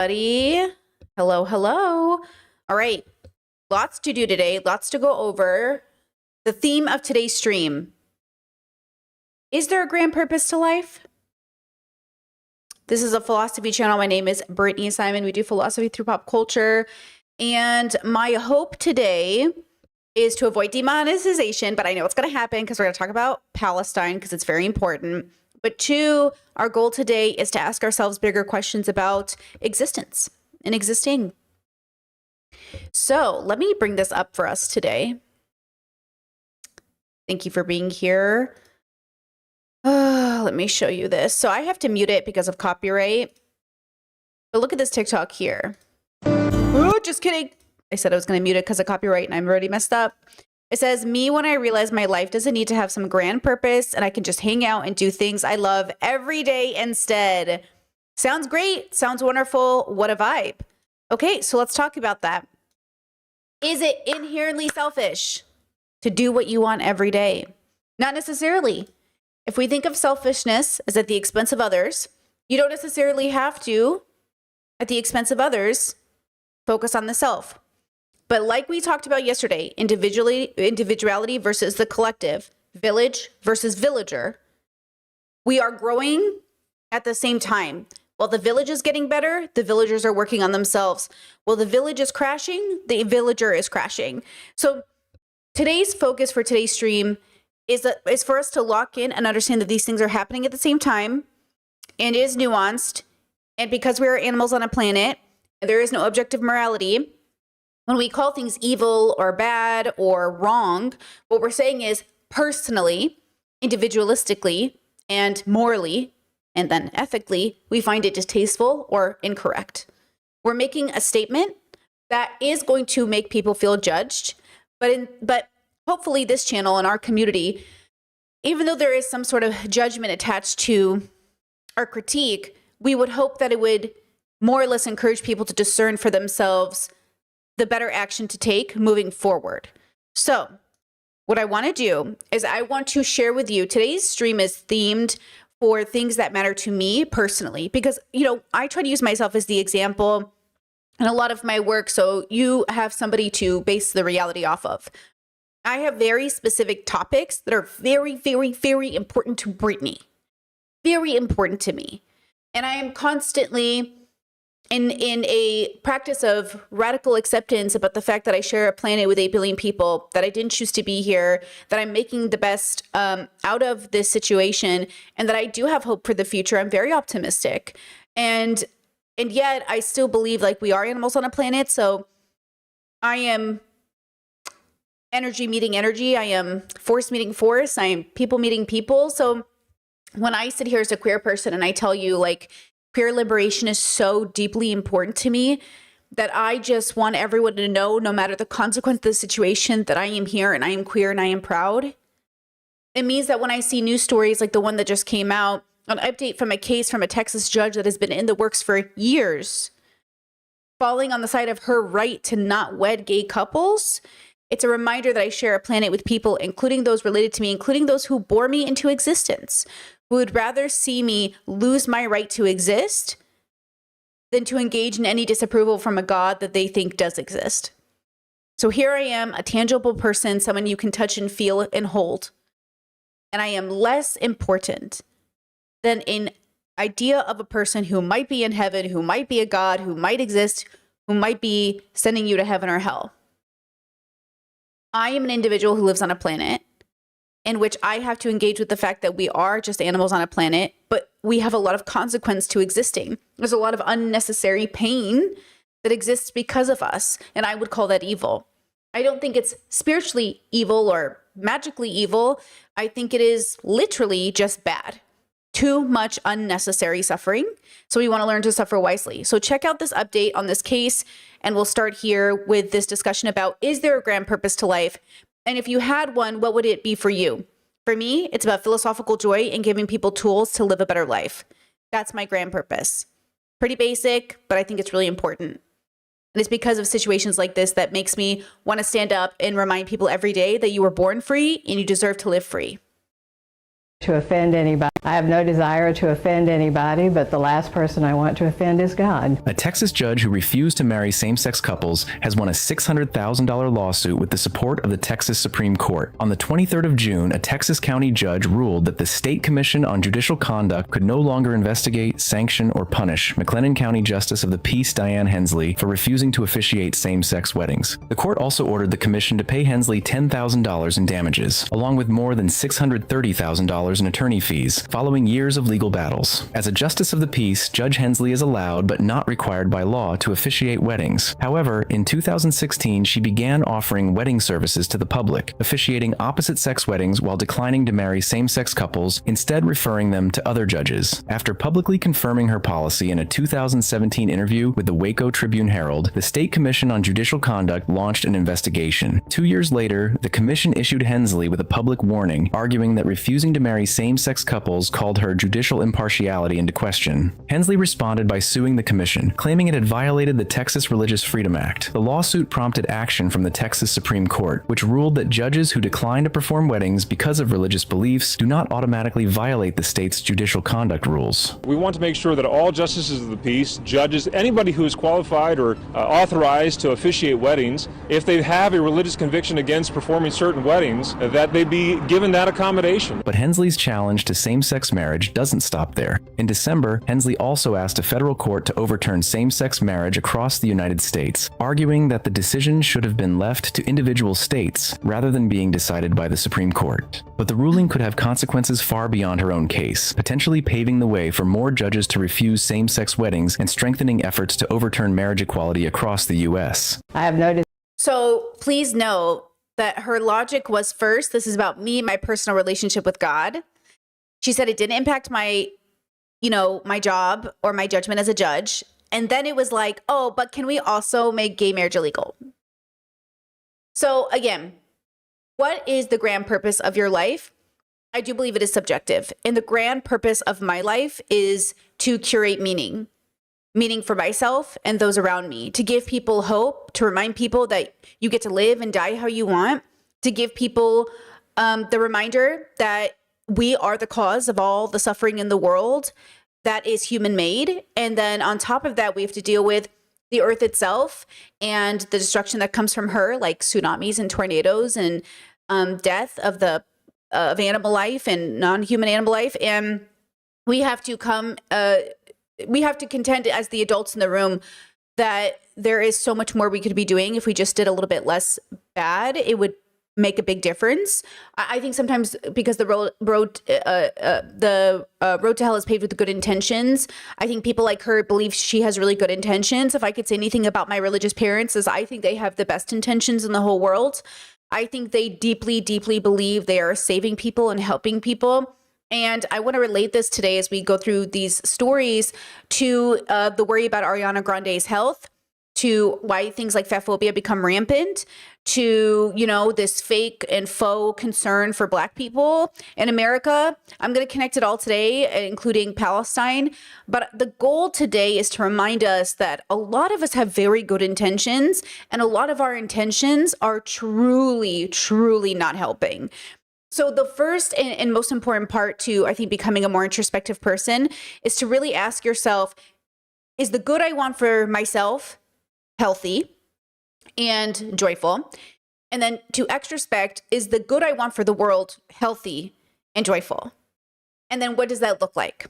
Buddy. Hello, hello. All right. Lots to do today, lots to go over. The theme of today's stream. Is there a grand purpose to life? This is a philosophy channel. My name is Brittany Simon. We do philosophy through pop culture. And my hope today is to avoid demonetization, but I know it's going to happen because we're going to talk about Palestine because it's very important. But two, our goal today is to ask ourselves bigger questions about existence and existing. So let me bring this up for us today. Thank you for being here. Let me show you this. So I have to mute it because of copyright. But look at this TikTok here. Oh, just kidding. I said I was going to mute it because of copyright and I'm already messed up. It says, me when I realize my life doesn't need to have some grand purpose and I can just hang out and do things I love every day instead. Sounds great. Sounds wonderful. What a vibe. Okay, so let's talk about that. Is it inherently selfish to do what you want every day? Not necessarily. If we think of selfishness as at the expense of others, you don't necessarily have to, at the expense of others, focus on the self. But like we talked about yesterday, individuality versus the collective, village versus villager, we are growing at the same time. While the village is getting better, the villagers are working on themselves. While the village is crashing, the villager is crashing. So today's focus for today's stream is for us to lock in and understand that these things are happening at the same time and is nuanced. And because we are animals on a planet, and there is no objective morality, when we call things evil or bad or wrong, what we're saying is personally, individualistically, and morally, and then ethically, we find it distasteful or incorrect. We're making a statement that is going to make people feel judged, but hopefully this channel and our community, even though there is some sort of judgment attached to our critique, we would hope that it would more or less encourage people to discern for themselves the better action to take moving forward. So what I want to do is I want to share with you, today's stream is themed for things that matter to me personally, because, you know, I try to use myself as the example in a lot of my work, so you have somebody to base the reality off of. I have very specific topics that are very, very, very important to Brittany. Very important to me. And I am constantly in a practice of radical acceptance about the fact that I share a planet with 8 billion people, that I didn't choose to be here, that I'm making the best out of this situation, and that I do have hope for the future. I'm very optimistic. And yet I still believe like we are animals on a planet. So I am energy meeting energy. I am force meeting force. I am people meeting people. So when I sit here as a queer person and I tell you like queer liberation is so deeply important to me that I just want everyone to know, no matter the consequence of the situation, that I am here and I am queer and I am proud. It means that when I see news stories like the one that just came out, an update from a case from a Texas judge that has been in the works for years, falling on the side of her right to not wed gay couples, it's a reminder that I share a planet with people, including those related to me, including those who bore me into existence, who would rather see me lose my right to exist than to engage in any disapproval from a God that they think does exist. So here I am, a tangible person, someone you can touch and feel and hold. And I am less important than an idea of a person who might be in heaven, who might be a God, who might exist, who might be sending you to heaven or hell. I am an individual who lives on a planet in which I have to engage with the fact that we are just animals on a planet, but we have a lot of consequence to existing. There's a lot of unnecessary pain that exists because of us, and I would call that evil. I don't think it's spiritually evil or magically evil. I think it is literally just bad. Too much unnecessary suffering. So we want to learn to suffer wisely. So check out this update on this case, and we'll start here with this discussion about, is there a grand purpose to life? And if you had one, what would it be for you? For me, it's about philosophical joy and giving people tools to live a better life. That's my grand purpose. Pretty basic, but I think it's really important. And it's because of situations like this that makes me want to stand up and remind people every day that you were born free and you deserve to live free. to offend anybody. I have no desire to offend anybody, but the last person I want to offend is God. A Texas judge who refused to marry same-sex couples has won a $600,000 lawsuit with the support of the Texas Supreme Court. On the 23rd of June, a Texas county judge ruled that the State Commission on Judicial Conduct could no longer investigate, sanction, or punish McLennan County Justice of the Peace Diane Hensley for refusing to officiate same-sex weddings. The court also ordered the commission to pay Hensley $10,000 in damages, along with more than $630,000 in attorney fees, following years of legal battles. As a justice of the peace, Judge Hensley is allowed but not required by law to officiate weddings. However, in 2016, she began offering wedding services to the public, officiating opposite-sex weddings while declining to marry same-sex couples, instead referring them to other judges. After publicly confirming her policy in a 2017 interview with the Waco Tribune-Herald, the State Commission on Judicial Conduct launched an investigation. 2 years later, the commission issued Hensley with a public warning, arguing that refusing to marry same-sex couples called her judicial impartiality into question. Hensley responded by suing the commission, claiming it had violated the Texas Religious Freedom Act. The lawsuit prompted action from the Texas Supreme Court, which ruled that judges who decline to perform weddings because of religious beliefs do not automatically violate the state's judicial conduct rules. We want to make sure that all justices of the peace, judges, anybody who is qualified or authorized to officiate weddings, if they have a religious conviction against performing certain weddings, that they be given that accommodation. But Hensley's challenge to same-sex marriage doesn't stop there. In December, Hensley also asked a federal court to overturn same-sex marriage across the United States, arguing that the decision should have been left to individual states rather than being decided by the Supreme Court. But the ruling could have consequences far beyond her own case, potentially paving the way for more judges to refuse same-sex weddings and strengthening efforts to overturn marriage equality across the U.S. I have noticed. So please know that her logic was, first, this is about me, my personal relationship with God. She said it didn't impact my, my job or my judgment as a judge. And then it was like, oh, but can we also make gay marriage illegal? So again, what is the grand purpose of your life? I do believe it is subjective. And the grand purpose of my life is to curate meaning for myself and those around me, to give people hope, to remind people that you get to live and die how you want, to give people the reminder that we are the cause of all the suffering in the world that is human made. And then on top of that, we have to deal with the earth itself and the destruction that comes from her, like tsunamis and tornadoes and death of animal life and non-human animal life. And we have to contend as the adults in the room that there is so much more we could be doing. If we just did a little bit less bad, it would make a big difference. I think sometimes because the road to hell is paved with good intentions, I think people like her believe she has really good intentions. If I could say anything about my religious parents, is I think they have the best intentions in the whole world. I think they deeply, deeply believe they are saving people and helping people. And I want to relate this today as we go through these stories to the worry about Ariana Grande's health, to why things like fatphobia become rampant, to, this fake and faux concern for Black people in America. I'm going to connect it all today, including Palestine. But the goal today is to remind us that a lot of us have very good intentions, and a lot of our intentions are truly, truly not helping. So the first and most important part to, I think, becoming a more introspective person is to really ask yourself, is the good I want for myself healthy and joyful? And then to extrospect, is the good I want for the world healthy and joyful? And then what does that look like?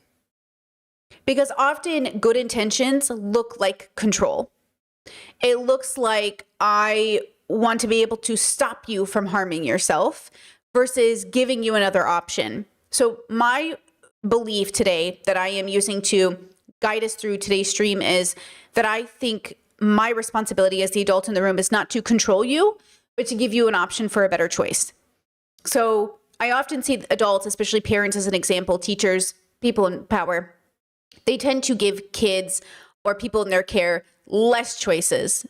Because often good intentions look like control. It looks like I want to be able to stop you from harming yourself versus giving you another option. So my belief today that I am using to guide us through today's stream is that I think my responsibility as the adult in the room is not to control you, but to give you an option for a better choice. So I often see adults, especially parents as an example, teachers, people in power, they tend to give kids or people in their care less choices.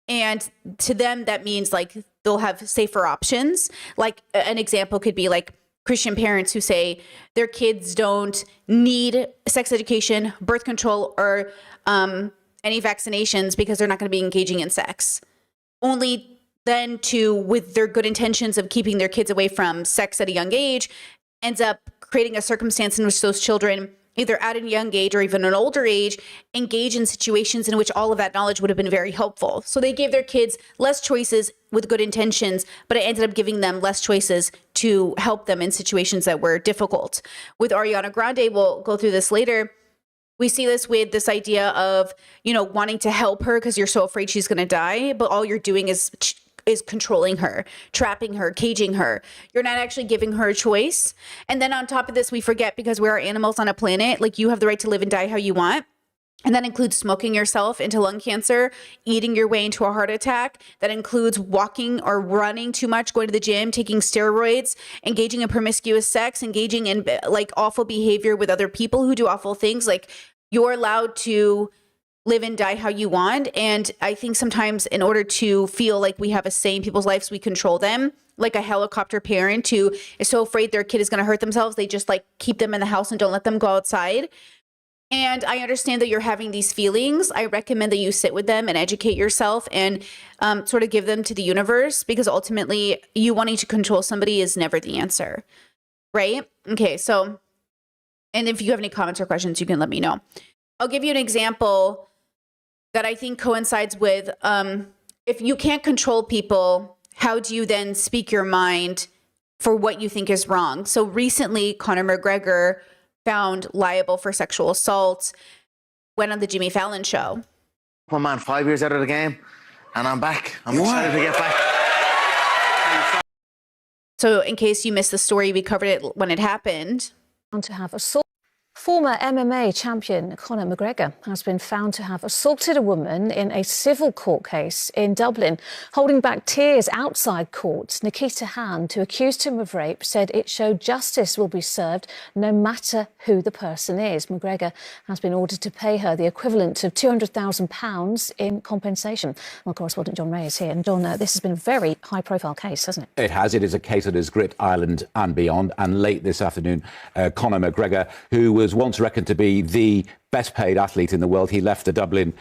And to them, that means like they'll have safer options. Like an example could be like Christian parents who say their kids don't need sex education, birth control, or any vaccinations because they're not going to be engaging in sex. Only then to, with their good intentions of keeping their kids away from sex at a young age, ends up creating a circumstance in which those children, either at a young age or even an older age, engage in situations in which all of that knowledge would have been very helpful. So they gave their kids less choices with good intentions, but it ended up giving them less choices to help them in situations that were difficult. With Ariana Grande, we'll go through this later. We see this with this idea of, wanting to help her because you're so afraid she's going to die, but all you're doing is controlling her, trapping her, caging her. You're not actually giving her a choice. And then on top of this, we forget, because we are animals on a planet, like, you have the right to live and die how you want. And that includes smoking yourself into lung cancer, eating your way into a heart attack. That includes walking or running too much, going to the gym, taking steroids, engaging in promiscuous sex, engaging in like awful behavior with other people who do awful things. Like, you're allowed to live and die how you want. And I think sometimes in order to feel like we have a say in people's lives, we control them. Like a helicopter parent who is so afraid their kid is going to hurt themselves, they just like keep them in the house and don't let them go outside. And I understand that you're having these feelings. I recommend that you sit with them and educate yourself and sort of give them to the universe, because ultimately you wanting to control somebody is never the answer, right? Okay, so, and if you have any comments or questions, you can let me know. I'll give you an example that I think coincides with, if you can't control people, how do you then speak your mind for what you think is wrong? So recently, Conor McGregor found liable for sexual assault, went on the Jimmy Fallon show. One man, 5 years out of the game, and I'm back. I'm excited to get back. So in case you missed the story, we covered it when it happened. To have assault. Former MMA champion Conor McGregor has been found to have assaulted a woman in a civil court case in Dublin. Holding back tears outside court, Nikita Hand, who accused him of rape, said it showed justice will be served no matter who the person is. McGregor has been ordered to pay her the equivalent of £200,000 in compensation. Well, correspondent John Ray is here. And John, this has been a very high-profile case, hasn't it? It has. It is a case that has gripped Ireland and beyond. And late this afternoon, Conor McGregor, who was once reckoned to be the best paid athlete in the world, he left the Dublin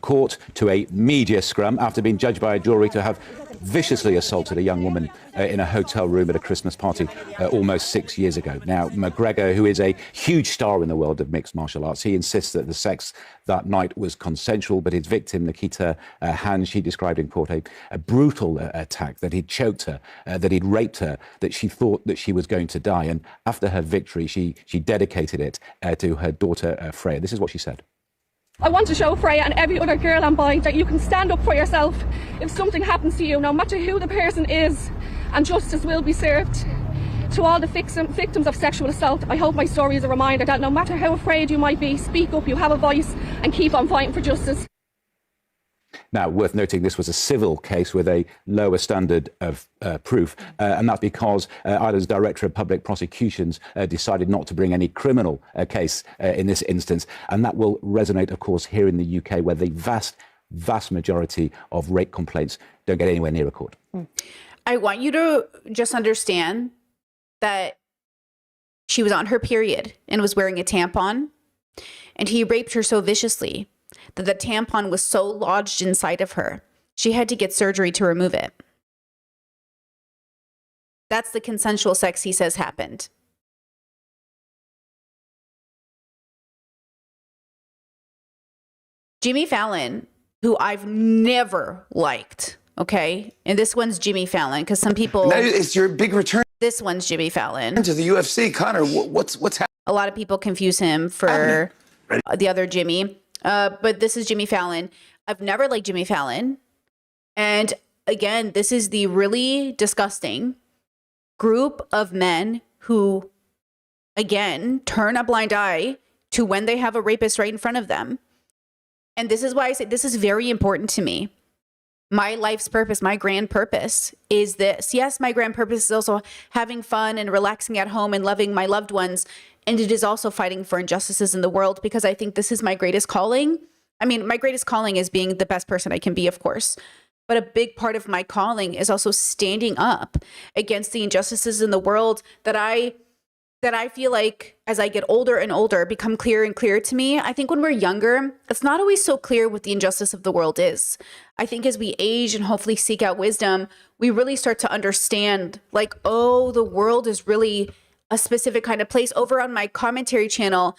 court to a media scrum after being judged by a jury to have viciously assaulted a young woman in a hotel room at a Christmas party almost 6 years ago. Now, McGregor, who is a huge star in the world of mixed martial arts, he insists that the sex that night was consensual, but his victim, Nikita Hand, she described in court a brutal attack, that he'd choked her, that he'd raped her, that she thought that she was going to die. And after her victory, she dedicated it to her daughter, Freya. This is what she said. I want to show Freya and every other girl and boy that you can stand up for yourself if something happens to you, no matter who the person is, and justice will be served. To all the victims of sexual assault, I hope my story is a reminder that no matter how afraid you might be, speak up, you have a voice, and keep on fighting for justice. Now, worth noting, this was a civil case with a lower standard of proof, and that's because Ireland's Director of Public Prosecutions decided not to bring any criminal case in this instance, and that will resonate, of course, here in the UK, where the vast majority of rape complaints don't get anywhere near a court. I want you to just understand that she was on her period and was wearing a tampon, and he raped her so viciously that the tampon was so lodged inside of her, she had to get surgery to remove it. That's the consensual sex he says happened. Jimmy Fallon, who I've never liked, okay? And this one's Jimmy Fallon, because some people... Now it's your big return This one's Jimmy Fallon. to the UFC. Conor, what's happening? A lot of people confuse him for the other Jimmy. But this is Jimmy Fallon. I've never liked Jimmy Fallon. And again, this is the really disgusting group of men who, again, turn a blind eye to when they have a rapist right in front of them. And this is why I say this is very important to me. My life's purpose, my grand purpose is this. Yes, my grand purpose is also having fun and relaxing at home and loving my loved ones. And it is also fighting for injustices in the world, because I think this is my greatest calling. I mean, my greatest calling is being the best person I can be, of course. But a big part of my calling is also standing up against the injustices in the world that I feel like as I get older and older become clearer and clearer to me. I think when we're younger, it's not always so clear what the injustice of the world is. I think as we age and hopefully seek out wisdom, we really start to understand, like, oh, the world is really a specific kind of place. Over on my commentary channel,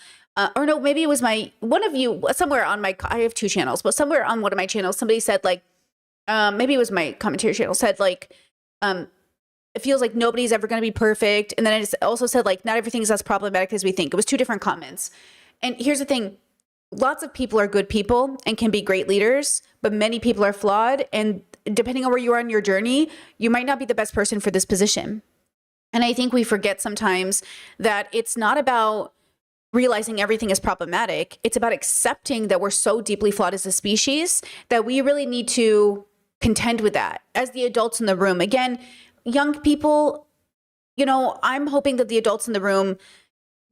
or no, maybe it was one of you somewhere on I have 2 channels, but somewhere on one of my channels, somebody said like, maybe it was my commentary channel, said like, it feels like nobody's ever going to be perfect. And then it also said like, not everything's as problematic as we think. It was 2 different comments. And here's the thing. Lots of people are good people and can be great leaders, but many people are flawed. And depending on where you are on your journey, you might not be the best person for this position. And I think we forget sometimes that it's not about realizing everything is problematic. It's about accepting that we're so deeply flawed as a species that we really need to contend with that as the adults in the room. Again, young people, you know, I'm hoping that the adults in the room,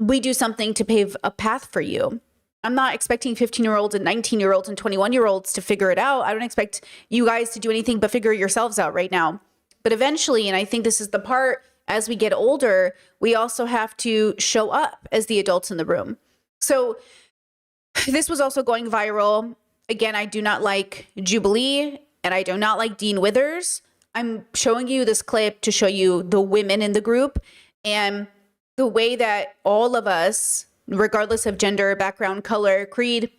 we do something to pave a path for you. I'm not expecting 15-year-olds and 19-year-olds and 21-year-olds to figure it out. I don't expect you guys to do anything but figure yourselves out right now. But eventually, and I think this is the part, as we get older, we also have to show up as the adults in the room. So this was also going viral. Again, I do not like Jubilee and I do not like Dean Withers. I'm showing you this clip to show you the women in the group and the way that all of us, regardless of gender, background, color, creed,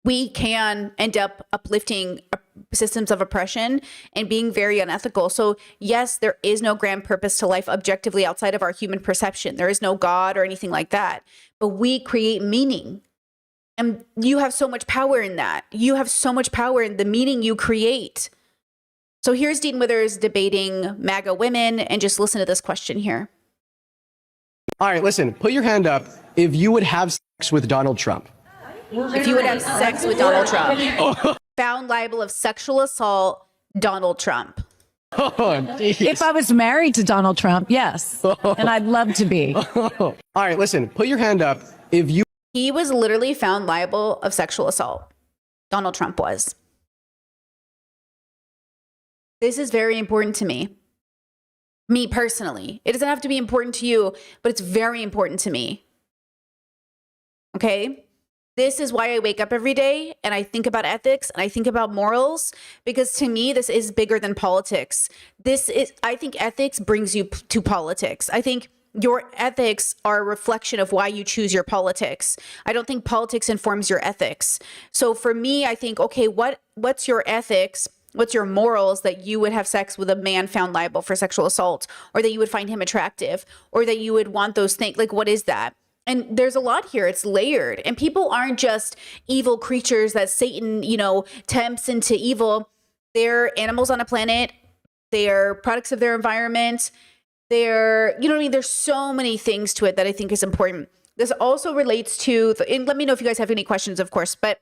we can end up uplifting systems of oppression and being very unethical. So yes, there is no grand purpose to life objectively outside of our human perception. There is no God or anything like that, but we create meaning. And you have so much power in that. You have so much power in the meaning you create. So here's Dean Withers debating MAGA women, and just listen to this question here. All right, listen, put your hand up if you would have sex with Donald Trump. If you would have sex with Donald Trump. Found liable of sexual assault, Donald Trump. Oh, if I was married to Donald Trump, yes. And I'd love to be. All right, listen, put your hand up if you... He was literally found liable of sexual assault. Donald Trump was. This is very important to me. Me personally. It doesn't have to be important to you, but it's very important to me. Okay? This is why I wake up every day and I think about ethics and I think about morals, because to me, this is bigger than politics. I think ethics brings you to politics. I think your ethics are a reflection of why you choose your politics. I don't think politics informs your ethics. So for me, I think, okay, what's your ethics? What's your morals that you would have sex with a man found liable for sexual assault, or that you would find him attractive, or that you would want those things? Like, what is that? And there's a lot here. It's layered. And people aren't just evil creatures that Satan, tempts into evil. They're animals on a planet. They're products of their environment. They're, there's so many things to it that I think is important. This also relates to, and let me know if you guys have any questions, of course, but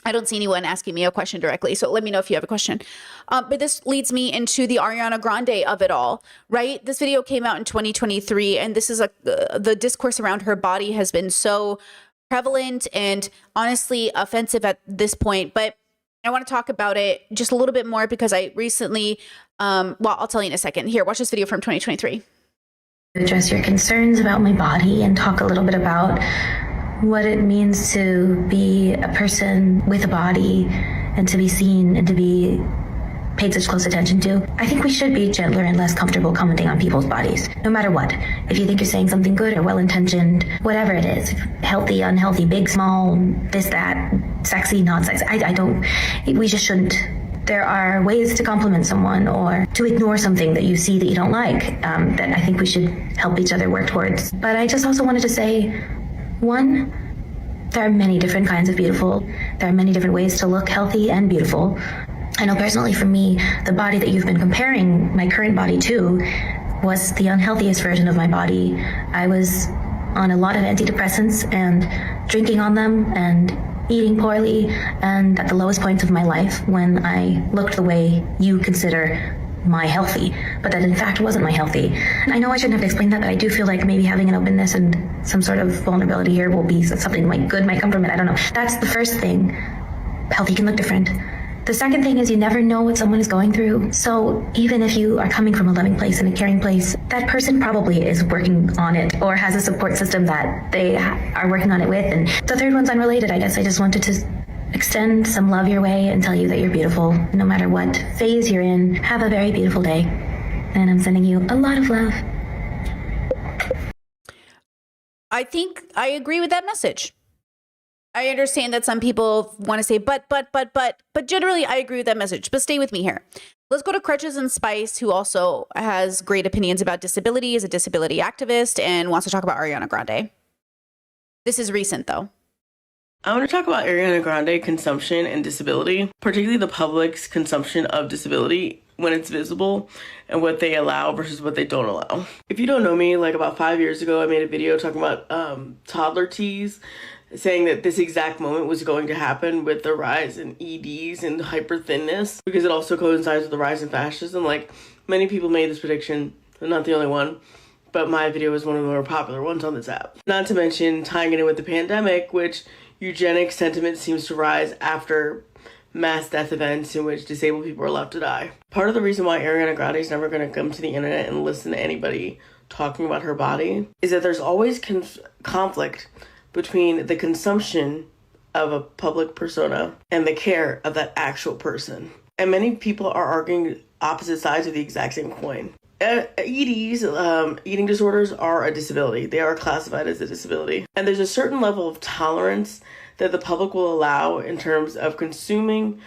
I don't see anyone asking me a question directly, so let me know if you have a question. But this leads me into the Ariana Grande of it all, right? This video came out in 2023, and this is the discourse around her body has been so prevalent and honestly offensive at this point. But I want to talk about it just a little bit more because I recently, I'll tell you in a second. Here, watch this video from 2023. Address your concerns about my body and talk a little bit about what it means to be a person with a body and to be seen and to be paid such close attention to. I think we should be gentler and less comfortable commenting on people's bodies, no matter what. If you think you're saying something good or well-intentioned, whatever it is, healthy, unhealthy, big, small, this, that, sexy, not sexy, we just shouldn't. There are ways to compliment someone or to ignore something that you see that you don't like, that I think we should help each other work towards. But I just also wanted to say, one, there are many different kinds of beautiful. There are many different ways to look healthy and beautiful. I know personally for me, the body that you've been comparing my current body to was the unhealthiest version of my body. I was on a lot of antidepressants and drinking on them and eating poorly and at the lowest points of my life when I looked the way you consider my healthy, but that in fact wasn't my healthy. I know I shouldn't have to explain that, but I do feel like maybe having an openness and some sort of vulnerability here will be something like good might come from it. I don't know. That's the first thing. Healthy can look different. The second thing is you never know what someone is going through. So even if you are coming from a loving place and a caring place, that person probably is working on it or has a support system that they are working on it with. And the third one's unrelated. I guess I just wanted to extend some love your way and tell you that you're beautiful no matter what phase you're in. Have a very beautiful day. And I'm sending you a lot of love. I think I agree with that message. I understand that some people want to say, but generally I agree with that message. But stay with me here. Let's go to Crutches and Spice, who also has great opinions about disability, is a disability activist, and wants to talk about Ariana Grande. This is recent, though. I want to talk about Ariana Grande consumption and disability, particularly the public's consumption of disability when it's visible and what they allow versus what they don't allow. If you don't know me, like about 5 years ago, I made a video talking about toddler teas, saying that this exact moment was going to happen with the rise in EDs and hyperthinness, because it also coincides with the rise in fascism. Like, many people made this prediction, I'm not the only one, but my video was one of the more popular ones on this app. Not to mention tying it in with the pandemic, which eugenic sentiment seems to rise after mass death events in which disabled people are left to die. Part of the reason why Ariana Grande is never going to come to the internet and listen to anybody talking about her body is that there's always conflict between the consumption of a public persona and the care of that actual person. And many people are arguing opposite sides of the exact same coin. EDs, eating disorders, are a disability. They are classified as a disability. And there's a certain level of tolerance that the public will allow in terms of consuming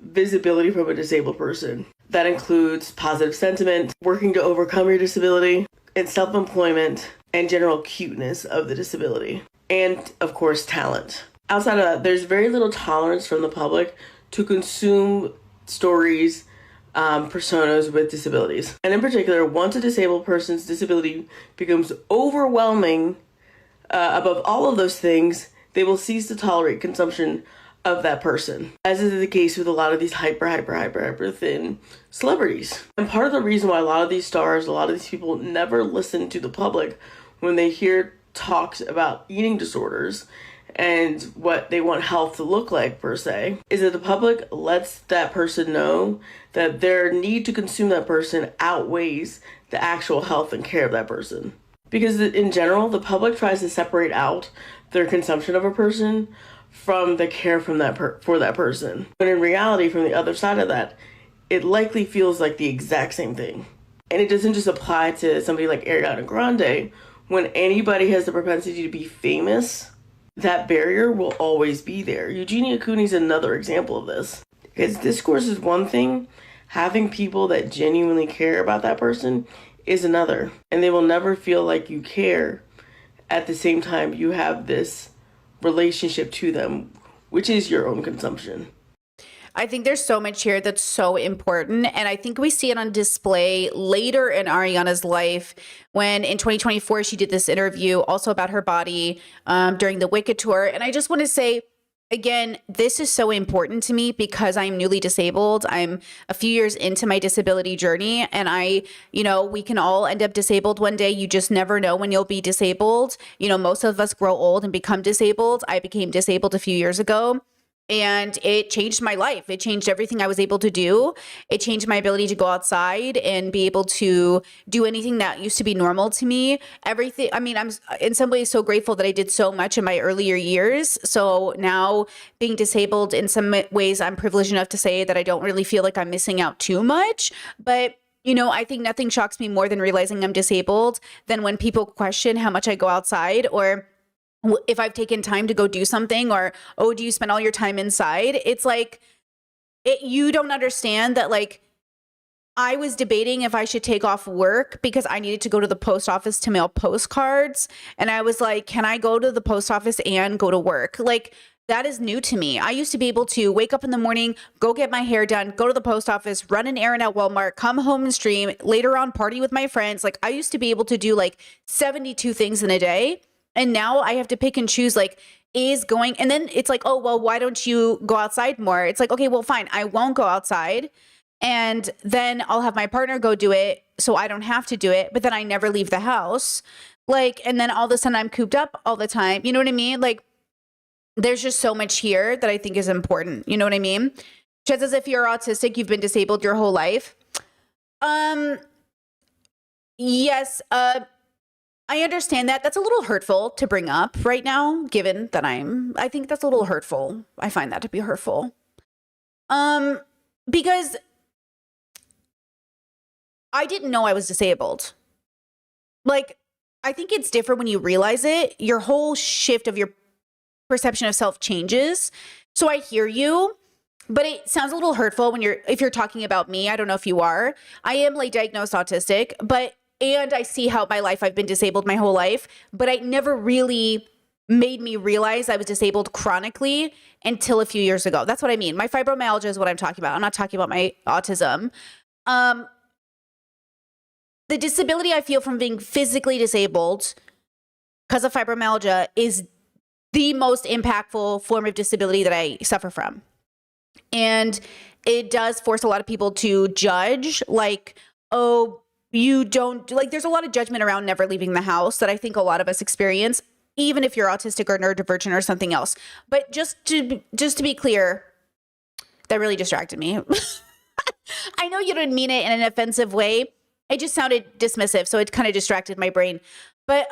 visibility from a disabled person. That includes positive sentiment, working to overcome your disability, and self-employment, and general cuteness of the disability. And, of course, talent. Outside of that, there's very little tolerance from the public to consume stories, personas with disabilities. And in particular, once a disabled person's disability becomes overwhelming above all of those things, they will cease to tolerate consumption of that person, as is the case with a lot of these hyper thin celebrities. And part of the reason why a lot of these stars, a lot of these people never listen to the public when they hear talks about eating disorders and what they want health to look like, per se, is that the public lets that person know that their need to consume that person outweighs the actual health and care of that person. Because in general, the public tries to separate out their consumption of a person from the care from for that person. But in reality, from the other side of that, it likely feels like the exact same thing. And it doesn't just apply to somebody like Ariana Grande. When anybody has the propensity to be famous, that barrier will always be there. Eugenia Cooney is another example of this. Because discourse is one thing, having people that genuinely care about that person is another. And they will never feel like you care at the same time you have this relationship to them, which is your own consumption. I think there's so much here that's so important. And I think we see it on display later in Ariana's life when in 2024, she did this interview also about her body during the Wicked tour. And I just want to say, again, this is so important to me because I'm newly disabled. I'm a few years into my disability journey, and we can all end up disabled one day. You just never know when you'll be disabled. Most of us grow old and become disabled. I became disabled a few years ago. And it changed my life. It changed everything I was able to do. It changed my ability to go outside and be able to do anything that used to be normal to me. Everything. I mean, I'm in some ways so grateful that I did so much in my earlier years. So now being disabled, in some ways, I'm privileged enough to say that I don't really feel like I'm missing out too much. But I think nothing shocks me more than realizing I'm disabled than when people question how much I go outside, or if I've taken time to go do something, or, oh, do you spend all your time inside? It's like, you don't understand that, like, I was debating if I should take off work because I needed to go to the post office to mail postcards. And I was like, can I go to the post office and go to work? Like, that is new to me. I used to be able to wake up in the morning, go get my hair done, go to the post office, run an errand at Walmart, come home and stream, later on party with my friends. Like, I used to be able to do like 72 things in a day. And now I have to pick and choose, like, and then it's like, oh, well, why don't you go outside more? It's like, okay, well, fine, I won't go outside. And then I'll have my partner go do it so I don't have to do it. But then I never leave the house. Like, and then all of a sudden I'm cooped up all the time. You know what I mean? Like, there's just so much here that I think is important. You know what I mean? Just as if you're autistic, you've been disabled your whole life. Yes, I understand that. That's a little hurtful to bring up right now, given that I think that's a little hurtful. I find that to be hurtful. Because I didn't know I was disabled. Like, I think it's different when you realize it. Your whole shift of your perception of self changes. So I hear you, but it sounds a little hurtful when if you're talking about me. I don't know if you are. I am like diagnosed autistic, and I see how my life, I've been disabled my whole life, but it never really made me realize I was disabled chronically until a few years ago. That's what I mean. My fibromyalgia is what I'm talking about. I'm not talking about my autism. The disability I feel from being physically disabled because of fibromyalgia is the most impactful form of disability that I suffer from. And it does force a lot of people to judge, like, oh, you don't, like, there's a lot of judgment around never leaving the house that I think a lot of us experience, even if you're autistic or neurodivergent or something else. But just to be clear, that really distracted me. I know you didn't mean it in an offensive way. It just sounded dismissive, so it kind of distracted my brain. But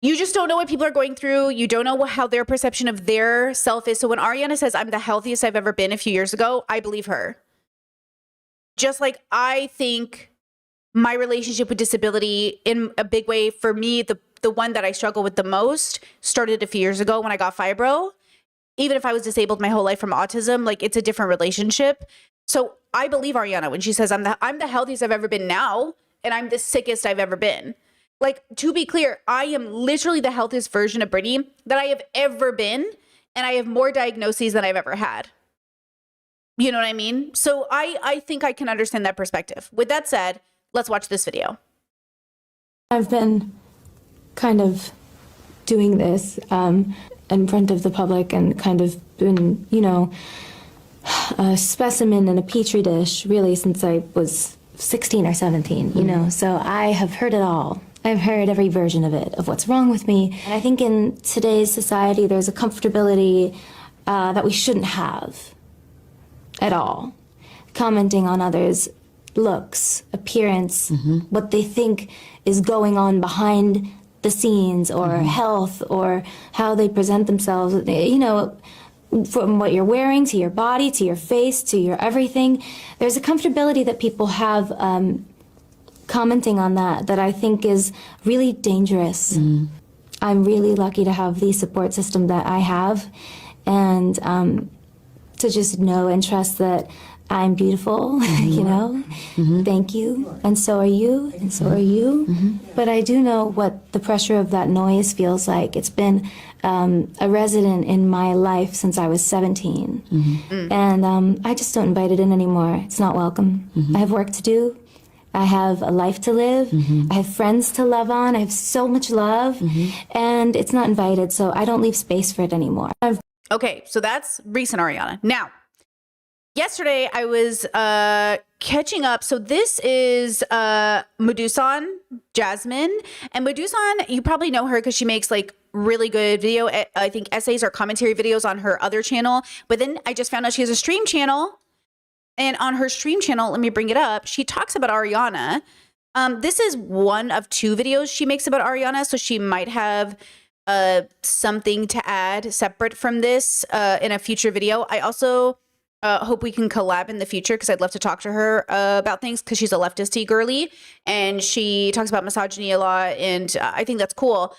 you just don't know what people are going through. You don't know how their perception of their self is. So when Ariana says, I'm the healthiest I've ever been a few years ago, I believe her. Just like I think my relationship with disability in a big way, for me, the one that I struggle with the most started a few years ago when I got fibro. Even if I was disabled my whole life from autism, like, it's a different relationship. So I believe Ariana when she says I'm the healthiest I've ever been now, and I'm the sickest I've ever been. Like, to be clear, I am literally the healthiest version of Brittany that I have ever been, and I have more diagnoses than I've ever had. You know what I mean? So I think I can understand that perspective. With that said, let's watch this video. I've been kind of doing this in front of the public and kind of been, you know, a specimen in a petri dish really since I was 16 or 17, you know, so I have heard it all. I've heard every version of it, of what's wrong with me. And I think in today's society, there's a comfortability that we shouldn't have at all. Commenting on others' looks, appearance, what they think is going on behind the scenes, or health, or how they present themselves, you know, from what you're wearing to your body, to your face, to your everything. There's a comfortability that people have commenting on that I think is really dangerous. I'm really lucky to have the support system that I have, and to just know and trust that I'm beautiful, you know, thank you, and so are you, and so are you. But I do know what the pressure of that noise feels like. It's been a resident in my life since I was 17, and I just don't invite it in anymore. It's not welcome. I have work to do. I have a life to live. I have friends to love on. I have so much love, and it's not invited, so I don't leave space for it anymore. Okay, so that's recent Ariana. Now, yesterday I was catching up. So this is Medusan, Jasmine. And Medusan, you probably know her because she makes like really good video, I think essays or commentary videos on her other channel. But then I just found out she has a stream channel. And on her stream channel, let me bring it up, she talks about Ariana. This is one of 2 videos she makes about Ariana. So she might have something to add separate from this in a future video. I also hope we can collab in the future because I'd love to talk to her about things, because she's a leftisty girly and she talks about misogyny a lot, and I think that's cool.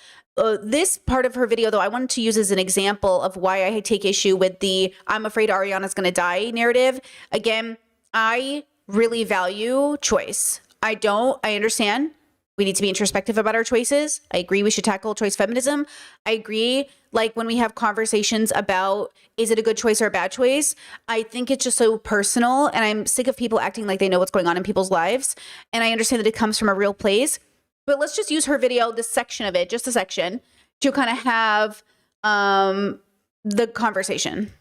This part of her video, though, I wanted to use as an example of why I take issue with the I'm afraid Ariana's going to die narrative. Again, I really value choice. I understand we need to be introspective about our choices. I agree we should tackle choice feminism. I agree, like, when we have conversations about is it a good choice or a bad choice, I think it's just so personal, and I'm sick of people acting like they know what's going on in people's lives. And I understand that it comes from a real place. But let's just use her video, this section of it, just a section, to kind of have the conversation.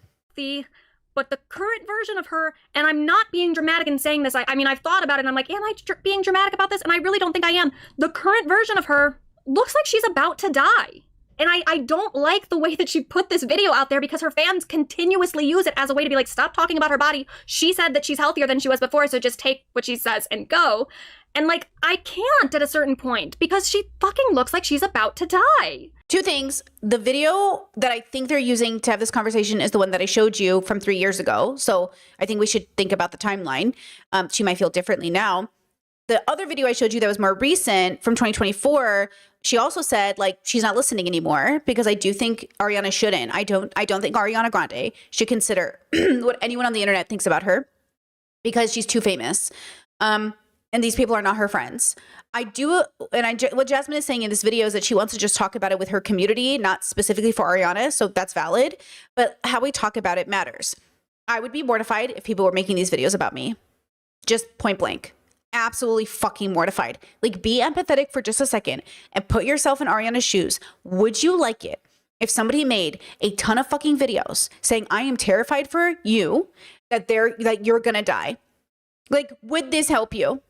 But the current version of her, and I'm not being dramatic in saying this, I mean, I've thought about it and I'm like, am I being dramatic about this? And I really don't think I am. The current version of her looks like she's about to die. And I don't like the way that she put this video out there, because her fans continuously use it as a way to be like, stop talking about her body. She said that she's healthier than she was before, so just take what she says and go. And like, I can't at a certain point, because she fucking looks like she's about to die. 2 things. The video that I think they're using to have this conversation is the one that I showed you from 3 years ago. So I think we should think about the timeline. She might feel differently now. the other video I showed you that was more recent from 2024, she also said like she's not listening anymore because I do think Ariana shouldn't. I don't think Ariana Grande should consider what anyone on the internet thinks about her because she's too famous. And these people are not her friends. What Jasmine is saying in this video is that she wants to just talk about it with her community, not specifically for Ariana. So that's valid. But how we talk about it matters. I would be mortified if people were making these videos about me. Just point blank. Absolutely fucking mortified. Like, be empathetic for just a second and put yourself in Ariana's shoes. Would you like it if somebody made a ton of fucking videos saying, I am terrified for you, that you're gonna die? Like, would this help you?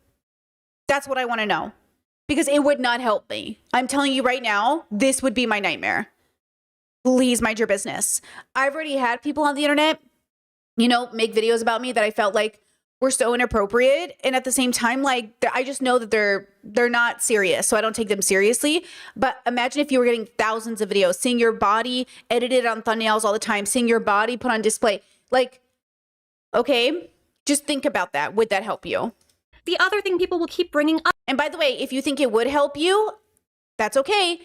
That's what I want to know. Because it would not help me. I'm telling you right now, this would be my nightmare. Please mind your business. I've already had people on the internet, make videos about me that I felt like were so inappropriate. And at the same time, like, I just know that they're not serious. So I don't take them seriously. But imagine if you were getting thousands of videos, seeing your body edited on thumbnails all the time, seeing your body put on display. Like, okay, just think about that. Would that help you? The other thing people will keep bringing up. And by the way, if you think it would help you, that's okay.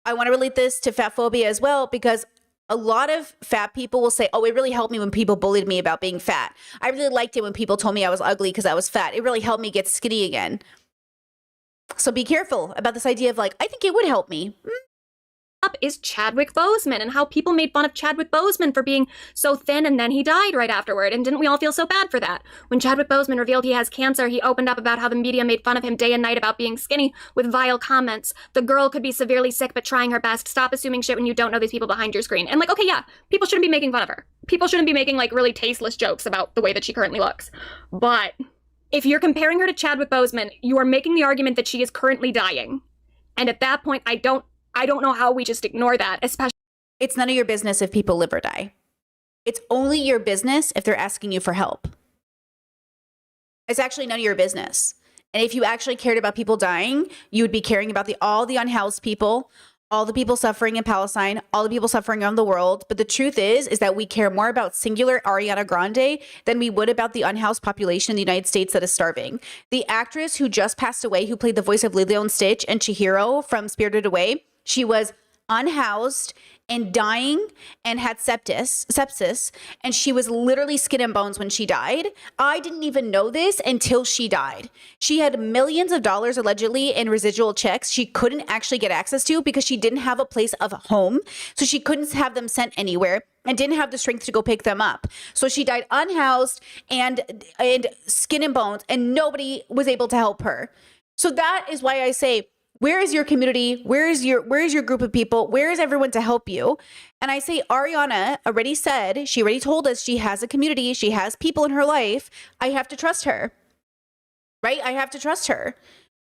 I want to relate this to fat phobia as well, because a lot of fat people will say, oh, it really helped me when people bullied me about being fat. I really liked it when people told me I was ugly because I was fat. It really helped me get skinny again. So be careful about this idea of like, I think it would help me. Up is Chadwick Boseman and how people made fun of Chadwick Boseman for being so thin and then he died right afterward. And didn't we all feel so bad for that? When Chadwick Boseman revealed he has cancer, he opened up about how the media made fun of him day and night about being skinny with vile comments. The girl could be severely sick but trying her best. Stop assuming shit when you don't know these people behind your screen. And like, okay, yeah, people shouldn't be making fun of her. People shouldn't be making like really tasteless jokes about the way that she currently looks. But if you're comparing her to Chadwick Boseman, you are making the argument that she is currently dying. And at that point, I don't know how we just ignore that, especially. It's none of your business if people live or die. It's only your business if they're asking you for help. It's actually none of your business. And if you actually cared about people dying, you would be caring about all the unhoused people, all the people suffering in Palestine, all the people suffering around the world. But the truth is that we care more about singular Ariana Grande than we would about the unhoused population in the United States that is starving. The actress who just passed away, who played the voice of Lilo and Stitch and Chihiro from Spirited Away, she was unhoused and dying and had sepsis, and she was literally skin and bones when she died. I didn't even know this until she died. She had millions of dollars allegedly in residual checks she couldn't actually get access to because she didn't have a place of home, so she couldn't have them sent anywhere and didn't have the strength to go pick them up. So she died unhoused and skin and bones, and nobody was able to help her. So that is why I say, where is your community? Where is your group of people? Where is everyone to help you? And I say Ariana already said, she already told us she has a community. She has people in her life. I have to trust her, right? I have to trust her.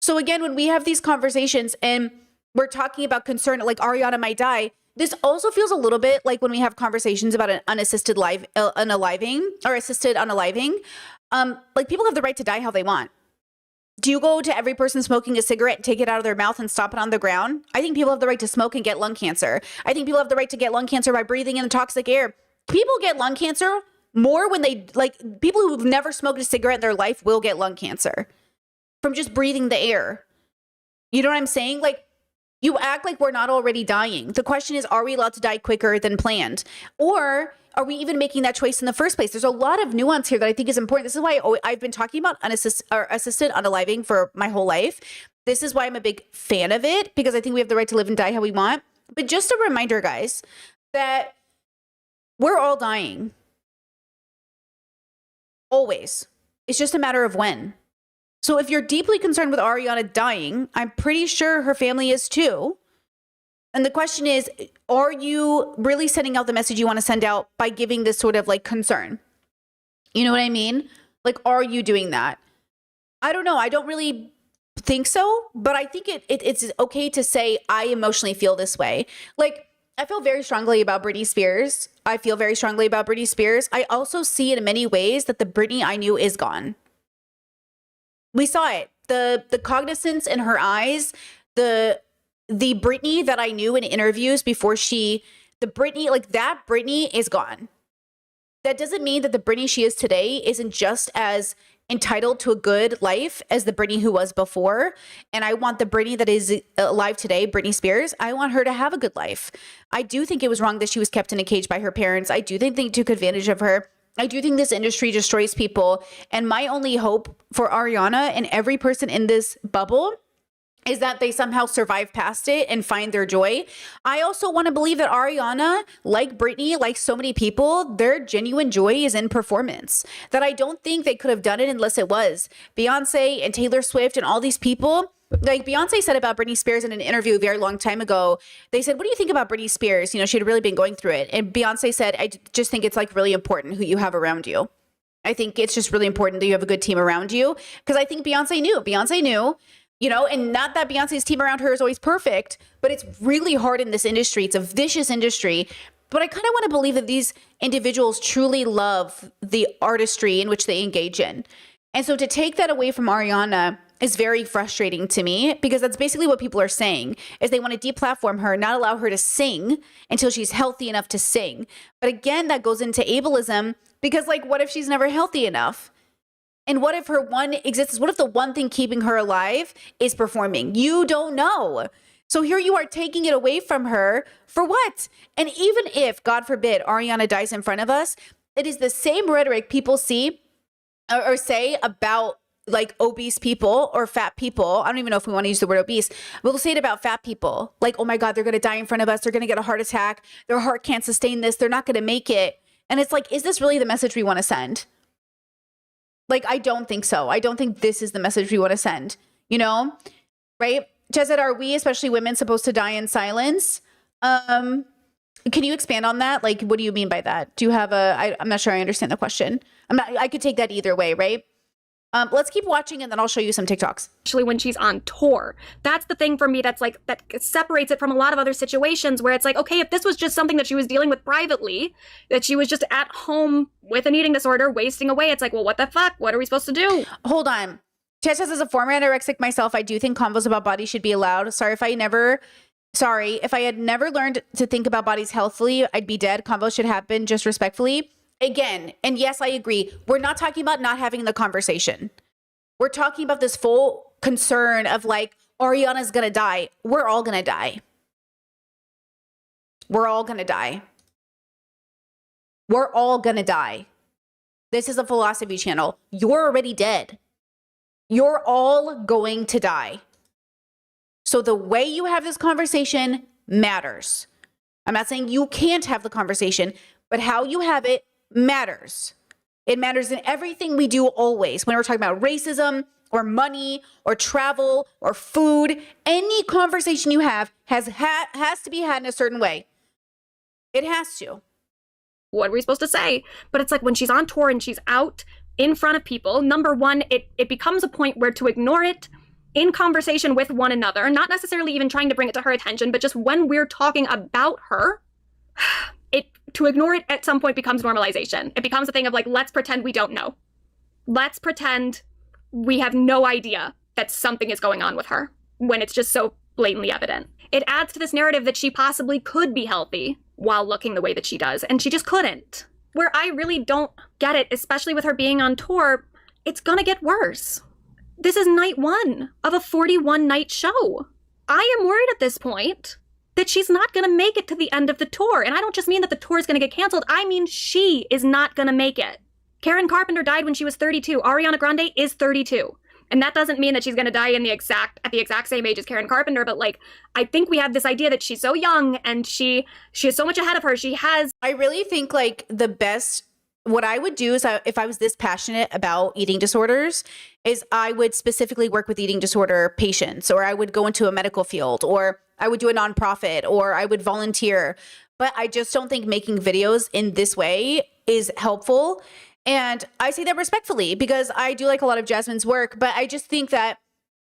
So again, when we have these conversations and we're talking about concern, like Ariana might die, this also feels a little bit like when we have conversations about an assisted unaliving. Like, people have the right to die how they want. Do you go to every person smoking a cigarette and take it out of their mouth and stop it on the ground? I think people have the right to smoke and get lung cancer. I think people have the right to get lung cancer by breathing in the toxic air. People get lung cancer more when people who've never smoked a cigarette in their life will get lung cancer from just breathing the air. You know what I'm saying? Like, you act like we're not already dying. The question is, are we allowed to die quicker than planned? Or are we even making that choice in the first place? There's a lot of nuance here that I think is important. This is why I've been talking about assisted unaliving for my whole life. This is why I'm a big fan of it, because I think we have the right to live and die how we want. But just a reminder, guys, that we're all dying. Always. It's just a matter of when. So if you're deeply concerned with Ariana dying, I'm pretty sure her family is too. And the question is, are you really sending out the message you want to send out by giving this sort of like concern? You know what I mean? Like, are you doing that? I don't know. I don't really think so, but I think it's okay to say I emotionally feel this way. Like, I feel very strongly about Britney Spears. I feel very strongly about Britney Spears. I also see in many ways that the Britney I knew is gone. We saw it. The cognizance in her eyes, the Britney that I knew in interviews before the Britney, like that Britney is gone. that doesn't mean that the Britney she is today isn't just as entitled to a good life as the Britney who was before. And I want the Britney that is alive today, Britney Spears, I want her to have a good life. I do think it was wrong that she was kept in a cage by her parents. I do think they took advantage of her. I do think this industry destroys people. And my only hope for Ariana and every person in this bubble is that they somehow survive past it and find their joy. I also want to believe that Ariana, like Britney, like so many people, their genuine joy is in performance. That I don't think they could have done it unless it was. Beyonce and Taylor Swift and all these people, like Beyonce said about Britney Spears in an interview a very long time ago, they said, what do you think about Britney Spears? You know, she had really been going through it. And Beyonce said, I just think it's like really important who you have around you. I think it's just really important that you have a good team around you. Because I think Beyonce knew, you know, and not that Beyonce's team around her is always perfect, but it's really hard in this industry. It's a vicious industry. But I kind of want to believe that these individuals truly love the artistry in which they engage in. And so to take that away from Ariana is very frustrating to me, because that's basically what people are saying, is they want to deplatform her, not allow her to sing until she's healthy enough to sing. But again, that goes into ableism, because like, what if she's never healthy enough? And what if her one existence, what if the one thing keeping her alive is performing? You don't know. So here you are taking it away from her for what? And even if, God forbid, Ariana dies in front of us, it is the same rhetoric people see or say about like obese people or fat people. I don't even know if we want to use the word obese. We'll say it about fat people. Like, oh my God, they're going to die in front of us. They're going to get a heart attack. Their heart can't sustain this. They're not going to make it. And it's like, is this really the message we want to send? Like, I don't think so. I don't think this is the message we want to send, you know? Right? Jezet, are we, especially women, supposed to die in silence? Can you expand on that? Like, what do you mean by that? Do you have I'm not sure I understand the question. I could take that either way, right? Let's keep watching and then I'll show you some TikToks. Especially when she's on tour. That's the thing for me that's like, that separates it from a lot of other situations where it's like, okay, if this was just something that she was dealing with privately, that she was just at home with an eating disorder, wasting away, it's like, well, what the fuck? What are we supposed to do? Hold on. Tess says, as a former anorexic myself, I do think convos about bodies should be allowed. Sorry, if I had never learned to think about bodies healthily, I'd be dead. Convos should happen, just respectfully. Again, and yes, I agree. We're not talking about not having the conversation. We're talking about this full concern of like, Ariana's gonna die. We're all gonna die. We're all gonna die. We're all gonna die. This is a philosophy channel. You're already dead. You're all going to die. So the way you have this conversation matters. I'm not saying you can't have the conversation, but how you have it matters. It matters in everything we do always. When we're talking about racism or money or travel or food, any conversation you have has to be had in a certain way. It has to. What are we supposed to say? But it's like when she's on tour and she's out in front of people, number one, it becomes a point where to ignore it in conversation with one another, not necessarily even trying to bring it to her attention, but just when we're talking about her, to ignore it at some point becomes normalization. It becomes a thing of like, let's pretend we don't know. Let's pretend we have no idea that something is going on with her when it's just so blatantly evident. It adds to this narrative that she possibly could be healthy while looking the way that she does, and she just couldn't. Where I really don't get it, especially with her being on tour, it's gonna get worse. This is night 1 of a 41-night show. I am worried at this point that she's not going to make it to the end of the tour. And I don't just mean that the tour is going to get canceled. I mean, she is not going to make it. Karen Carpenter died when she was 32. Ariana Grande is 32. And that doesn't mean that she's going to die at the exact same age as Karen Carpenter. But like, I think we have this idea that she's so young and she has so much ahead of her. I really think like the best, what I would do is if I was this passionate about eating disorders, is I would specifically work with eating disorder patients, or I would go into a medical field, or I would do a nonprofit, or I would volunteer. But I just don't think making videos in this way is helpful. And I say that respectfully because I do like a lot of Jasmine's work, but I just think that,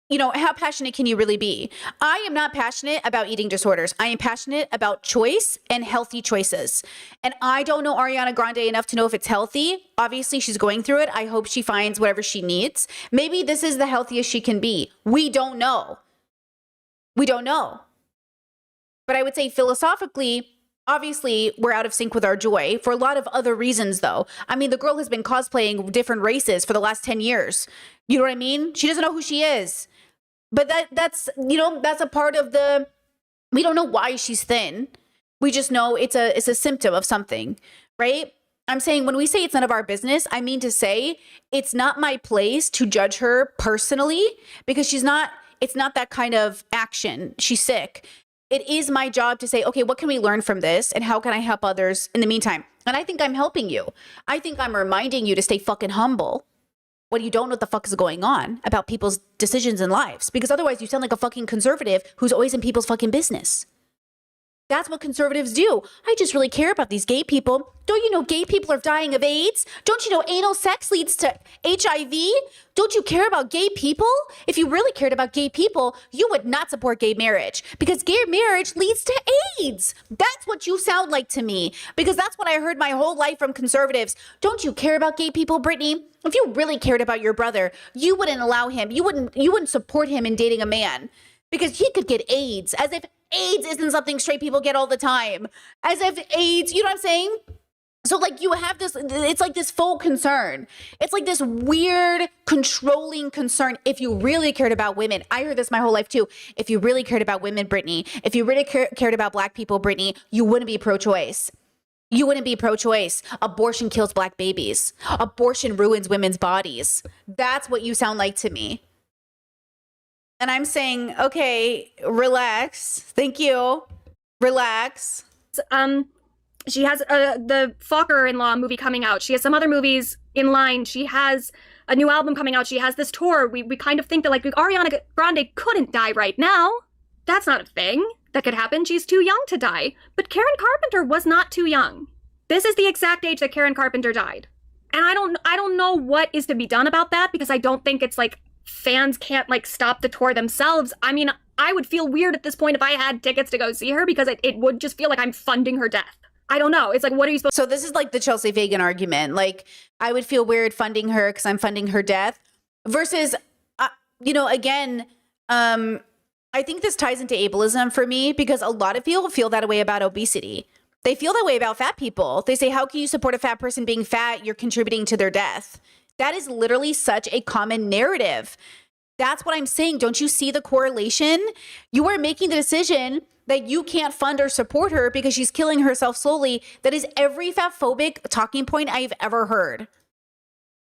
you know, how passionate can you really be? I am not passionate about eating disorders. I am passionate about choice and healthy choices. And I don't know Ariana Grande enough to know if it's healthy. Obviously, she's going through it. I hope she finds whatever she needs. Maybe this is the healthiest she can be. We don't know. We don't know. But I would say philosophically, Obviously, we're out of sync with our joy for a lot of other reasons, though. I mean, the girl has been cosplaying different races for the last 10 years. You know what I mean? She doesn't know who she is. But that's, you know, that's a part of the, we don't know why she's thin. We just know it's a symptom of something, right? I'm saying when we say it's none of our business, I mean to say it's not my place to judge her personally because it's not that kind of action. She's sick. It is my job to say, okay, what can we learn from this? And how can I help others in the meantime? And I think I'm helping you. I think I'm reminding you to stay fucking humble when you don't know what the fuck is going on about people's decisions and lives. Because otherwise you sound like a fucking conservative who's always in people's fucking business. That's what conservatives do. I just really care about these gay people. Don't you know gay people are dying of AIDS? Don't you know anal sex leads to HIV? Don't you care about gay people? If you really cared about gay people, you would not support gay marriage because gay marriage leads to AIDS. That's what you sound like to me because that's what I heard my whole life from conservatives. Don't you care about gay people, Brittany? If you really cared about your brother, you wouldn't allow him. You wouldn't support him in dating a man because he could get AIDS, as if AIDS isn't something straight people get all the time. As if AIDS, you know what I'm saying? So like you have this, it's like this full concern. It's like this weird controlling concern. If you really cared about women, I heard this my whole life too. If you really cared about women, Brittany, if you really cared about black people, Brittany, you wouldn't be pro-choice. You wouldn't be pro-choice. Abortion kills black babies. Abortion ruins women's bodies. That's what you sound like to me. And I'm saying, okay, relax. Thank you. Relax. She has the Fokker-in-Law movie coming out. She has some other movies in line. She has a new album coming out. She has this tour. We kind of think that like Ariana Grande couldn't die right now. That's not a thing that could happen. She's too young to die. But Karen Carpenter was not too young. This is the exact age that Karen Carpenter died. And I don't know what is to be done about that because I don't think it's like fans can't like stop the tour themselves. I mean, I would feel weird at this point if I had tickets to go see her because it would just feel like I'm funding her death. I don't know. It's like, what are you supposed to? So this is like the Chelsea Fagan argument. Like, I would feel weird funding her because I'm funding her death versus, you know, again, I think this ties into ableism for me because a lot of people feel that way about obesity. They feel that way about fat people. They say, how can you support a fat person being fat? You're contributing to their death. That is literally such a common narrative. That's what I'm saying. Don't you see the correlation? You are making the decision that you can't fund or support her because she's killing herself slowly. That is every fatphobic talking point I've ever heard.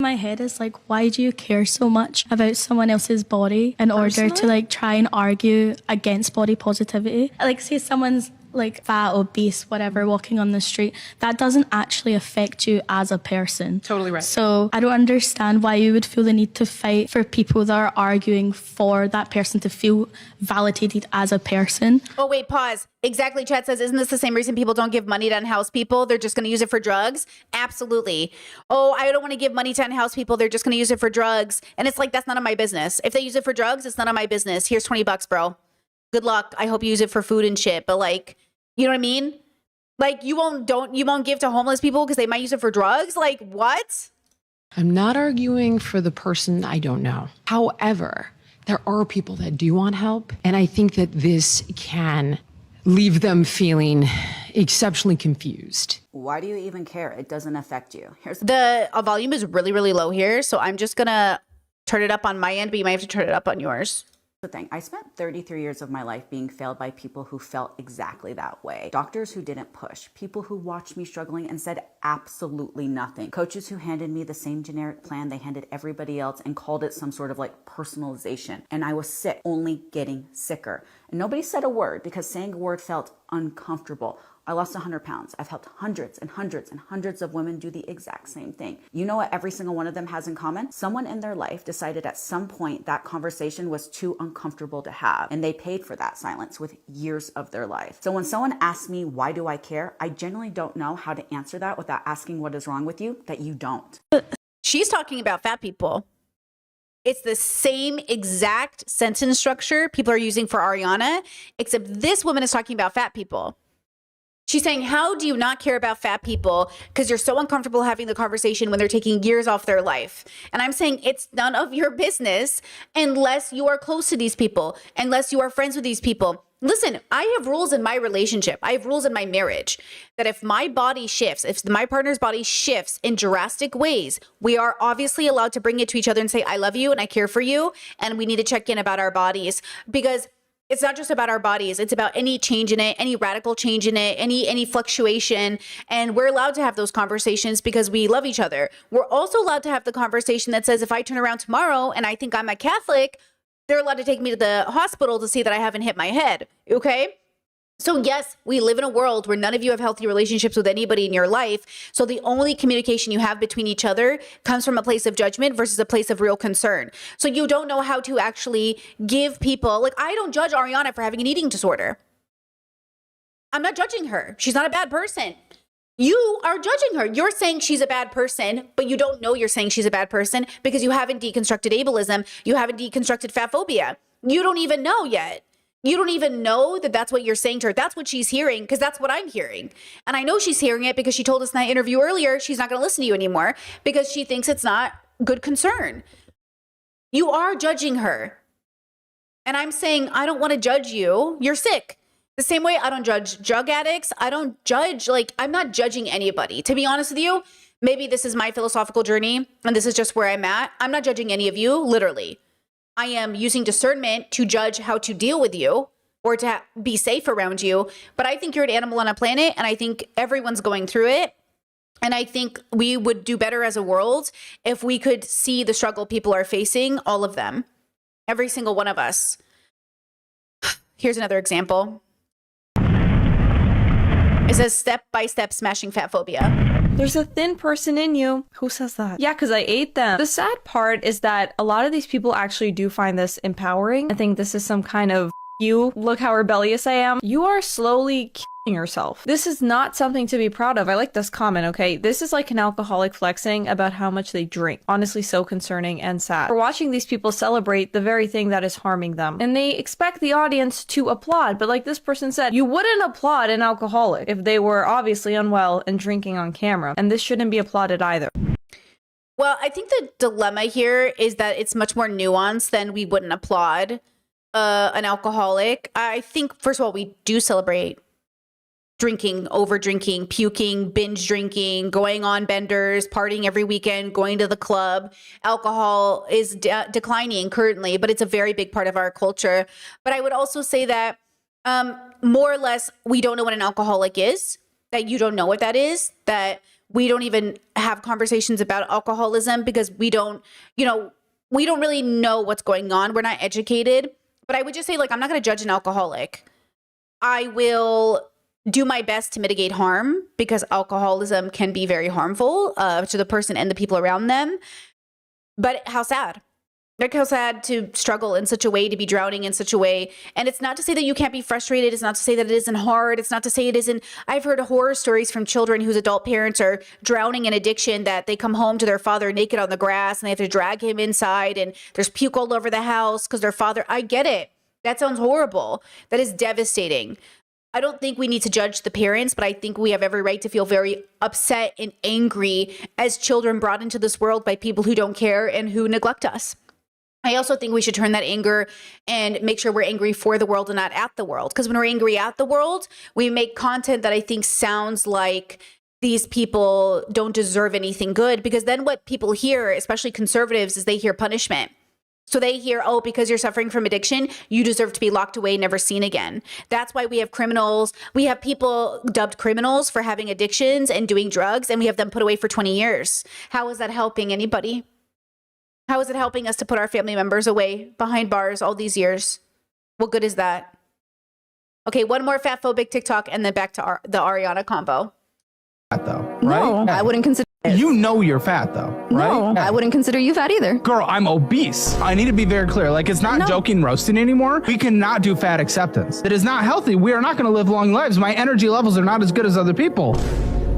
My head is like, why do you care so much about someone else's body in order to like try and argue against body positivity? Like say someone's like fat, obese, whatever, walking on the street, that doesn't actually affect you as a person. Totally right. So I don't understand why you would feel the need to fight for people that are arguing for that person to feel validated as a person. Oh, wait, pause. Exactly. Chat says, isn't this the same reason people don't give money to unhoused people? They're just going to use it for drugs? Absolutely. Oh, I don't want to give money to unhoused people. They're just going to use it for drugs. And it's like, that's none of my business. If they use it for drugs, it's none of my business. Here's $20, bro. Good luck. I hope you use it for food and shit. But like, you know what I mean? Like you won't give to homeless people because they might use it for drugs? Like what? I'm not arguing for the person I don't know. However, there are people that do want help. And I think that this can leave them feeling exceptionally confused. Why do you even care? It doesn't affect you. Here's the volume is really, really low here. So I'm just going to turn it up on my end, but you might have to turn it up on yours. The thing, I spent 33 years of my life being failed by people who felt exactly that way. Doctors who didn't push, people who watched me struggling and said absolutely nothing. Coaches who handed me the same generic plan they handed everybody else and called it some sort of like personalization. And I was sick, only getting sicker. And nobody said a word because saying a word felt uncomfortable. I lost 100 pounds. I've helped hundreds and hundreds and hundreds of women do the exact same thing. You know what every single one of them has in common? Someone in their life decided at some point that conversation was too uncomfortable to have, and they paid for that silence with years of their life. So when someone asks me, why do I care? I generally don't know how to answer that without asking what is wrong with you that you don't. She's talking about fat people. It's the same exact sentence structure people are using for Ariana, except this woman is talking about fat people. She's saying, how do you not care about fat people because you're so uncomfortable having the conversation when they're taking years off their life? And I'm saying it's none of your business unless you are close to these people, unless you are friends with these people. Listen, I have rules in my relationship. I have rules in my marriage that if my body shifts, if my partner's body shifts in drastic ways, we are obviously allowed to bring it to each other and say, I love you and I care for you. And we need to check in about our bodies, because it's not just about our bodies. It's about any change in it, any radical change in it, any fluctuation. And we're allowed to have those conversations because we love each other. We're also allowed to have the conversation that says, if I turn around tomorrow and I think I'm a Catholic, they're allowed to take me to the hospital to see that I haven't hit my head. Okay? So yes, we live in a world where none of you have healthy relationships with anybody in your life. So the only communication you have between each other comes from a place of judgment versus a place of real concern. So you don't know how to actually give people, like, I don't judge Ariana for having an eating disorder. I'm not judging her. She's not a bad person. You are judging her. You're saying she's a bad person, but you don't know you're saying she's a bad person because you haven't deconstructed ableism. You haven't deconstructed fat phobia. You don't even know yet. You don't even know that that's what you're saying to her. That's what she's hearing, because that's what I'm hearing. And I know she's hearing it because she told us in that interview earlier she's not going to listen to you anymore because she thinks it's not good concern. You are judging her. And I'm saying, I don't want to judge you. You're sick. The same way I don't judge drug addicts. I don't judge, like, I'm not judging anybody. To be honest with you, maybe this is my philosophical journey and this is just where I'm at. I'm not judging any of you, literally. I am using discernment to judge how to deal with you or to be safe around you. But I think you're an animal on a planet, and I think everyone's going through it. And I think we would do better as a world if we could see the struggle people are facing, all of them, every single one of us. Here's another example. It says step-by-step smashing fat phobia. There's a thin person in you. Who says that? Yeah, because I ate them. The sad part is that a lot of these people actually do find this empowering. I think this is some kind of, you, look how rebellious I am. You are slowly killing yourself. This is not something to be proud of. I like this comment, okay? This is like an alcoholic flexing about how much they drink. Honestly, so concerning and sad. We're watching these people celebrate the very thing that is harming them. And they expect the audience to applaud. But like this person said, you wouldn't applaud an alcoholic if they were obviously unwell and drinking on camera. And this shouldn't be applauded either. Well, I think the dilemma here is that it's much more nuanced than we wouldn't applaud an alcoholic. I think, first of all, we do celebrate drinking, over drinking, puking, binge drinking, going on benders, partying every weekend, going to the club. Alcohol is declining currently, but it's a very big part of our culture. But I would also say that more or less, we don't know what an alcoholic is, that you don't know what that is, that we don't even have conversations about alcoholism because we don't really know what's going on. We're not educated. But I would just say, like, I'm not going to judge an alcoholic. I will do my best to mitigate harm because alcoholism can be very harmful to the person and the people around them. But how sad. Like, how sad to struggle in such a way, to be drowning in such a way. And it's not to say that you can't be frustrated. It's not to say that it isn't hard. It's not to say it isn't. I've heard horror stories from children whose adult parents are drowning in addiction, that they come home to their father naked on the grass and they have to drag him inside and there's puke all over the house because their father, I get it. That sounds horrible. That is devastating. I don't think we need to judge the parents, but I think we have every right to feel very upset and angry as children brought into this world by people who don't care and who neglect us. I also think we should turn that anger and make sure we're angry for the world and not at the world. Because when we're angry at the world, we make content that I think sounds like these people don't deserve anything good. Because then what people hear, especially conservatives, is they hear punishment. So they hear, oh, because you're suffering from addiction, you deserve to be locked away, never seen again. That's why we have criminals. We have people dubbed criminals for having addictions and doing drugs, and we have them put away for 20 years. How is that helping anybody? How is it helping us to put our family members away behind bars all these years? What good is that? Okay, one more fat phobic TikTok and then back to the Ariana combo. Though, right? No, I wouldn't consider it. You know you're fat though, right? No, I wouldn't consider you fat either. Girl, I'm obese. I need to be very clear. Like, it's not joking roasting anymore. We cannot do fat acceptance. It is not healthy. We are not going to live long lives. My energy levels are not as good as other people.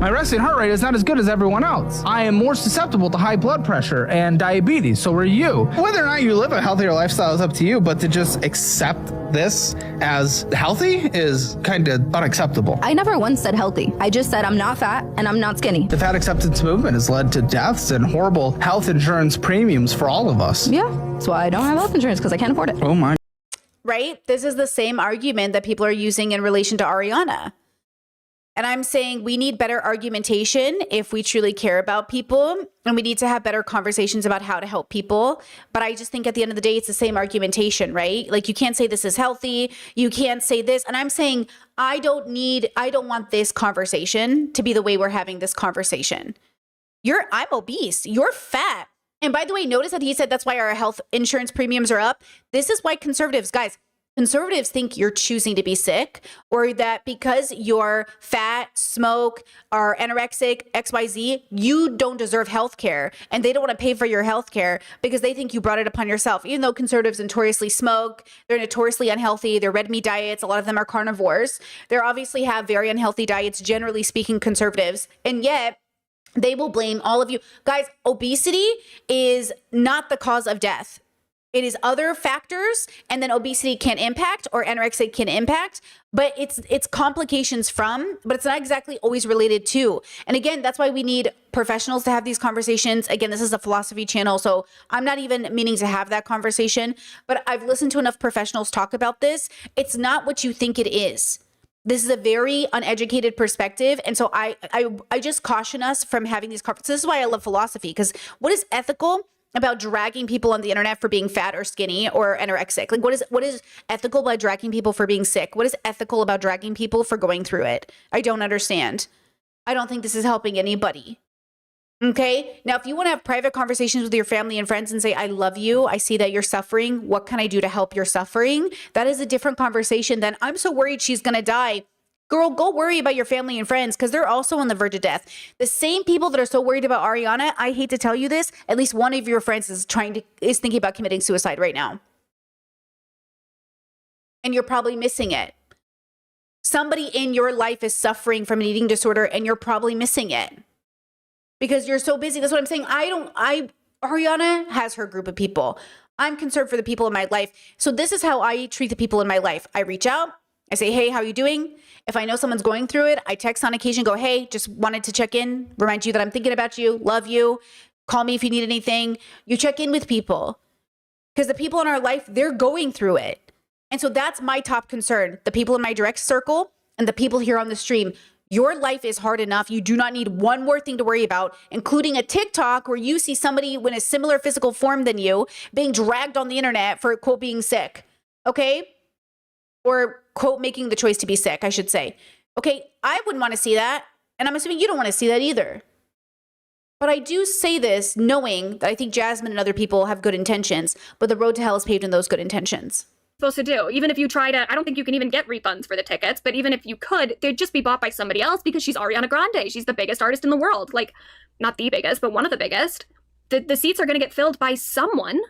My resting heart rate is not as good as everyone else. I am more susceptible to high blood pressure and diabetes, so are you. Whether or not you live a healthier lifestyle is up to you, but to just accept this as healthy is kind of unacceptable. I never once said healthy. I just said I'm not fat and I'm not skinny. The fat acceptance movement has led to deaths and horrible health insurance premiums for all of us. Yeah, that's why I don't have health insurance, because I can't afford it. Oh my. Right? This is the same argument that people are using in relation to Ariana. And I'm saying we need better argumentation if we truly care about people, and we need to have better conversations about how to help people. But I just think at the end of the day, it's the same argumentation, right? Like, you can't say this is healthy. You can't say this. And I'm saying I don't want this conversation to be the way we're having this conversation. I'm obese. You're fat. And by the way, notice that he said that's why our health insurance premiums are up. This is why conservatives think you're choosing to be sick, or that because you're fat, smoke, are anorexic, XYZ, you don't deserve health care. And they don't want to pay for your health care because they think you brought it upon yourself. Even though conservatives notoriously smoke, they're notoriously unhealthy, they're red meat diets, a lot of them are carnivores. They obviously have very unhealthy diets, generally speaking, conservatives. And yet, they will blame all of you. Guys, obesity is not the cause of death. It is other factors, and then obesity can impact, or anorexia can impact, but it's complications from, but it's not exactly always related to. And again, that's why we need professionals to have these conversations. Again, this is a philosophy channel, so I'm not even meaning to have that conversation, but I've listened to enough professionals talk about this. It's not what you think it is. This is a very uneducated perspective. And so I just caution us from having these conversations. This is why I love philosophy, because what is ethical about dragging people on the internet for being fat or skinny or anorexic? Like, what is ethical about dragging people for being sick? What is ethical about dragging people for going through it? I don't understand. I don't think this is helping anybody. Okay. Now, if you want to have private conversations with your family and friends and say, I love you, I see that you're suffering, what can I do to help your suffering? That is a different conversation than, I'm so worried she's going to die. Girl, go worry about your family and friends, because they're also on the verge of death. The same people that are so worried about Ariana, I hate to tell you this, at least one of your friends is thinking about committing suicide right now. And you're probably missing it. Somebody in your life is suffering from an eating disorder, and you're probably missing it because you're so busy. That's what I'm saying. Ariana has her group of people. I'm concerned for the people in my life. So this is how I treat the people in my life. I reach out. I say, hey, how are you doing? If I know someone's going through it, I text on occasion, go, hey, just wanted to check in, remind you that I'm thinking about you, love you. Call me if you need anything. You check in with people, because the people in our life, they're going through it. And so that's my top concern. The people in my direct circle and the people here on the stream. Your life is hard enough. You do not need one more thing to worry about, including a TikTok where you see somebody in a similar physical form than you being dragged on the internet for, quote, being sick. Okay? Or, quote, making the choice to be sick, I should say. Okay, I wouldn't want to see that. And I'm assuming you don't want to see that either. But I do say this knowing that I think Jasmine and other people have good intentions, but the road to hell is paved in those good intentions. Supposed to do. Even if you try to, I don't think you can even get refunds for the tickets, but even if you could, they'd just be bought by somebody else because she's Ariana Grande. She's the biggest artist in the world. Like, not the biggest, but one of the biggest. The seats are going to get filled by someone.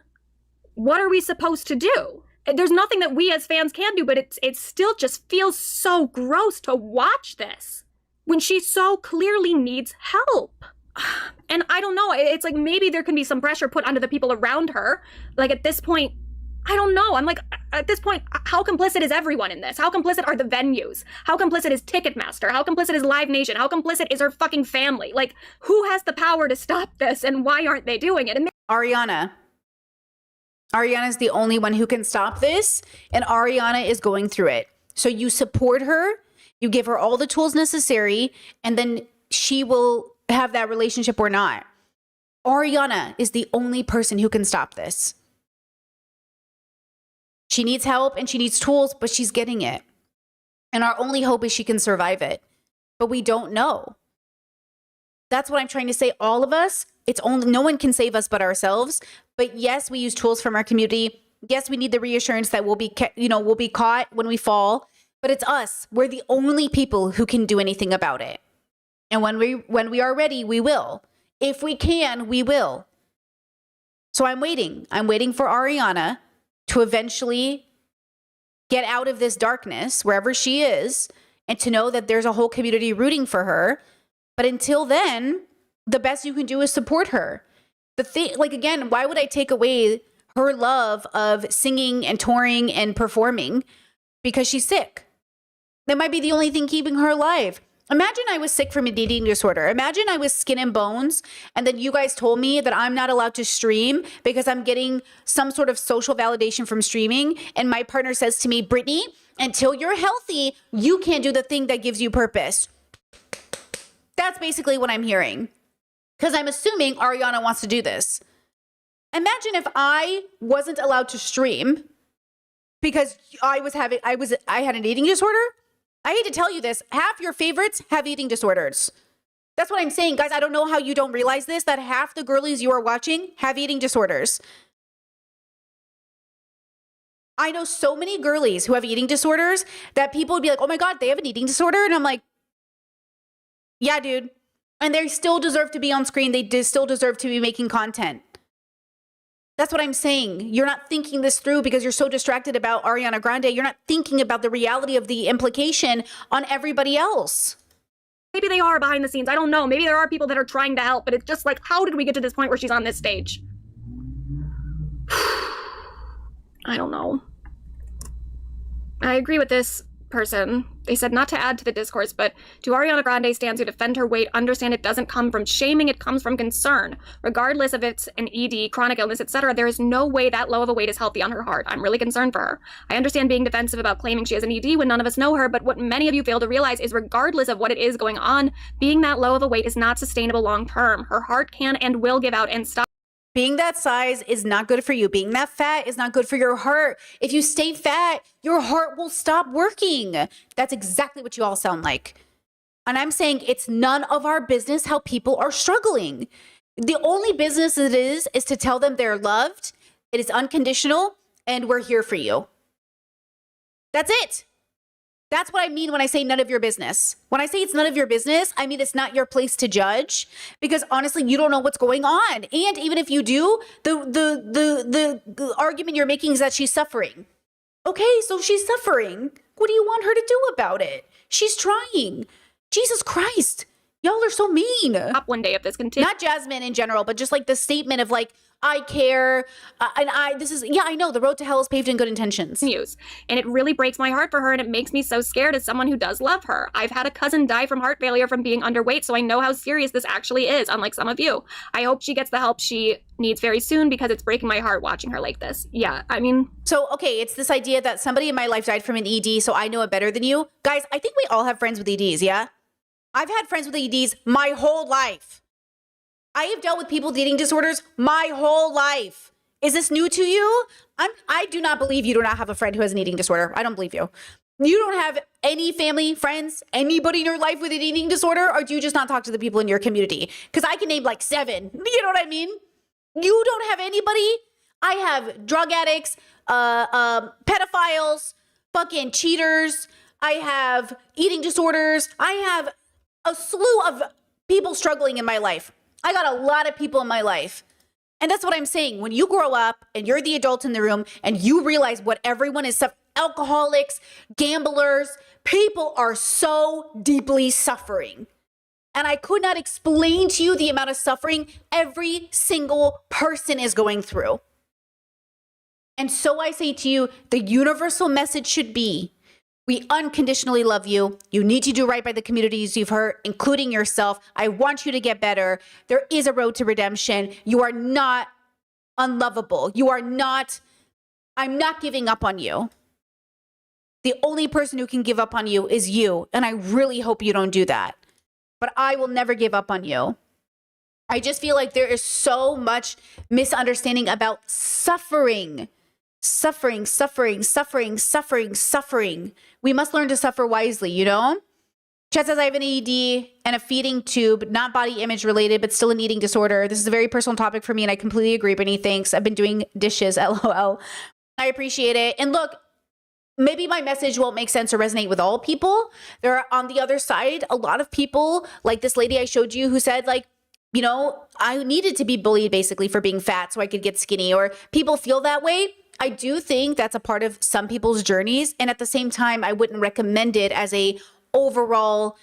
What are we supposed to do? There's nothing that we as fans can do, but it still just feels so gross to watch this when she so clearly needs help. And I don't know, it's like maybe there can be some pressure put onto the people around her. Like, at this point, I don't know. I'm like, at this point, how complicit is everyone in this? How complicit are the venues? How complicit is Ticketmaster? How complicit is Live Nation? How complicit is her fucking family? Like, who has the power to stop this, and why aren't they doing it? And Ariana is the only one who can stop this, and Ariana is going through it. So you support her, you give her all the tools necessary, and then she will have that relationship or not. Ariana is the only person who can stop this. She needs help and she needs tools, but she's getting it. And our only hope is she can survive it. But we don't know. That's what I'm trying to say. All of us, no one can save us but ourselves. But yes, we use tools from our community. Yes, we need the reassurance that we'll be caught when we fall. But it's us. We're the only people who can do anything about it. And when we are ready, we will. If we can, we will. So I'm waiting. I'm waiting for Ariana to eventually get out of this darkness, wherever she is, and to know that there's a whole community rooting for her. But until then, the best you can do is support her. The thing, like, again, why would I take away her love of singing and touring and performing because she's sick? That might be the only thing keeping her alive. Imagine I was sick from an eating disorder. Imagine I was skin and bones, and then you guys told me that I'm not allowed to stream because I'm getting some sort of social validation from streaming. And my partner says to me, Brittany, until you're healthy, you can't do the thing that gives you purpose. That's basically what I'm hearing. Because I'm assuming Ariana wants to do this. Imagine if I wasn't allowed to stream because I had an eating disorder. I hate to tell you this, half your favorites have eating disorders. That's what I'm saying, guys. I don't know how you don't realize this, that half the girlies you are watching have eating disorders. I know so many girlies who have eating disorders that people would be like, oh my God, they have an eating disorder? And I'm like, yeah, dude. And they still deserve to be on screen. They still deserve to be making content. That's what I'm saying. You're not thinking this through because you're so distracted about Ariana Grande. You're not thinking about the reality of the implication on everybody else. Maybe they are behind the scenes. I don't know. Maybe there are people that are trying to help, but it's just like, how did we get to this point where she's on this stage? I don't know. I agree with this person. They said not to add to the discourse, but do Ariana Grande stands who defend her weight understand it doesn't come from shaming, it comes from concern. Regardless if it's an ED, chronic illness, etc., there is no way that low of a weight is healthy on her heart. I'm really concerned for her. I understand being defensive about claiming she has an ED when none of us know her, but what many of you fail to realize is regardless of what it is going on, being that low of a weight is not sustainable long term. Her heart can and will give out and stop. Being that size is not good for you. Being that fat is not good for your heart. If you stay fat, your heart will stop working. That's exactly what you all sound like. And I'm saying it's none of our business how people are struggling. The only business it is to tell them they're loved. It is unconditional and we're here for you. That's it. That's what I mean when I say none of your business. When I say it's none of your business, I mean it's not your place to judge because honestly, you don't know what's going on. And even if you do, the argument you're making is that she's suffering. Okay, so she's suffering. What do you want her to do about it? She's trying. Jesus Christ. Y'all are so mean. Up one day if this continues. Not Jasmine in general, but just like the statement of like, I care. I know the road to hell is paved in good intentions. And it really breaks my heart for her and it makes me so scared as someone who does love her. I've had a cousin die from heart failure from being underweight, so I know how serious this actually is, unlike some of you. I hope she gets the help she needs very soon because it's breaking my heart watching her like this. Yeah, I mean. So, okay, it's this idea that somebody in my life died from an ED, so I know it better than you. Guys, I think we all have friends with EDs, yeah? I've had friends with EDs my whole life. I have dealt with people with eating disorders my whole life. Is this new to you? I do not believe you do not have a friend who has an eating disorder. I don't believe you. You don't have any family, friends, anybody in your life with an eating disorder, or do you just not talk to the people in your community? Because I can name like 7. You know what I mean? You don't have anybody? I have drug addicts, pedophiles, fucking cheaters. I have eating disorders. I have a slew of people struggling in my life. I got a lot of people in my life. And that's what I'm saying. When you grow up and you're the adult in the room and you realize what everyone is, alcoholics, gamblers, people are so deeply suffering. And I could not explain to you the amount of suffering every single person is going through. And so I say to you, the universal message should be, we unconditionally love you. You need to do right by the communities you've hurt, including yourself. I want you to get better. There is a road to redemption. You are not unlovable. I'm not giving up on you. The only person who can give up on you is you. And I really hope you don't do that. But I will never give up on you. I just feel like there is so much misunderstanding about suffering. Suffering. We must learn to suffer wisely, you know? Chet says, I have an ED and a feeding tube, not body image related, but still an eating disorder. This is a very personal topic for me, and I completely agree, Brittany. Thanks. I've been doing dishes, LOL. I appreciate it. And look, maybe my message won't make sense or resonate with all people. There are, on the other side, a lot of people, like this lady I showed you who said, like, you know, I needed to be bullied basically for being fat so I could get skinny, or people feel that way. I do think that's a part of some people's journeys. And at the same time, I wouldn't recommend it as a overall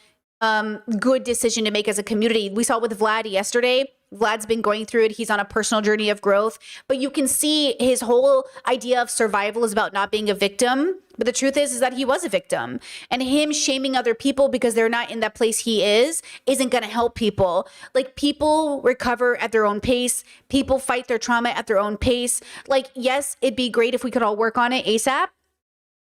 good decision to make as a community. We saw with Vlad yesterday. Vlad's been going through it. He's on a personal journey of growth, but you can see his whole idea of survival is about not being a victim. But the truth is that he was a victim, and him shaming other people because they're not in that place he isn't going to help people. Like, people recover at their own pace. People fight their trauma at their own pace. Like, yes, it'd be great if we could all work on it ASAP.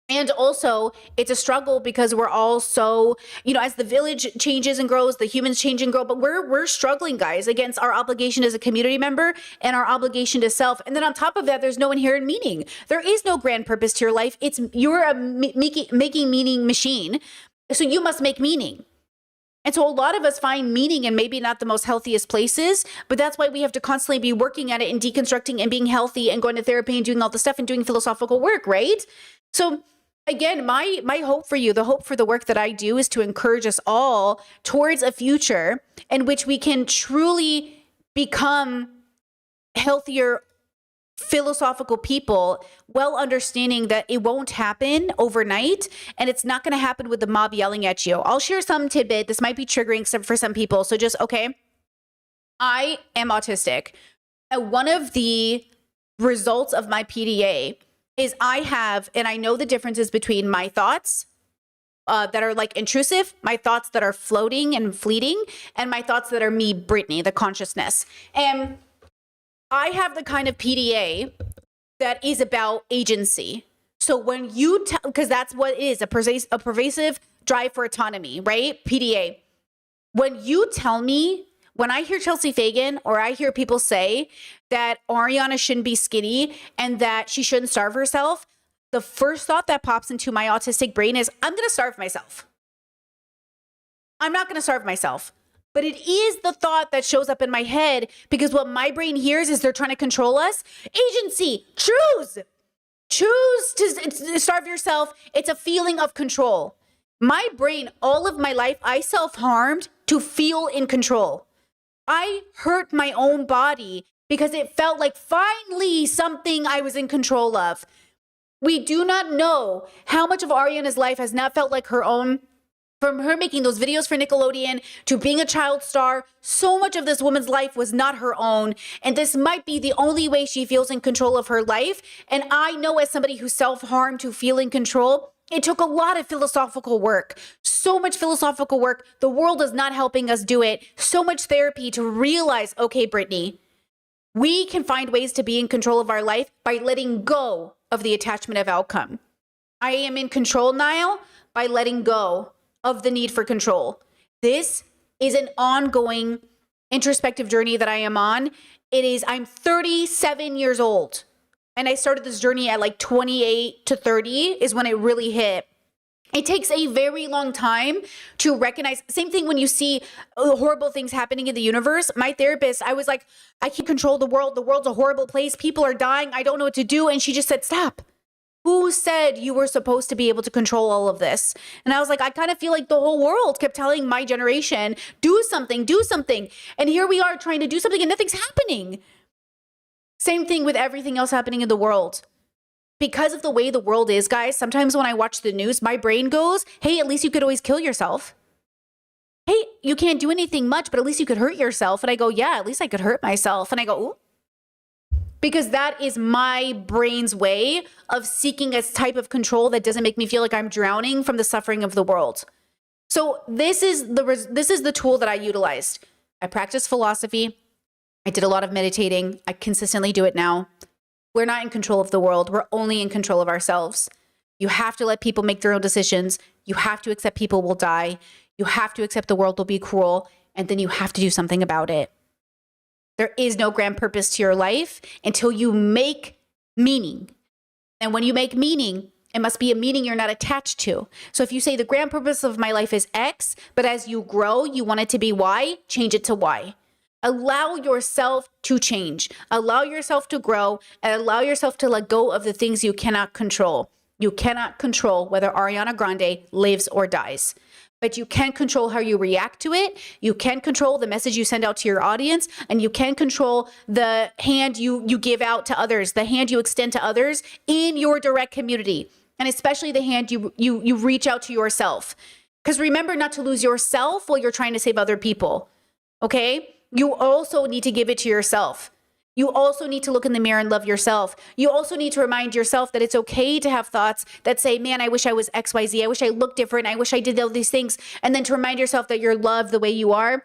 And also, it's a struggle because we're all so, as the village changes and grows, the humans change and grow, but we're struggling, guys, against our obligation as a community member and our obligation to self. And then on top of that, there's no inherent meaning. There is no grand purpose to your life. You're a making meaning machine. So you must make meaning. And so a lot of us find meaning in maybe not the most healthiest places, but that's why we have to constantly be working at it and deconstructing and being healthy and going to therapy and doing all the stuff and doing philosophical work, right? So again, my hope for you, the hope for the work that I do is to encourage us all towards a future in which we can truly become healthier, philosophical people, well understanding that it won't happen overnight and it's not going to happen with the mob yelling at you. I'll share some tidbit. This might be triggering for some people. So just, okay, I am autistic. And one of the results of my PDA is and I know the differences between my thoughts that are like intrusive, my thoughts that are floating and fleeting, and my thoughts that are me, Brittany, the consciousness. And I have the kind of PDA that is about agency. So when you because that's what it is, a pervasive drive for autonomy, right? PDA. When you tell me, when I hear Chelsea Fagan or I hear people say that Ariana shouldn't be skinny and that she shouldn't starve herself, the first thought that pops into my autistic brain is, I'm going to starve myself. I'm not going to starve myself. But it is the thought that shows up in my head because what my brain hears is they're trying to control us. Agency, choose to starve yourself. It's a feeling of control. My brain, all of my life, I self-harmed to feel in control. I hurt my own body because it felt like finally something I was in control of. We do not know how much of Ariana's life has not felt like her own. From her making those videos for Nickelodeon to being a child star, so much of this woman's life was not her own. And this might be the only way she feels in control of her life. And I know as somebody who self-harmed to feel in control, it took a lot of philosophical work, so much philosophical work. The world is not helping us do it. So much therapy to realize, okay, Brittany, we can find ways to be in control of our life by letting go of the attachment of outcome. I am in control now by letting go of the need for control. This is an ongoing introspective journey that I am on. I'm 37 years old. And I started this journey at like 28 to 30 is when it really hit. It takes a very long time to recognize. Same thing when you see horrible things happening in the universe. My therapist, I was like, I can't control the world. The world's a horrible place. People are dying. I don't know what to do. And she just said, stop. Who said you were supposed to be able to control all of this? And I was like, I kind of feel like the whole world kept telling my generation, do something, do something. And here we are trying to do something and nothing's happening. Same thing with everything else happening in the world. Because of the way the world is, guys, sometimes when I watch the news, my brain goes, hey, at least you could always kill yourself. Hey, you can't do anything much, but at least you could hurt yourself. And I go, yeah, at least I could hurt myself. And I go, ooh. Because that is my brain's way of seeking a type of control that doesn't make me feel like I'm drowning from the suffering of the world. So this is the tool that I utilized. I practiced philosophy. I did a lot of meditating. I consistently do it now. We're not in control of the world. We're only in control of ourselves. You have to let people make their own decisions. You have to accept people will die. You have to accept the world will be cruel. And then you have to do something about it. There is no grand purpose to your life until you make meaning. And when you make meaning, it must be a meaning you're not attached to. So if you say the grand purpose of my life is X, but as you grow, you want it to be Y, change it to Y. Allow yourself to change. Allow yourself to grow and allow yourself to let go of the things you cannot control. You cannot control whether Ariana Grande lives or dies. But you can control how you react to it. You can control the message you send out to your audience, and you can control the hand you give out to others, the hand you extend to others in your direct community, and especially the hand you reach out to yourself. Because remember not to lose yourself while you're trying to save other people. Okay? You also need to give it to yourself. You also need to look in the mirror and love yourself. You also need to remind yourself that it's okay to have thoughts that say, man, I wish I was XYZ. I wish I looked different. I wish I did all these things. And then to remind yourself that you're loved the way you are.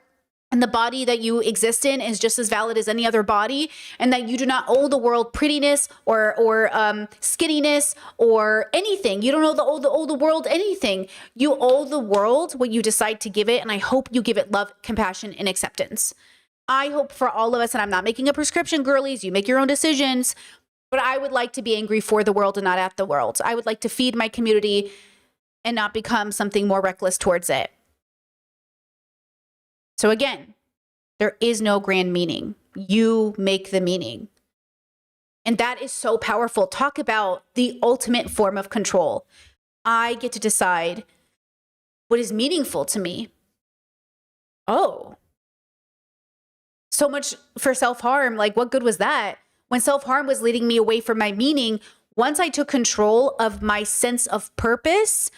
And the body that you exist in is just as valid as any other body, and that you do not owe the world prettiness or skinniness or anything. You don't owe the world anything. You owe the world what you decide to give it, and I hope you give it love, compassion, and acceptance. I hope for all of us, and I'm not making a prescription, girlies, you make your own decisions, but I would like to be angry for the world and not at the world. I would like to feed my community and not become something more reckless towards it. So again, there is no grand meaning. You make the meaning. And that is so powerful. Talk about the ultimate form of control. I get to decide what is meaningful to me. Oh. So much for self-harm. Like, what good was that? When self-harm was leading me away from my meaning, once I took control of my sense of purpose,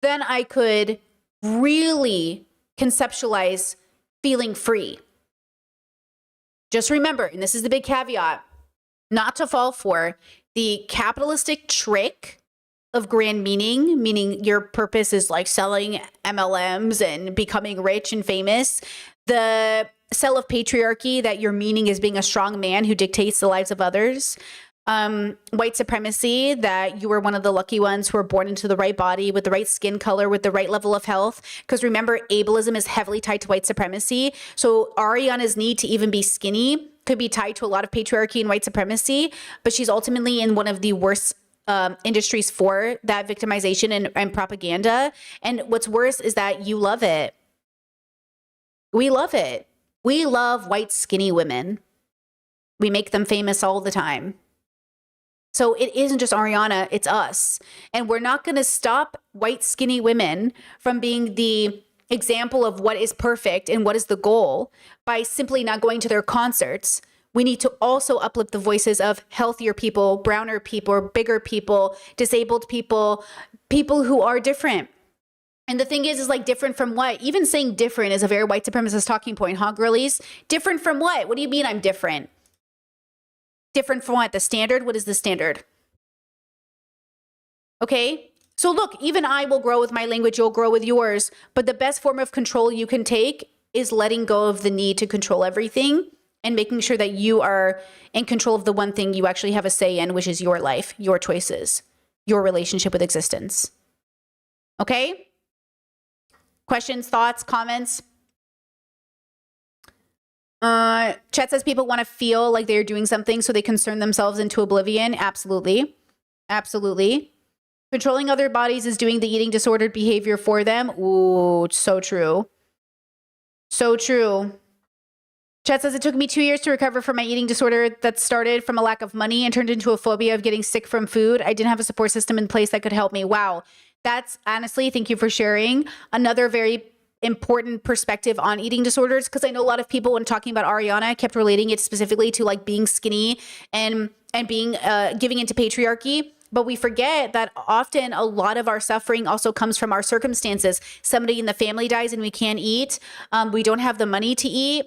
then I could really conceptualize feeling free. Just remember, and this is the big caveat, not to fall for the capitalistic trick of grand meaning, meaning your purpose is like selling MLMs and becoming rich and famous. The cell of patriarchy that your meaning is being a strong man who dictates the lives of others. White supremacy, that you were one of the lucky ones who were born into the right body with the right skin color, with the right level of health. Because remember, ableism is heavily tied to white supremacy. So Ariana's need to even be skinny could be tied to a lot of patriarchy and white supremacy, but she's ultimately in one of the worst industries for that victimization and propaganda. And what's worse is that you love it. We love it. We love white skinny women. We make them famous all the time. So it isn't just Ariana, it's us. And we're not going to stop white skinny women from being the example of what is perfect and what is the goal by simply not going to their concerts. We need to also uplift the voices of healthier people, browner people, bigger people, disabled people, people who are different. And the thing is like, different from what? Even saying different is a very white supremacist talking point, huh, girlies? Different from what? What do you mean I'm different? Different from what? The standard? What is the standard? Okay? So look, even I will grow with my language, you'll grow with yours. But the best form of control you can take is letting go of the need to control everything and making sure that you are in control of the one thing you actually have a say in, which is your life, your choices, your relationship with existence. Okay? Questions, thoughts, comments? Chet says people want to feel like they're doing something, so they concern themselves into oblivion. Absolutely. Absolutely. Controlling other bodies is doing the eating disordered behavior for them. Ooh, so true. So true. Chet says it took me 2 years to recover from my eating disorder that started from a lack of money and turned into a phobia of getting sick from food. I didn't have a support system in place that could help me. Wow. That's honestly, thank you for sharing. Another very important perspective on eating disorders, because I know a lot of people, when talking about Ariana, kept relating it specifically to like being skinny and being giving into patriarchy. But we forget that often a lot of our suffering also comes from our circumstances. Somebody in the family dies and we can't eat. We don't have the money to eat.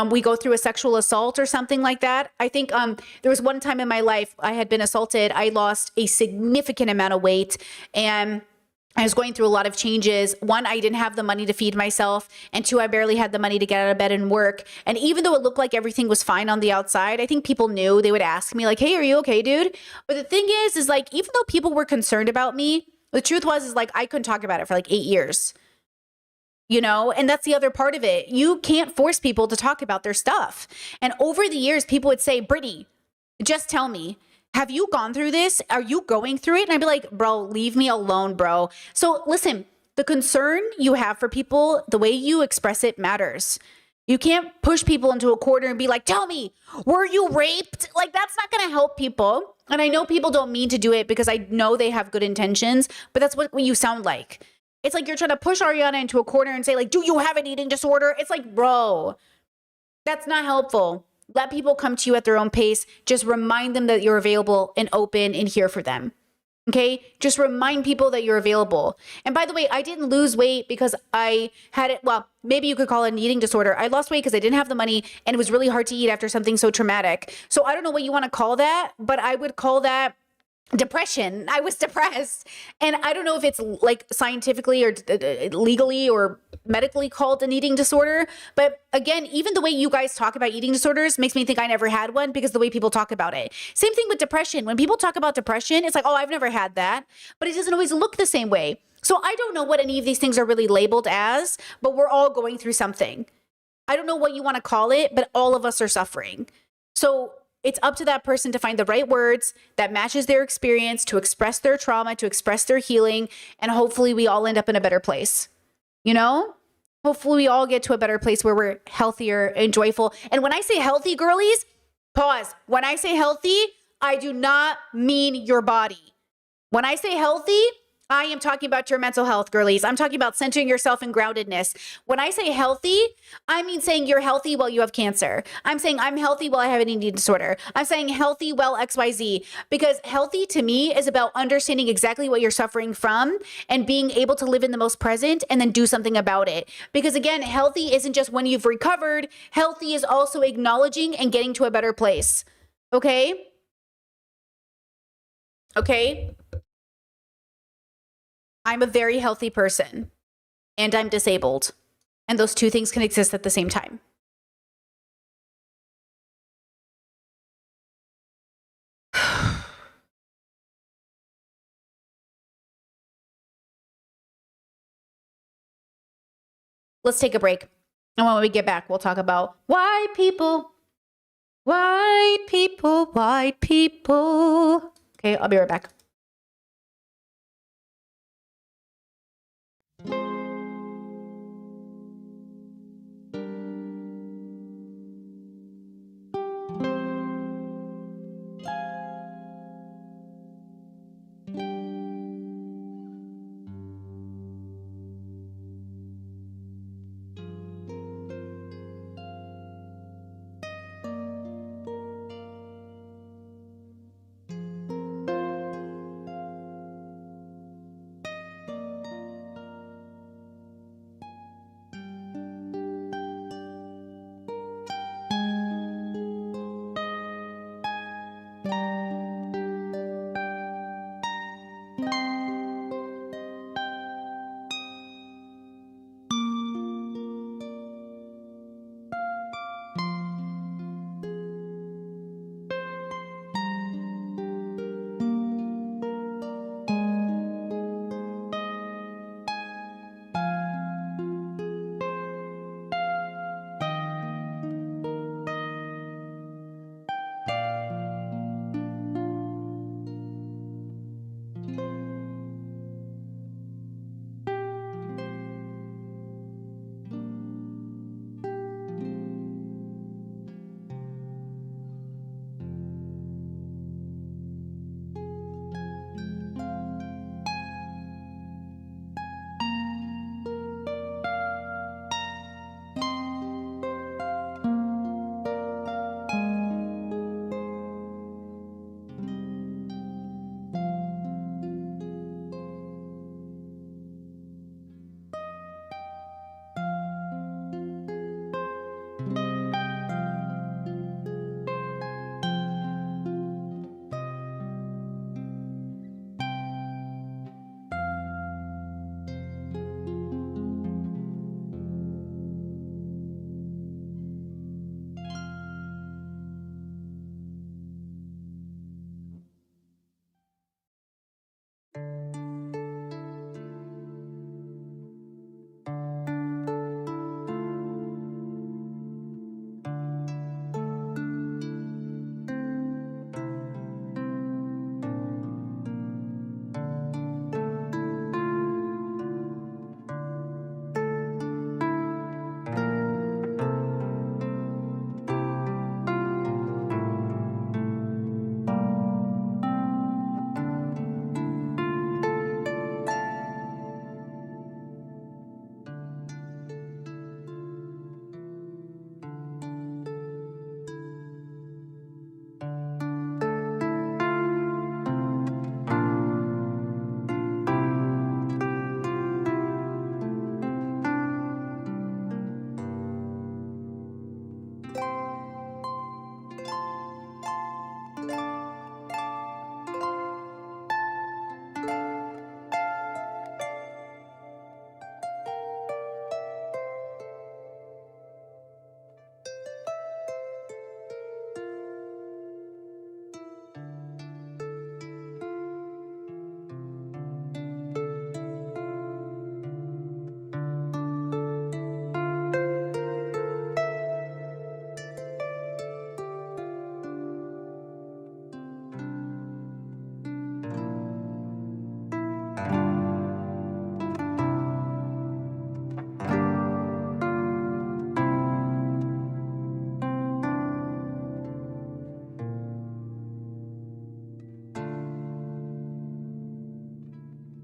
We go through a sexual assault or something like that. I think there was one time in my life I had been assaulted. I lost a significant amount of weight, and I was going through a lot of changes. One, I didn't have the money to feed myself. And two, I barely had the money to get out of bed and work. And even though it looked like everything was fine on the outside, I think people knew. They would ask me like, hey, are you okay, dude? But the thing is like, even though people were concerned about me, the truth was like, I couldn't talk about it for like 8 years. You know, and that's the other part of it. You can't force people to talk about their stuff. And over the years, people would say, Brittany, just tell me, have you gone through this? Are you going through it? And I'd be like, bro, leave me alone, bro. So listen, the concern you have for people, the way you express it matters. You can't push people into a corner and be like, tell me, were you raped? Like, that's not going to help people. And I know people don't mean to do it because I know they have good intentions, but that's what you sound like. It's like you're trying to push Ariana into a corner and say like, do you have an eating disorder? It's like, bro, that's not helpful. Let people come to you at their own pace. Just remind them that you're available and open and here for them. Okay, just remind people that you're available. And by the way, I didn't lose weight because I had it. Well, maybe you could call it an eating disorder. I lost weight because I didn't have the money and it was really hard to eat after something so traumatic. So I don't know what you want to call that, but I would call that depression. I was depressed. And I don't know if it's like scientifically or legally or medically called an eating disorder. But again, even the way you guys talk about eating disorders makes me think I never had one because the way people talk about it. Same thing with depression. When people talk about depression, it's like, oh, I've never had that. But it doesn't always look the same way. So I don't know what any of these things are really labeled as, but we're all going through something. I don't know what you want to call it, but all of us are suffering. So it's up to that person to find the right words that matches their experience, to express their trauma, to express their healing, and hopefully we all end up in a better place. You know? Hopefully we all get to a better place where we're healthier and joyful. And when I say healthy, girlies, pause. When I say healthy, I do not mean your body. When I say healthy, I am talking about your mental health, girlies. I'm talking about centering yourself in groundedness. When I say healthy, I mean saying you're healthy while you have cancer. I'm saying I'm healthy while I have an eating disorder. I'm saying healthy while XYZ. Because healthy to me is about understanding exactly what you're suffering from and being able to live in the most present and then do something about it. Because again, healthy isn't just when you've recovered. Healthy is also acknowledging and getting to a better place. Okay? Okay? I'm a very healthy person and I'm disabled. And those two things can exist at the same time. Let's take a break. And when we get back, we'll talk about white people. White people, white people. Okay, I'll be right back.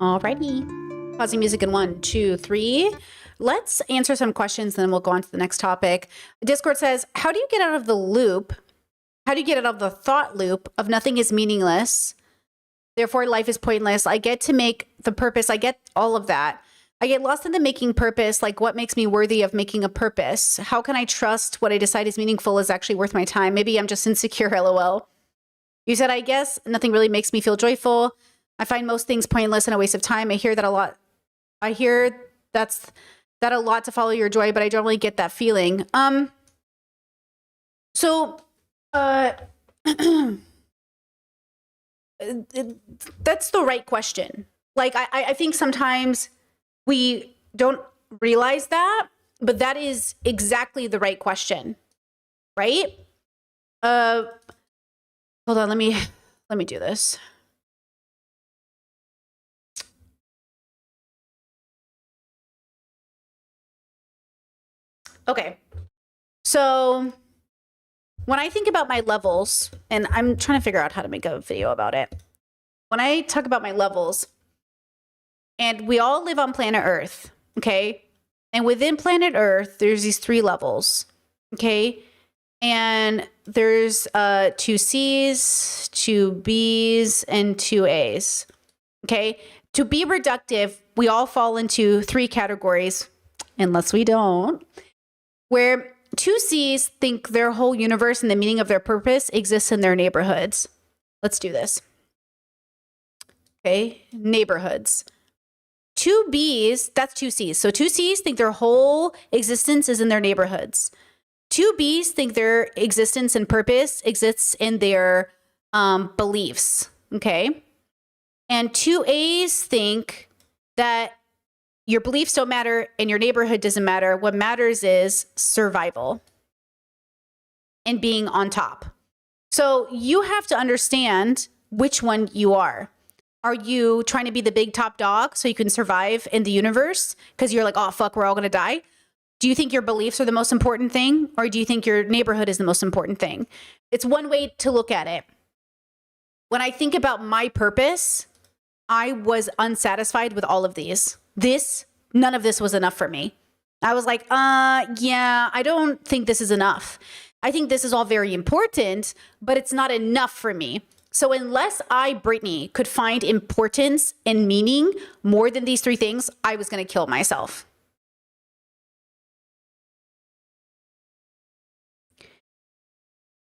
Alrighty. Pausing music in 1, 2, 3. Let's answer some questions, then we'll go on to the next topic. Discord says, how do you get out of the loop? How do you get out of the thought loop of nothing is meaningless, therefore life is pointless? I get to make the purpose. I get all of that. I get lost in the making purpose, like what makes me worthy of making a purpose? How can I trust what I decide is meaningful is actually worth my time? Maybe I'm just insecure, lol. You said, I guess nothing really makes me feel joyful. I find most things pointless and a waste of time. I hear that a lot. I hear that a lot to follow your joy, but I don't really get that feeling. That's the right question. Like, I think sometimes we don't realize that, but that is exactly the right question, right? Hold on, let me do this. Okay, so when I think about my levels, and I'm trying to figure out how to make a video about it. When I talk about my levels, and we all live on planet Earth, okay? And within planet Earth, there's these 3 levels, okay? And there's 2 C's, 2 B's, and 2 A's, okay? To be reductive, we all fall into 3 categories, unless we don't, where 2 C's think their whole universe and the meaning of their purpose exists in their neighborhoods. Let's do this. Okay, neighborhoods. 2 B's, that's 2 C's. So 2 C's think their whole existence is in their neighborhoods. 2 B's think their existence and purpose exists in their beliefs, okay? And 2 A's think that your beliefs don't matter and your neighborhood doesn't matter. What matters is survival and being on top. So you have to understand which one you are. Are you trying to be the big top dog so you can survive in the universe because you're like, oh, fuck, we're all going to die? Do you think your beliefs are the most important thing? Or do you think your neighborhood is the most important thing? It's one way to look at it. When I think about my purpose, I was unsatisfied with all of these. None of this was enough for me. I was like, yeah, I don't think this is enough. I think this is all very important, but it's not enough for me. So unless I, Brittany, could find importance and meaning more than these 3 things, I was going to kill myself.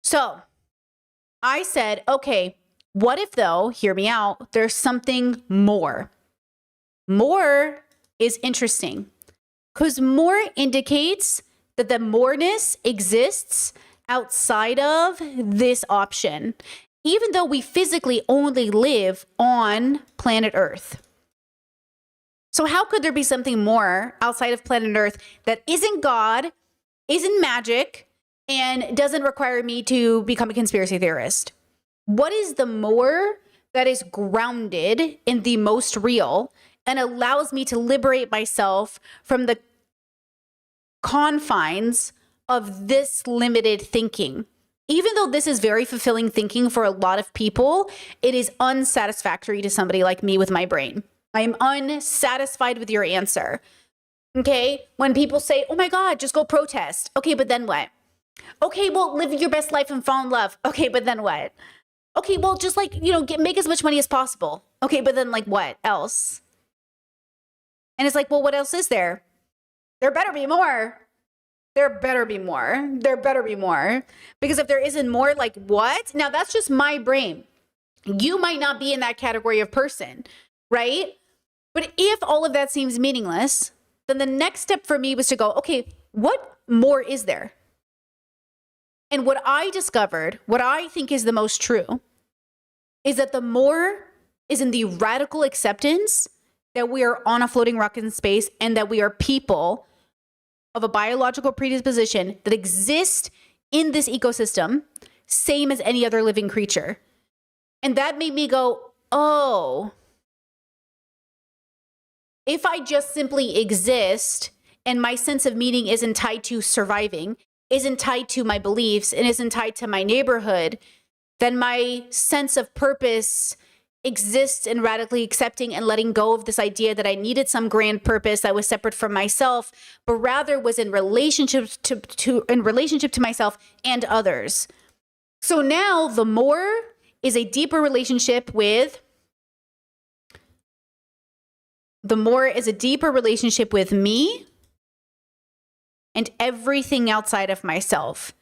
So I said, okay, what if though, hear me out, there's something more? More is interesting because more indicates that the moreness exists outside of this option, even though we physically only live on planet Earth. So how could there be something more outside of planet Earth that isn't God, isn't magic, and doesn't require me to become a conspiracy theorist? What is the more that is grounded in the most real and allows me to liberate myself from the confines of this limited thinking? Even though this is very fulfilling thinking for a lot of people, it is unsatisfactory to somebody like me with my brain. I am unsatisfied with your answer. Okay? When people say, oh my God, just go protest. Okay, but then what? Okay, well, live your best life and fall in love. Okay, but then what? Okay, well, just like, make as much money as possible. Okay, but then like what else? And it's like, well, what else is there? There better be more. There better be more. There better be more. Because if there isn't more, like what? Now that's just my brain. You might not be in that category of person, right? But if all of that seems meaningless, then the next step for me was to go, okay, what more is there? And what I discovered, what I think is the most true, is that the more is in the radical acceptance that we are on a floating rock in space and that we are people of a biological predisposition that exist in this ecosystem, same as any other living creature. And that made me go, oh, if I just simply exist and my sense of meaning isn't tied to surviving, isn't tied to my beliefs, and isn't tied to my neighborhood, then my sense of purpose exist in radically accepting and letting go of this idea that I needed some grand purpose that was separate from myself, but rather was in relationship to myself and others. So now the more is a deeper relationship with me and everything outside of myself.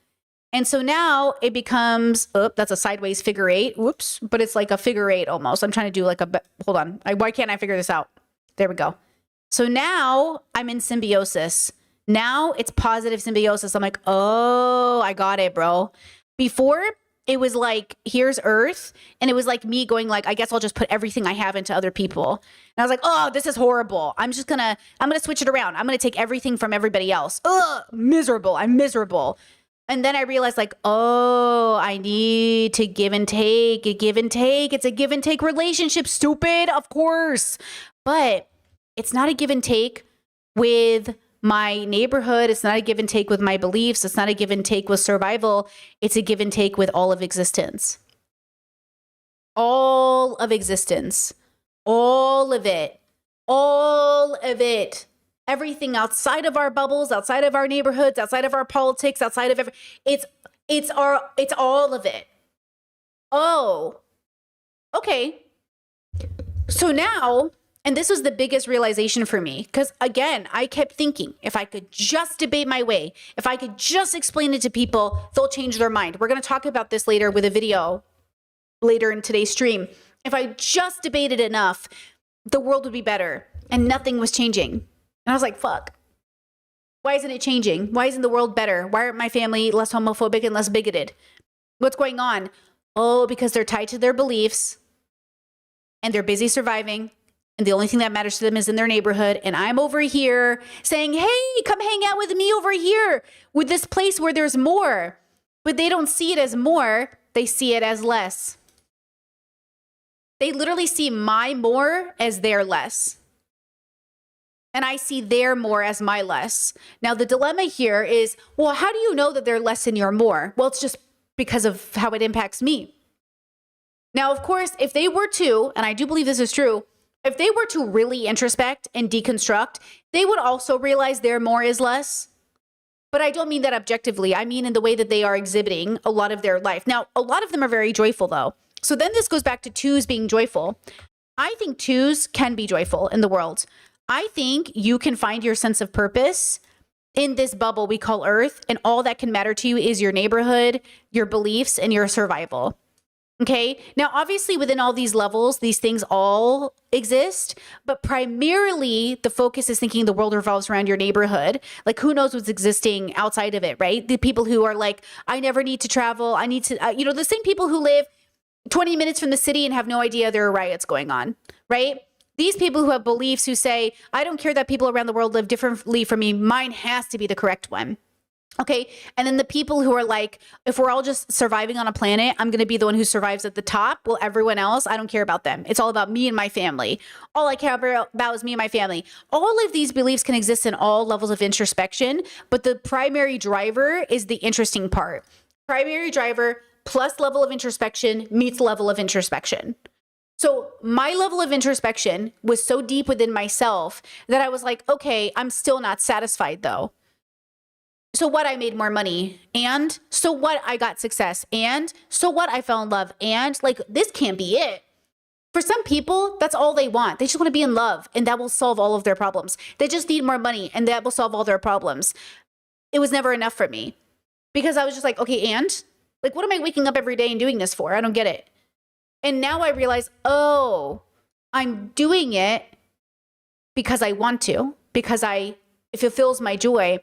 And so now it becomes, that's a sideways figure eight. Whoops. But it's like a figure eight almost. I'm trying to do like hold on. Why can't I figure this out? There we go. So now I'm in symbiosis. Now it's positive symbiosis. I'm like, oh, I got it, bro. Before it was like, here's Earth. And it was like me going like, I guess I'll just put everything I have into other people. And I was like, oh, this is horrible. I'm going to switch it around. I'm going to take everything from everybody else. Ugh, miserable. I'm miserable. And then I realized like, oh, I need to give and take. It's a give and take relationship, stupid, of course. But it's not a give and take with my neighborhood. It's not a give and take with my beliefs. It's not a give and take with survival. It's a give and take with all of existence. All of existence. All of it. All of it. Everything outside of our bubbles, outside of our neighborhoods, outside of our politics, outside of it's all of it. Oh, okay. So now, and this was the biggest realization for me, because again, I kept thinking, if I could just debate my way, if I could just explain it to people, they'll change their mind. We're going to talk about this later with a video later in today's stream. If I just debated enough, the world would be better, and nothing was changing. And I was like, fuck. Why isn't it changing? Why isn't the world better? Why aren't my family less homophobic and less bigoted? What's going on? Oh, because they're tied to their beliefs and they're busy surviving. And the only thing that matters to them is in their neighborhood. And I'm over here saying, hey, come hang out with me over here with this place where there's more. But they don't see it as more. They see it as less. They literally see my more as their less. And I see their more as my less. Now, the dilemma here is, well, how do you know that they're less and you're more? Well, it's just because of how it impacts me. Now, of course, if they were to, and I do believe this is true, if they were to really introspect and deconstruct, they would also realize their more is less. But I don't mean that objectively. I mean in the way that they are exhibiting a lot of their life. Now, a lot of them are very joyful, though. So then this goes back to twos being joyful. I think twos can be joyful in the world. I think you can find your sense of purpose in this bubble we call Earth, and all that can matter to you is your neighborhood, your beliefs, and your survival. Okay? Now, obviously, within all these levels, these things all exist, but primarily the focus is thinking the world revolves around your neighborhood. Like, who knows what's existing outside of it, right? The people who are like, I never need to travel. I need to, the same people who live 20 minutes from the city and have no idea there are riots going on, right? These people who have beliefs who say, I don't care that people around the world live differently from me. Mine has to be the correct one. Okay. And then the people who are like, if we're all just surviving on a planet, I'm going to be the one who survives at the top. Well, everyone else, I don't care about them. It's all about me and my family. All I care about is me and my family. All of these beliefs can exist in all levels of introspection, but the primary driver is the interesting part. Primary driver plus level of introspection meets level of introspection. So my level of introspection was so deep within myself that I was like, okay, I'm still not satisfied though. So what, I made more money, and so what, I got success, and so what, I fell in love, and like, this can't be it. For some people, that's all they want. They just want to be in love, and that will solve all of their problems. They just need more money, and that will solve all their problems. It was never enough for me because I was just like, okay, and like, what am I waking up every day and doing this for? I don't get it. And now I realize, oh, I'm doing it because I want to, because it fulfills my joy.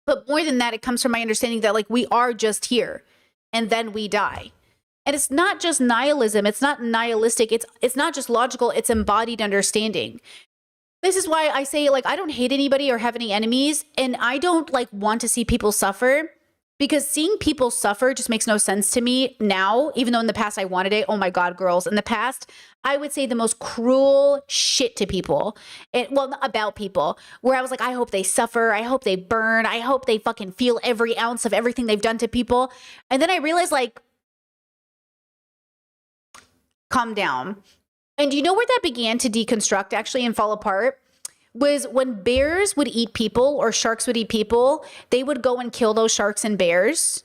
But more than that, it comes from my understanding that like we are just here and then we die. And it's not just nihilism. It's not nihilistic. It's not just logical. It's embodied understanding. This is why I say like, I don't hate anybody or have any enemies. And I don't like want to see people suffer. Because seeing people suffer just makes no sense to me now, even though in the past I wanted it. Oh my God, girls. In the past, I would say the most cruel shit to people. About people. Where I was like, I hope they suffer. I hope they burn. I hope they fucking feel every ounce of everything they've done to people. And then I realized like, calm down. And you know where that began to deconstruct actually and fall apart? Was when bears would eat people or sharks would eat people, they would go and kill those sharks and bears.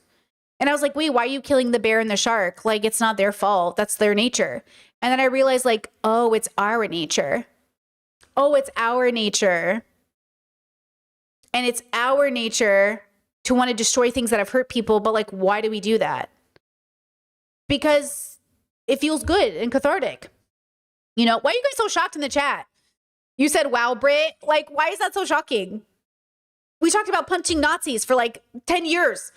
And I was like, wait, why are you killing the bear and the shark? Like, it's not their fault. That's their nature. And then I realized, like, oh, it's our nature. Oh, it's our nature. And it's our nature to want to destroy things that have hurt people. But, like, why do we do that? Because it feels good and cathartic. You know, why are you guys so shocked in the chat? You said, wow, Brit. Like, why is that so shocking? We talked about punching Nazis for like 10 years.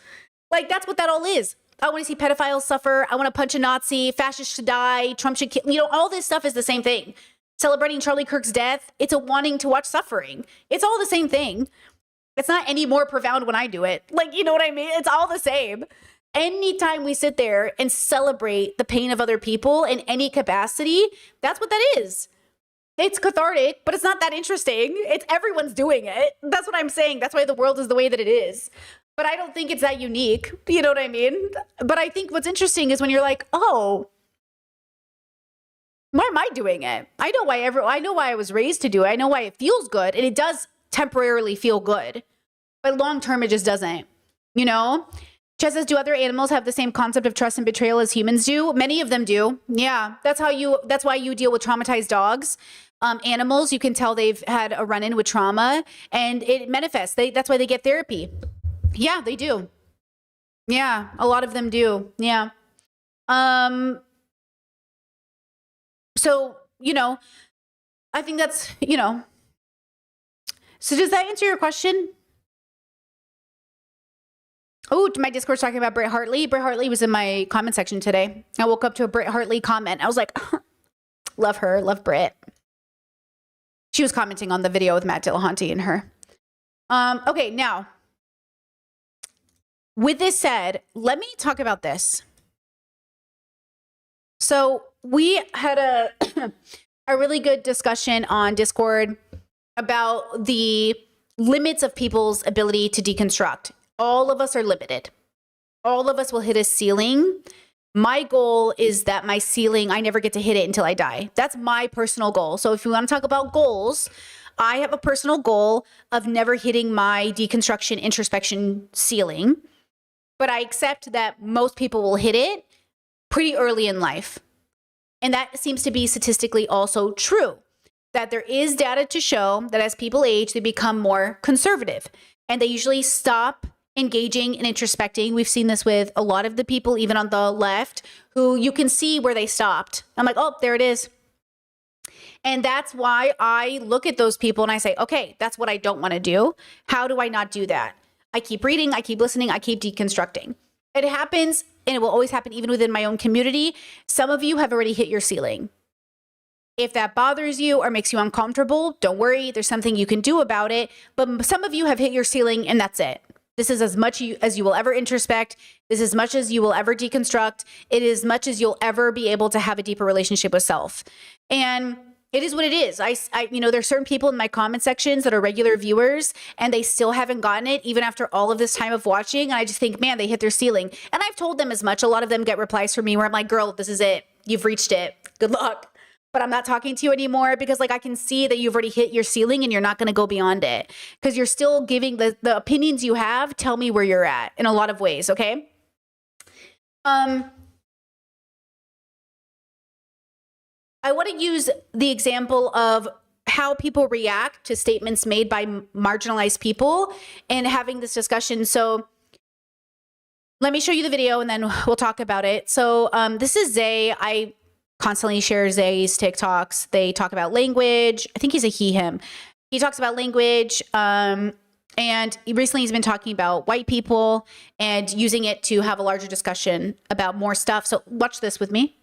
Like, that's what that all is. I want to see pedophiles suffer. I want to punch a Nazi. Fascists should die. Trump should kill. You know, all this stuff is the same thing. Celebrating Charlie Kirk's death, it's a wanting to watch suffering. It's all the same thing. It's not any more profound when I do it. Like, you know what I mean? It's all the same. Anytime we sit there and celebrate the pain of other people in any capacity, that's what that is. It's cathartic, but it's not that interesting. It's everyone's doing it. That's what I'm saying. That's why the world is the way that it is. But I don't think it's that unique. You know what I mean? But I think what's interesting is when you're like, oh, why am I doing it? I know why I was raised to do it. I know why it feels good. And it does temporarily feel good. But long term, it just doesn't. You know? Chess says, do other animals have the same concept of trust and betrayal as humans do? Many of them do. Yeah. That's why you deal with traumatized dogs. Animals, you can tell they've had a run-in with trauma and it manifests. That's why they get therapy. Yeah, they do. Yeah, a lot of them do. Yeah. So, you know, I think that's, you know. So does that answer your question? Oh, my Discord's talking about Britt Hartley. Britt Hartley was in my comment section today. I woke up to a Britt Hartley comment. I was like, love her, love Britt. She was commenting on the video with Matt Dillahunty and her. Okay, now, with this said, let me talk about this. So we had a really good discussion on Discord about the limits of people's ability to deconstruct. All of us are limited. All of us will hit a ceiling. My goal is that my ceiling, I never get to hit it until I die. That's my personal goal. So if you want to talk about goals, I have a personal goal of never hitting my deconstruction introspection ceiling. But I accept that most people will hit it pretty early in life. And that seems to be statistically also true. That there is data to show that as people age, they become more conservative. And they usually stop engaging and introspecting. We've seen this with a lot of the people, even on the left, who you can see where they stopped. I'm like, oh, there it is. And that's why I look at those people and I say, okay, that's what I don't want to do. How do I not do that? I keep reading, I keep listening, I keep deconstructing. It happens, and it will always happen even within my own community. Some of you have already hit your ceiling. If that bothers you or makes you uncomfortable, don't worry, there's something you can do about it. But some of you have hit your ceiling and that's it. This is as much as you will ever introspect. This is as much as you will ever deconstruct. It is as much as you'll ever be able to have a deeper relationship with self. And it is what it is. I you know, there's certain people in my comment sections that are regular viewers and they still haven't gotten it even after all of this time of watching. And I just think, man, they hit their ceiling. And I've told them as much. A lot of them get replies from me where I'm like, girl, this is it. You've reached it. Good luck. But I'm not talking to you anymore because like I can see that you've already hit your ceiling and you're not going to go beyond it because you're still giving the opinions you have. Tell me where you're at in a lot of ways. Okay. I want to use the example of how people react to statements made by marginalized people and having this discussion. So let me show you the video and then we'll talk about it. So this is Zay. I constantly share Zay's TikToks. They talk about language. I think he's a he, him. He talks about language. And recently he's been talking about white people and using it to have a larger discussion about more stuff. So watch this with me.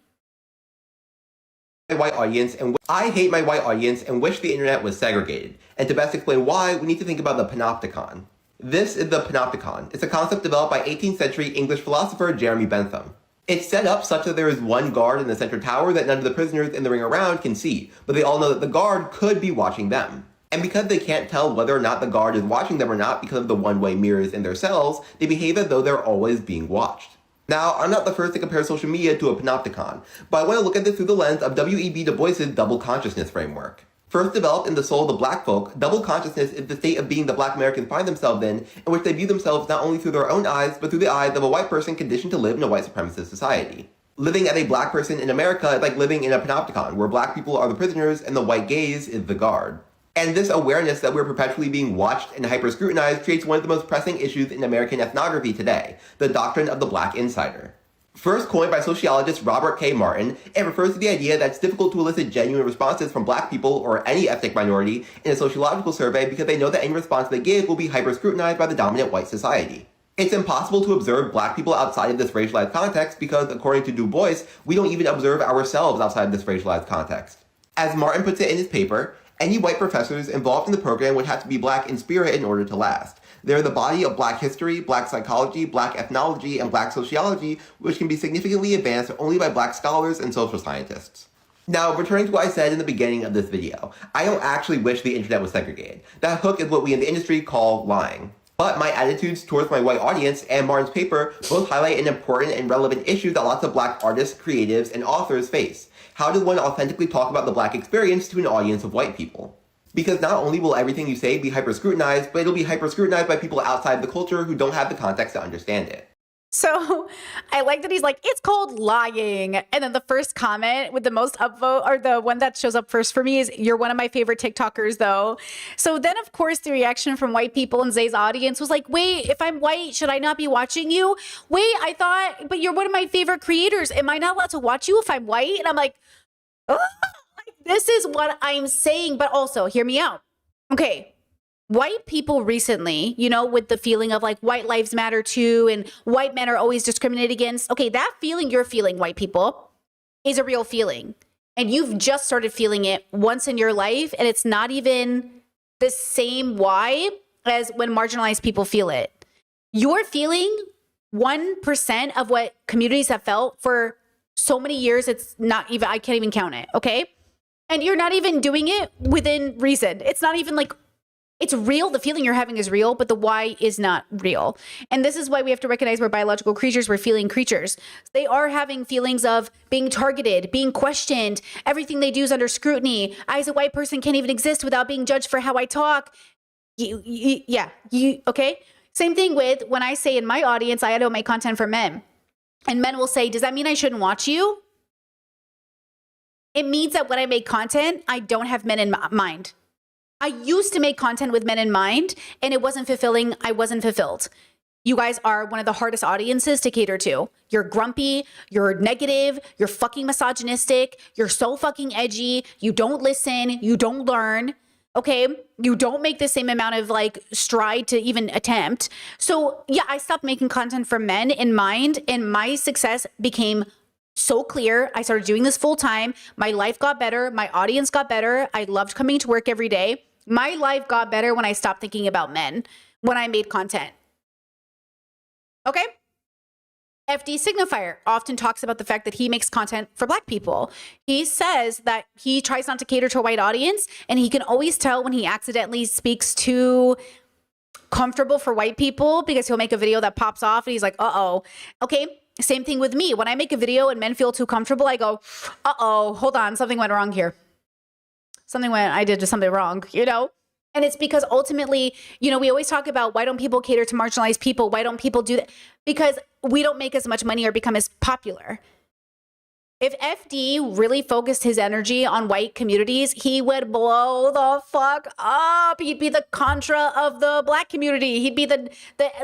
White audience, and I hate my white audience and wish the internet was segregated. And to best explain why, we need to think about the panopticon. This is the panopticon. It's a concept developed by 18th century English philosopher Jeremy Bentham. It's set up such that there is one guard in the center tower that none of the prisoners in the ring around can see, but they all know that the guard could be watching them. And because they can't tell whether or not the guard is watching them or not because of the one-way mirrors in their cells, they behave as though they're always being watched. Now, I'm not the first to compare social media to a panopticon, but I want to look at this through the lens of W.E.B. Du Bois's double consciousness framework. First developed in the soul of the black folk, double consciousness is the state of being the black Americans find themselves in which they view themselves not only through their own eyes, but through the eyes of a white person conditioned to live in a white supremacist society. Living as a black person in America is like living in a panopticon, where black people are the prisoners and the white gaze is the guard. And this awareness that we're perpetually being watched and hyper-scrutinized creates one of the most pressing issues in American ethnography today, the doctrine of the black insider. First coined by sociologist Robert K. Martin, it refers to the idea that it's difficult to elicit genuine responses from black people or any ethnic minority in a sociological survey because they know that any response they give will be hyper-scrutinized by the dominant white society. It's impossible to observe black people outside of this racialized context because, according to Du Bois, we don't even observe ourselves outside of this racialized context. As Martin puts it in his paper, any white professors involved in the program would have to be black in spirit in order to last. They're the body of black history, black psychology, black ethnology, and black sociology, which can be significantly advanced only by black scholars and social scientists. Now, returning to what I said in the beginning of this video, I don't actually wish the internet was segregated. That hook is what we in the industry call lying. But my attitudes towards my white audience and Martin's paper both highlight an important and relevant issue that lots of black artists, creatives, and authors face. How does one authentically talk about the black experience to an audience of white people? Because not only will everything you say be hyper-scrutinized, but it'll be hyper-scrutinized by people outside the culture who don't have the context to understand it. So I like that he's like, it's called lying. And then the first comment with the most upvote, or the one that shows up first for me, is you're one of my favorite TikTokers though. So then of course the reaction from white people in Zay's audience was like, wait, if I'm white, should I not be watching you? Wait, I thought, but you're one of my favorite creators. Am I not allowed to watch you if I'm white? And I'm like, oh, this is what I'm saying. But also hear me out. Okay. White people recently, you know, with the feeling of like white lives matter too, and white men are always discriminated against. Okay, that feeling you're feeling, white people, is a real feeling. And you've just started feeling it once in your life, and it's not even the same vibe as when marginalized people feel it. You're feeling 1% of what communities have felt for so many years, it's not even, I can't even count it, okay? And you're not even doing it within reason. It's not even like, it's real. The feeling you're having is real, but the why is not real. And this is why we have to recognize we're biological creatures. We're feeling creatures. They are having feelings of being targeted, being questioned. Everything they do is under scrutiny. I, as a white person, can't even exist without being judged for how I talk. Okay? Same thing with when I say in my audience, I don't make content for men. And men will say, does that mean I shouldn't watch you? It means that when I make content, I don't have men in mind. I used to make content with men in mind, and it wasn't fulfilling. I wasn't fulfilled. You guys are one of the hardest audiences to cater to. You're grumpy, you're negative, you're fucking misogynistic, you're so fucking edgy, you don't listen, you don't learn, okay? You don't make the same amount of like stride to even attempt. So yeah, I stopped making content for men in mind, and my success became so clear. I started doing this full time. My life got better. My audience got better. I loved coming to work every day. My life got better when I stopped thinking about men, when I made content. Okay? FD Signifier often talks about the fact that he makes content for black people. He says that he tries not to cater to a white audience, and he can always tell when he accidentally speaks too comfortable for white people because he'll make a video that pops off and he's like, uh-oh. Okay? Same thing with me. When I make a video and men feel too comfortable, I go, uh-oh, hold on, something went wrong here. I did something wrong, you know? And it's because ultimately, you know, we always talk about why don't people cater to marginalized people? Why don't people do that? Because we don't make as much money or become as popular. If FD really focused his energy on white communities, he would blow the fuck up. He'd be the Contra of the black community. He'd be the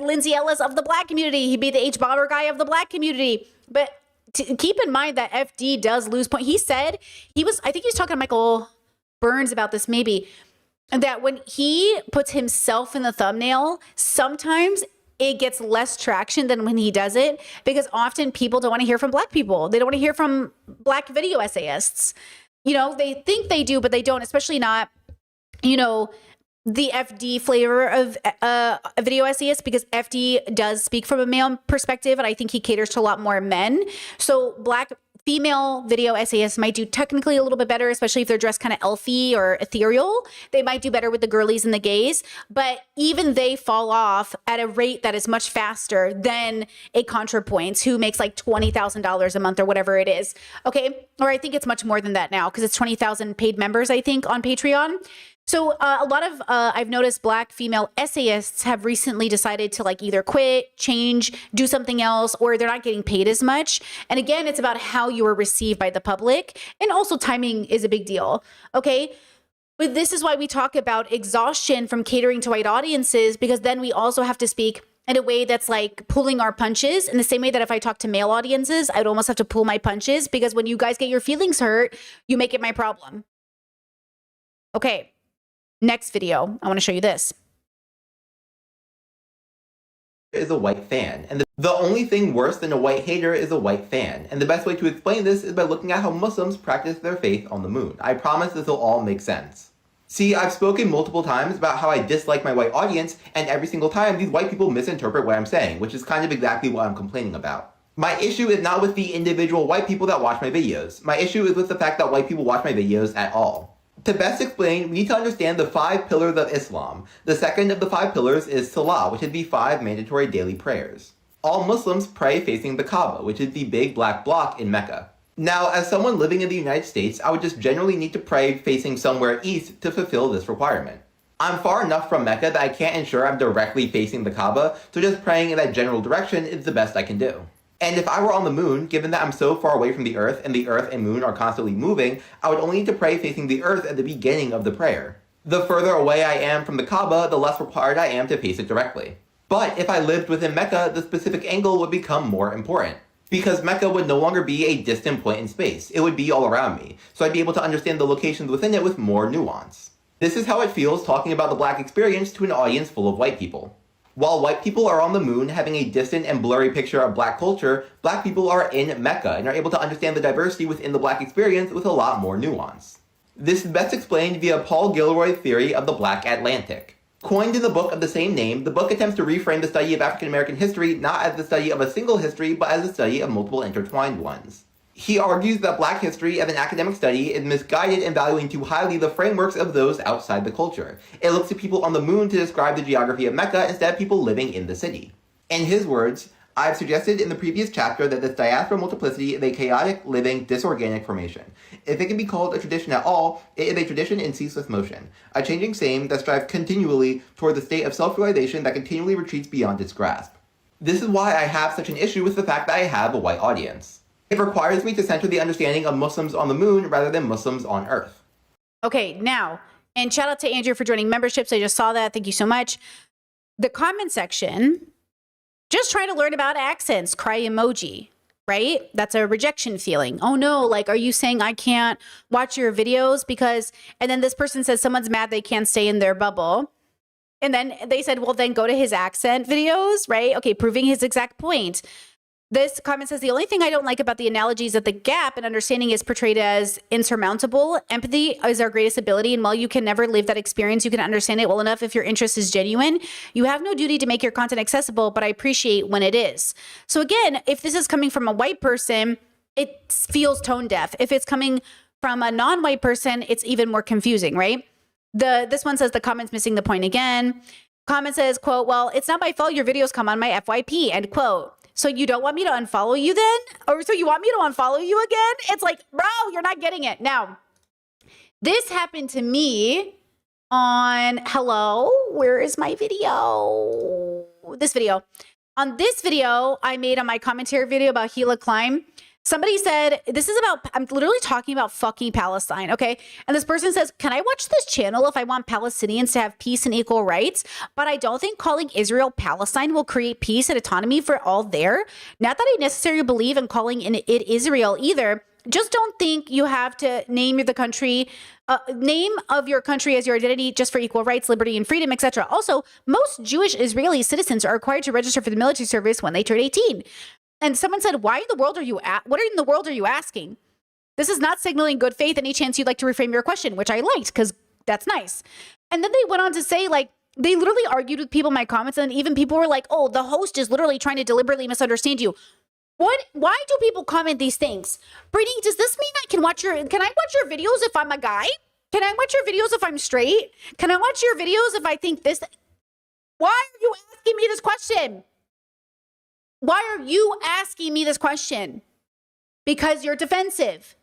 Lindsay Ellis of the black community. He'd be the H. Bomber guy of the black community. But keep in mind that FD does lose point. He said, I think he was talking to Michael Burns about this maybe, that when he puts himself in the thumbnail, sometimes it gets less traction than when he does it, because often people don't want to hear from black people. They don't want to hear from black video essayists. You know, they think they do, but they don't, especially not, you know, the FD flavor of a video essayist, because FD does speak from a male perspective, and I think he caters to a lot more men. So black female video essayists might do technically a little bit better, especially if they're dressed kind of elfy or ethereal. They might do better with the girlies and the gays, but even they fall off at a rate that is much faster than a ContraPoints who makes like $20,000 a month or whatever it is. Okay. Or I think it's much more than that now because it's 20,000 paid members, I think, on Patreon. So a lot of, I've noticed Black female essayists have recently decided to like either quit, change, do something else, or they're not getting paid as much. And again, it's about how you are received by the public. And also timing is a big deal. Okay. But this is why we talk about exhaustion from catering to white audiences, because then we also have to speak in a way that's like pulling our punches in the same way that if I talk to male audiences, I'd almost have to pull my punches because when you guys get your feelings hurt, you make it my problem. Okay. Next video, I want to show you this. Is a white fan, and the only thing worse than a white hater is a white fan. And the best way to explain this is by looking at how Muslims practice their faith on the moon. I promise this will all make sense. See, I've spoken multiple times about how I dislike my white audience, and every single time these white people misinterpret what I'm saying, which is kind of exactly what I'm complaining about. My issue is not with the individual white people that watch my videos. My issue is with the fact that white people watch my videos at all. To best explain, we need to understand the 5 pillars of Islam. The second of the 5 pillars is Salah, which is the 5 mandatory daily prayers. All Muslims pray facing the Kaaba, which is the big black block in Mecca. Now, as someone living in the United States, I would just generally need to pray facing somewhere east to fulfill this requirement. I'm far enough from Mecca that I can't ensure I'm directly facing the Kaaba, so just praying in that general direction is the best I can do. And if I were on the moon, given that I'm so far away from the Earth and the Earth and moon are constantly moving, I would only need to pray facing the Earth at the beginning of the prayer. The further away I am from the Kaaba, the less required I am to face it directly. But if I lived within Mecca, the specific angle would become more important. Because Mecca would no longer be a distant point in space, it would be all around me, so I'd be able to understand the locations within it with more nuance. This is how it feels talking about the Black experience to an audience full of white people. While white people are on the moon having a distant and blurry picture of Black culture, Black people are in Mecca and are able to understand the diversity within the Black experience with a lot more nuance. This is best explained via Paul Gilroy's theory of the Black Atlantic. Coined in the book of the same name, the book attempts to reframe the study of African American history not as the study of a single history, but as the study of multiple intertwined ones. He argues that Black history as an academic study is misguided in valuing too highly the frameworks of those outside the culture. It looks to people on the moon to describe the geography of Mecca instead of people living in the city. In his words, I've suggested in the previous chapter that this diaspora multiplicity is a chaotic, living, disorganic formation. If it can be called a tradition at all, it is a tradition in ceaseless motion, a changing same that strives continually toward the state of self-realization that continually retreats beyond its grasp. This is why I have such an issue with the fact that I have a white audience. It requires me to center the understanding of Muslims on the moon rather than Muslims on Earth. Okay, now, and shout out to Andrew for joining memberships. I just saw that. Thank you so much. The comment section, just try to learn about accents, cry emoji, right? That's a rejection feeling. Oh no, like, are you saying I can't watch your videos because, and then this person says someone's mad they can't stay in their bubble. And then they said, well, then go to his accent videos, right? Okay, proving his exact point. This comment says, the only thing I don't like about the analogy is that the gap in understanding is portrayed as insurmountable. Empathy is our greatest ability, and while you can never live that experience, you can understand it well enough if your interest is genuine. You have no duty to make your content accessible, but I appreciate when it is. So again, if this is coming from a white person, it feels tone deaf. If it's coming from a non-white person, it's even more confusing, right? This one says the comment's missing the point again. Comment says, quote, well, it's not my fault your videos come on my FYP, end quote. So you don't want me to unfollow you then? Or so you want me to unfollow you again? It's like, bro, you're not getting it. Now, this happened to me on, hello, where is my video? This video. On this video I made on my commentary video about Hila Climb, somebody said, this is about, I'm literally talking about fucking Palestine, okay? And this person says, can I watch this channel if I want Palestinians to have peace and equal rights? But I don't think calling Israel Palestine will create peace and autonomy for all there. Not that I necessarily believe in calling it Israel either. Just don't think you have to name the country, name of your country as your identity just for equal rights, liberty, and freedom, etc. Also, most Jewish Israeli citizens are required to register for the military service when they turn 18. And someone said, why in the world are you what in the world are you asking? This is not signaling good faith. Any chance you'd like to reframe your question, which I liked because that's nice. And then they went on to say, like, they literally argued with people in my comments, and even people were like, oh, the host is literally trying to deliberately misunderstand you. Why do people comment these things? Brittany, does this mean can I watch your videos if I'm a guy? Can I watch your videos if I'm straight? Can I watch your videos if I think this? Why are you asking me this question? Why are you asking me this question? Because you're defensive.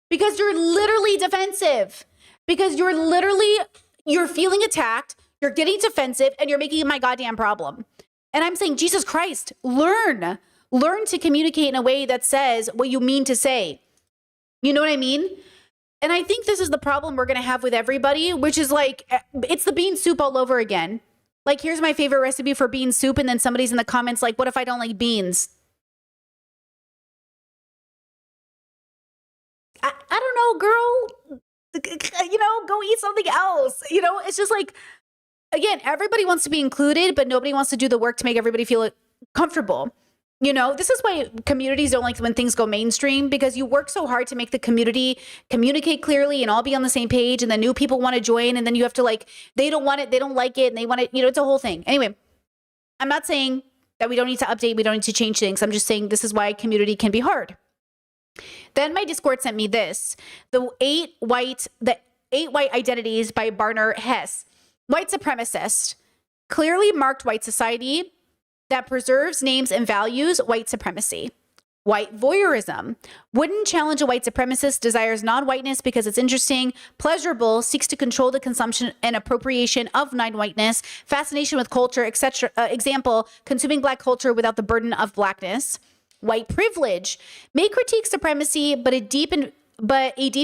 Because you're literally defensive. Because you're feeling attacked, you're getting defensive, and you're making it my goddamn problem. And I'm saying, Jesus Christ, learn to communicate in a way that says what you mean to say. You know what I mean? And I think this is the problem we're going to have with everybody, which is like, it's the bean soup all over again. Like, here's my favorite recipe for bean soup. And then somebody's in the comments like, what if I don't like beans? I don't know, girl. You know, go eat something else. You know, it's just like, again, everybody wants to be included, but nobody wants to do the work to make everybody feel comfortable. You know, this is why communities don't like when things go mainstream, because you work so hard to make the community communicate clearly and all be on the same page. And then new people want to join. And then you have to like, they don't want it. They don't like it. And they want it. You know, it's a whole thing. Anyway, I'm not saying that we don't need to update. We don't need to change things. I'm just saying this is why community can be hard. Then my Discord sent me this, the eight white identities by Barner Hess. White supremacist, clearly marked white society that preserves names and values white supremacy. White voyeurism, wouldn't challenge a white supremacist, desires non-whiteness because it's interesting, pleasurable, seeks to control the consumption and appropriation of non-whiteness, fascination with culture, etc. Example, consuming black culture without the burden of blackness. White privilege may critique supremacy, but a deep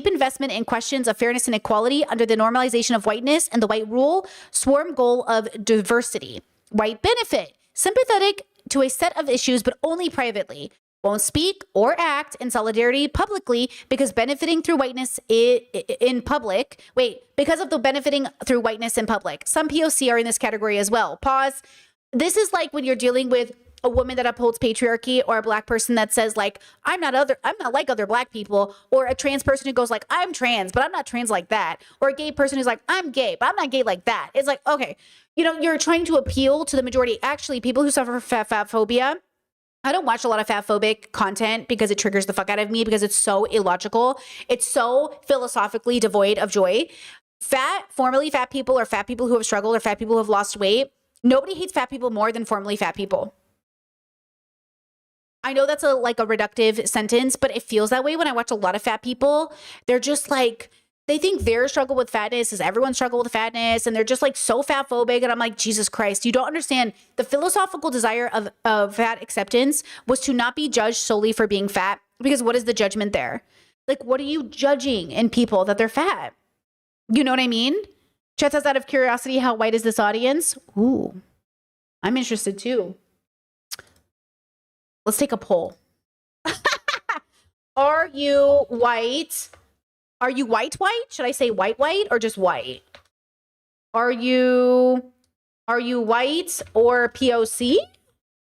investment in questions of fairness and equality under the normalization of whiteness and the white rule, swarm goal of diversity. White benefit, sympathetic to a set of issues, but only privately. Won't speak or act in solidarity publicly because benefiting through whiteness in public. Because of the benefiting through whiteness in public. Some POC are in this category as well. Pause. This is like when you're dealing with a woman that upholds patriarchy, or a black person that says like, I'm not like other black people, or a trans person who goes like, I'm trans, but I'm not trans like that, or a gay person who's like, I'm gay, but I'm not gay like that. It's like, okay, you know, you're trying to appeal to the majority. Actually, people who suffer from fat phobia, I don't watch a lot of fat phobic content because it triggers the fuck out of me because it's so illogical. It's so philosophically devoid of joy. Formerly fat people, or fat people who have struggled, or fat people who have lost weight. Nobody hates fat people more than formerly fat people. I know that's a reductive sentence, but it feels that way when I watch a lot of fat people. They're just like, they think their struggle with fatness is everyone's struggle with fatness, and they're just like so fat phobic. And I'm like, Jesus Christ, you don't understand. The philosophical desire of fat acceptance was to not be judged solely for being fat, because what is the judgment there? Like, what are you judging in people that they're fat? You know what I mean? Chet says, out of curiosity, how white is this audience? Ooh, I'm interested too. Let's take a poll. Are you white? Are you white? Should I say white or just white? Are you white or POC?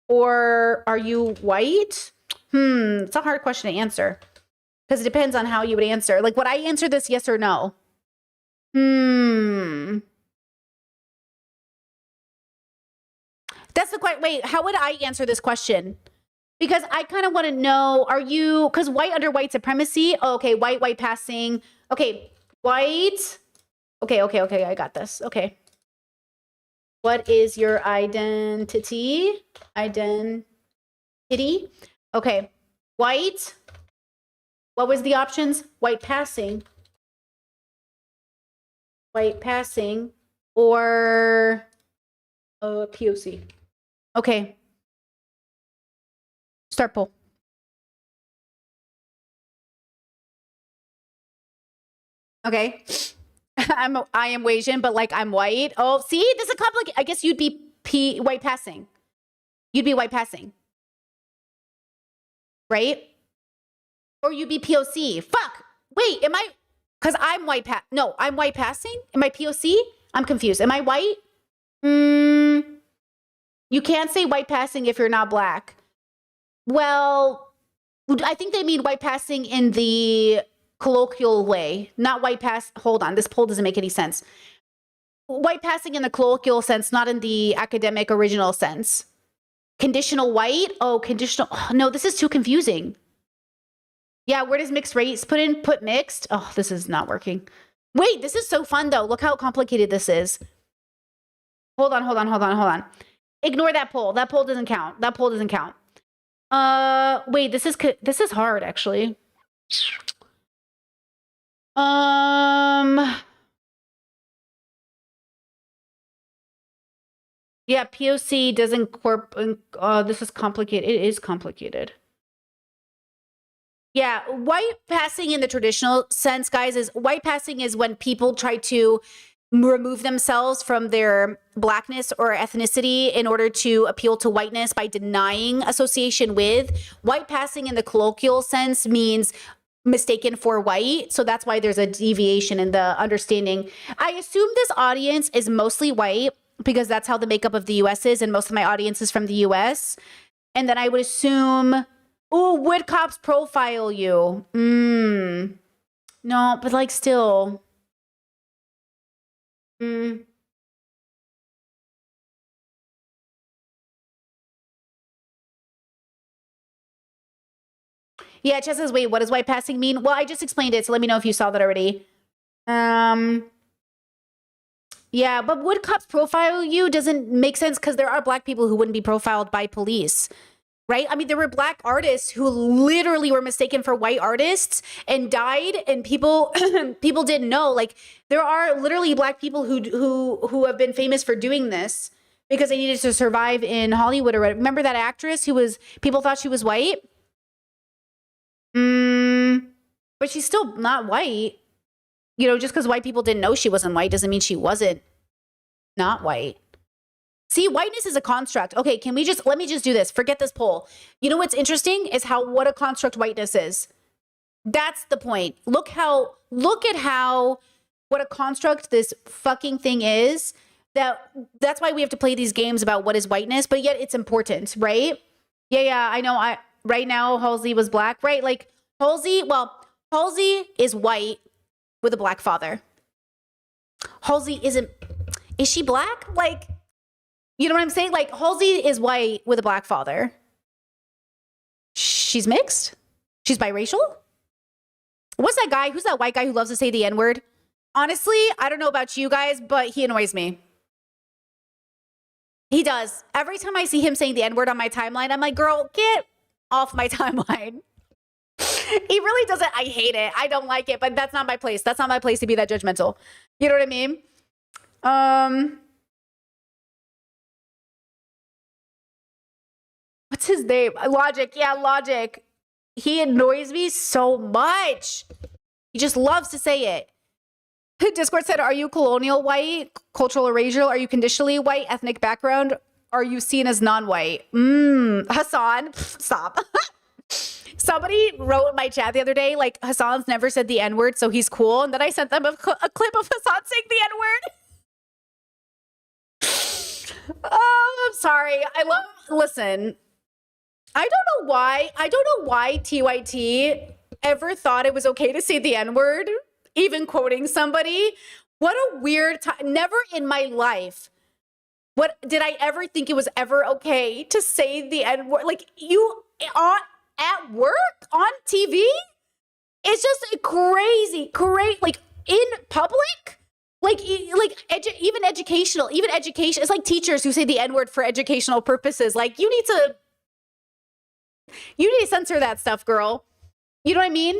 Or are you white? It's a hard question to answer because it depends on how you would answer. Like, would I answer this yes or no? That's the question. Wait, how would I answer this question? Because I kind of want to know, because white under white supremacy. Oh, okay, white passing. Okay, white. Okay, I got this. Okay. What is your identity? Okay, white. What was the options? White passing, or POC. Okay. Start poll. Okay. I am Asian, but like I'm white. Oh, see, this is complicated. I guess you'd be white passing. You'd be white passing. Right? Or you'd be POC. Fuck. Wait, am I? Because I'm white no, I'm white passing? Am I POC? I'm confused. Am I white? You can't say white passing if you're not black. Well, I think they mean white passing in the colloquial way, not white pass. Hold on, this poll doesn't make any sense. White passing in the colloquial sense, not in the academic original sense. Conditional white? Oh, conditional. Oh, no, this is too confusing. Yeah, where does mixed race put mixed? Oh, this is not working. Wait, this is so fun though. Look how complicated this is. Hold on. Ignore that poll. That poll doesn't count. Wait, this is hard actually. Yeah, POC doesn't this is complicated. It is complicated. Yeah, white passing in the traditional sense, guys, is white passing is when people try to remove themselves from their blackness or ethnicity in order to appeal to whiteness by denying association with. White passing in the colloquial sense means mistaken for white. So that's why there's a deviation in the understanding. I assume this audience is mostly white because that's how the makeup of the US is, and most of my audience is from the US. And then I would assume, oh, would cops profile you? No, but like still. Yeah, Chess says, wait, what does white passing mean? Well, I just explained it, so let me know if you saw that already. Yeah, but would cops profile you doesn't make sense because there are black people who wouldn't be profiled by police, right? I mean, there were black artists who literally were mistaken for white artists and died, and people people didn't know. Like, there are literally black people who have been famous for doing this because they needed to survive in Hollywood or whatever. Remember that actress who was, people thought she was white? But she's still not white. You know, just because white people didn't know she wasn't white doesn't mean she wasn't not white. See, whiteness is a construct. Okay, let me just do this. Forget this poll. You know what's interesting is what a construct whiteness is. That's the point. Look at how what a construct this fucking thing is. That's why we have to play these games about what is whiteness, but yet it's important, right? Yeah, I know. Right now Halsey was black, right? Like Halsey is white with a black father. Halsey is she black? Like, you know what I'm saying? Like, Halsey is white with a black father. She's mixed? She's biracial? What's that guy? Who's that white guy who loves to say the N-word? Honestly, I don't know about you guys, but he annoys me. He does. Every time I see him saying the N-word on my timeline, I'm like, girl, get off my timeline. He really doesn't. I hate it. I don't like it, but that's not my place. That's not my place to be that judgmental. You know what I mean? What's his name? Logic. Yeah, Logic. He annoys me so much. He just loves to say it. Discord said, are you colonial white, cultural or racial? Are you conditionally white, ethnic background? Are you seen as non-white? Hassan, stop. Somebody wrote in my chat the other day, like, Hassan's never said the N-word, so he's cool. And then I sent them a clip of Hassan saying the N-word. Oh, I'm sorry. Listen, I don't know why TYT ever thought it was okay to say the N-word, even quoting somebody. What a weird time. Never in my life what did I ever think it was ever okay to say the N-word. Like, you at work, on TV? It's just crazy, like in public, even education. It's like teachers who say the N-word for educational purposes. Like, you need to censor that stuff, girl. You know what I mean?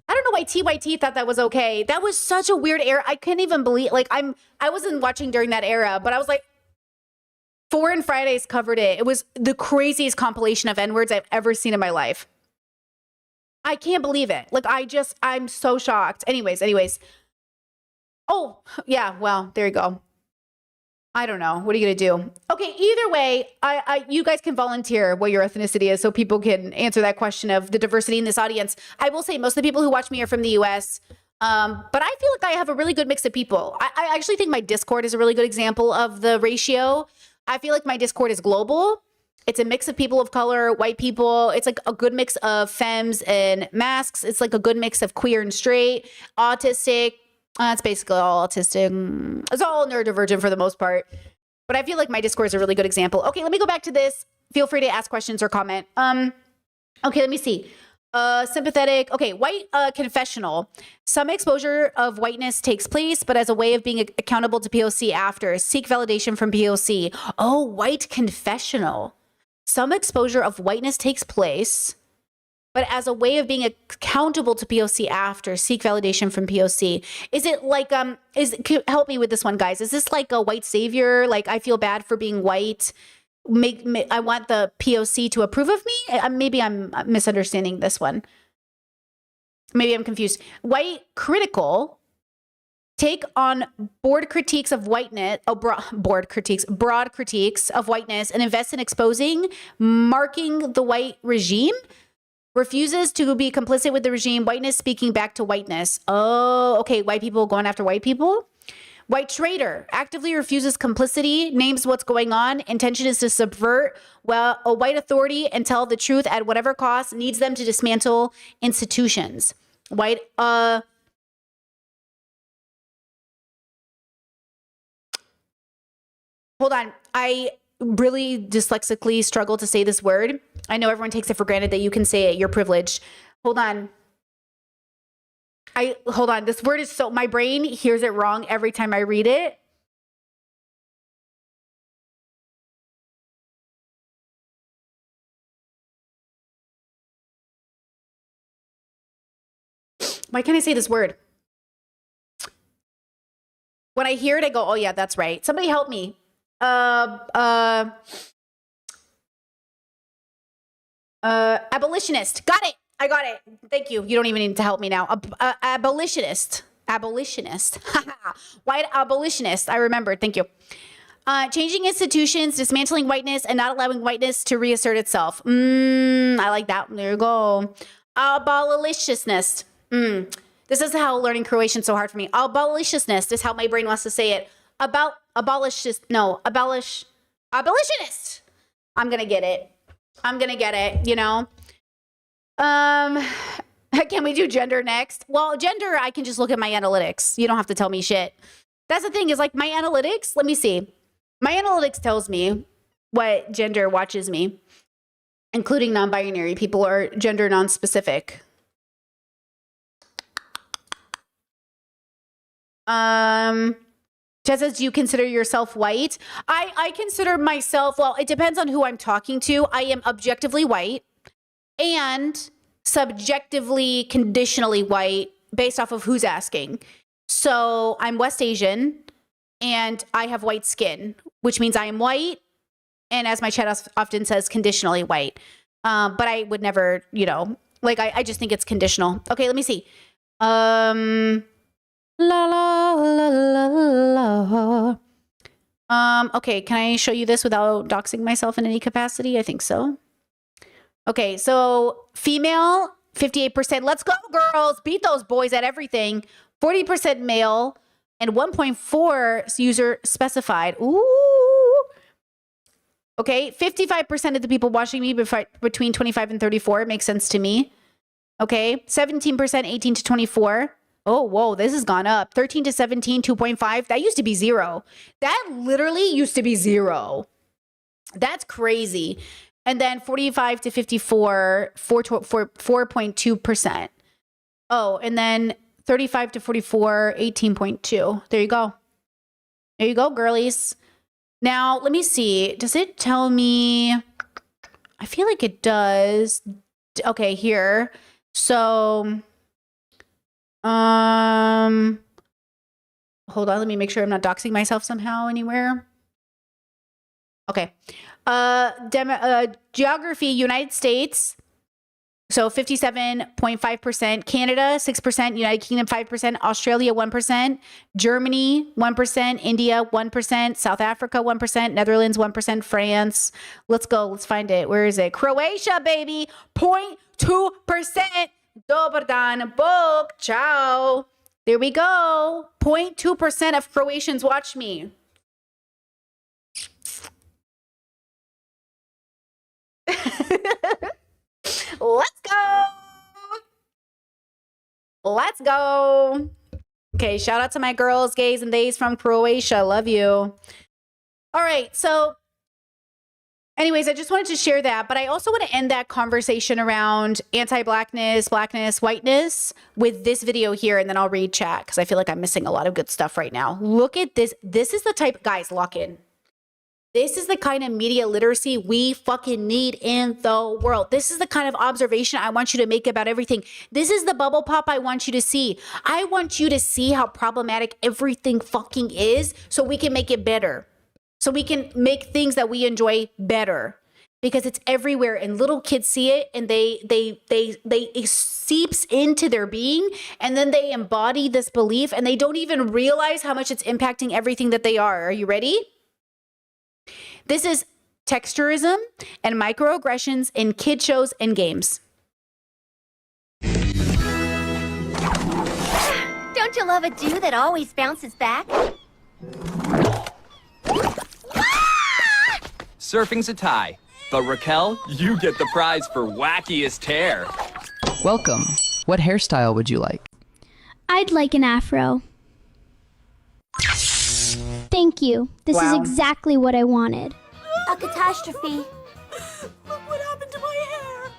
I don't know why TYT thought that was okay. That was such a weird era. I couldn't even believe, like, I wasn't watching during that era, but I was like, Foreign Fridays covered it. It was the craziest compilation of N-words I've ever seen in my life. I can't believe it. Like, I'm so shocked. Anyways. Oh, yeah, well, there you go. I don't know. What are you going to do? Okay, either way, you guys can volunteer what your ethnicity is so people can answer that question of the diversity in this audience. I will say most of the people who watch me are from the US, but I feel like I have a really good mix of people. I actually think my Discord is a really good example of the ratio. I feel like my Discord is global. It's a mix of people of color, white people. It's like a good mix of femmes and masks. It's like a good mix of queer and straight, autistic. It's basically all autistic. It's all neurodivergent for the most part. But I feel like my Discord is a really good example. Okay, let me go back to this. feel free to ask questions or comment. Okay, let me see. Sympathetic. Okay, white confessional. Some exposure of whiteness takes place, but as a way of being accountable to POC after. Seek validation from POC. Oh, white confessional. Some exposure of whiteness takes place, but as a way of being accountable to POC after. Seek validation from POC. Is it like help me with this one, guys? Is this like a white savior? Like I feel bad for being white. I want the POC to approve of me. Maybe I'm misunderstanding this one. Maybe I'm confused. White critical. Take on broad critiques of whiteness, broad critiques of whiteness, and invest in exposing, marking the white regime. Refuses to be complicit with the regime. Whiteness speaking back to whiteness. Oh, okay. White people going after white people. White traitor actively refuses complicity, names what's going on. Intention is to subvert a white authority and tell the truth at whatever cost. Needs them to dismantle institutions. White, hold on. I really dyslexically struggle to say this word. I know everyone takes it for granted that you can say it. You're privileged. Hold on. Hold on. This word is so, my brain hears it wrong every time I read it. Why can't I say this word? When I hear it, I go, oh yeah, that's right. Somebody help me. Abolitionist. Got it. I got it. Thank you. You don't even need to help me now. Abolitionist. Abolitionist. White abolitionist. I remembered. Thank you. Changing institutions, dismantling whiteness, and not allowing whiteness to reassert itself. I like that. There you go. Abolitionist. This is how learning Croatian is so hard for me. Abolitionist is how my brain wants to say it. Abolitionist. I'm going to get it. You know? Can we do gender next? Well, gender, I can just look at my analytics. You don't have to tell me shit. That's the thing is like my analytics. Let me see. My analytics tells me what gender watches me, including non-binary people or gender non-specific. Jess says, do you consider yourself white? I consider myself, well, it depends on who I'm talking to. I am objectively white and subjectively, conditionally white based off of who's asking. So I'm West Asian and I have white skin, which means I am white. And as my chat often says, conditionally white. But I would never, you know, like I just think it's conditional. Okay, let me see. La la la la la. Okay, can I show you this without doxing myself in any capacity? I think so. Okay, so female, 58%. Let's go, girls. Beat those boys at everything. 40% male and 1.4 user specified. Ooh. Okay, 55% of the people watching me between 25 and 34. It makes sense to me. Okay, 17%, 18 to 24. Oh, whoa, this has gone up. 13 to 17, 2.5. That used to be 0. That literally used to be 0. That's crazy. And then 45 to 54, 4.2%. Oh, and then 35 to 44, 18.2. There you go. There you go, girlies. Now, let me see. Does it tell me? I feel like it does. Okay, here. So, hold on. Let me make sure I'm not doxing myself somehow anywhere. Okay. Geography, United States. So 57.5%, Canada 6%, United Kingdom 5%, Australia 1%, Germany 1%, India 1%, South Africa 1%, Netherlands 1%, France. Let's go. Let's find it. Where is it? Croatia, baby. 0.2%. Dobar dan, Bog. Ciao. There we go. 0.2% of Croatians watch me. Let's go. Let's go. Okay, shout out to my girls, gays, and theys from Croatia. Love you. All right, so Anyways, I just wanted to share that, but I also want to end that conversation around anti-blackness, blackness, whiteness with this video here, and then I'll read chat because I feel like I'm missing a lot of good stuff right now. Look at this. This is the type, guys, lock in. This is the kind of media literacy we fucking need in the world. This is the kind of observation I want you to make about everything. This is the bubble pop I want you to see. I want you to see how problematic everything fucking is so we can make it better. So we can make things that we enjoy better, because it's everywhere and little kids see it and it seeps into their being, and then they embody this belief and they don't even realize how much it's impacting everything that they are. Are you ready? This is texturism and microaggressions in kid shows and games. Don't you love a dude that always bounces back? Surfing's a tie, but Raquel, you get the prize for wackiest hair. Welcome. What hairstyle would you like? I'd like an afro. Thank you. This is exactly what I wanted. A catastrophe. Look what happened to my hair.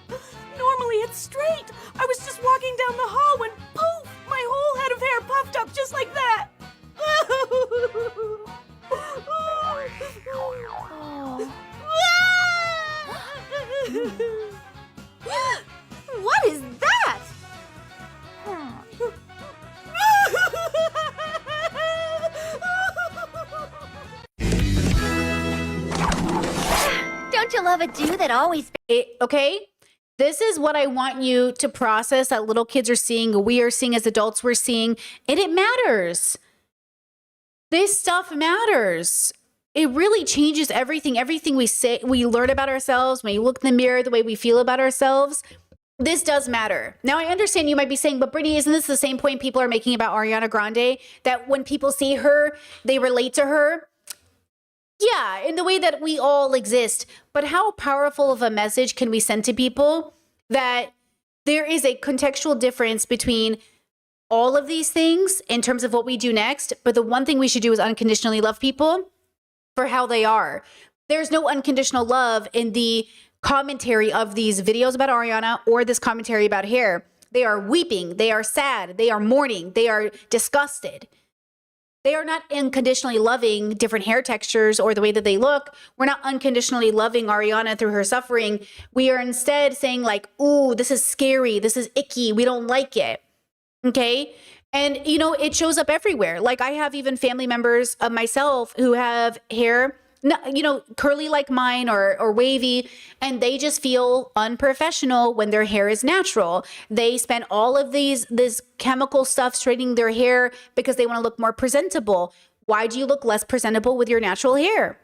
Normally it's straight. I was just walking down the hall when poof, my whole head of hair puffed up just like that. What is that? Don't you love a dude that always... Okay? This is what I want you to process that little kids are seeing, we are seeing as adults we're seeing, and it matters. This stuff matters. It really changes everything. Everything we say, we learn about ourselves, when you look in the mirror, the way we feel about ourselves, this does matter. Now, I understand you might be saying, but Brittany, isn't this the same point people are making about Ariana Grande? That when people see her, they relate to her? Yeah, in the way that we all exist. But how powerful of a message can we send to people that there is a contextual difference between all of these things in terms of what we do next, but the one thing we should do is unconditionally love people for how they are. There's no unconditional love in the commentary of these videos about Ariana or this commentary about hair. They are weeping, they are sad, they are mourning, they are disgusted. They are not unconditionally loving different hair textures or the way that they look. We're not unconditionally loving Ariana through her suffering. We are instead saying like, ooh, this is scary, this is icky, we don't like it. Okay? And, you know, it shows up everywhere. Like I have even family members of myself who have hair, you know, curly like mine or wavy, and they just feel unprofessional when their hair is natural. They spend all of this chemical stuff straightening their hair because they want to look more presentable. Why do you look less presentable with your natural hair?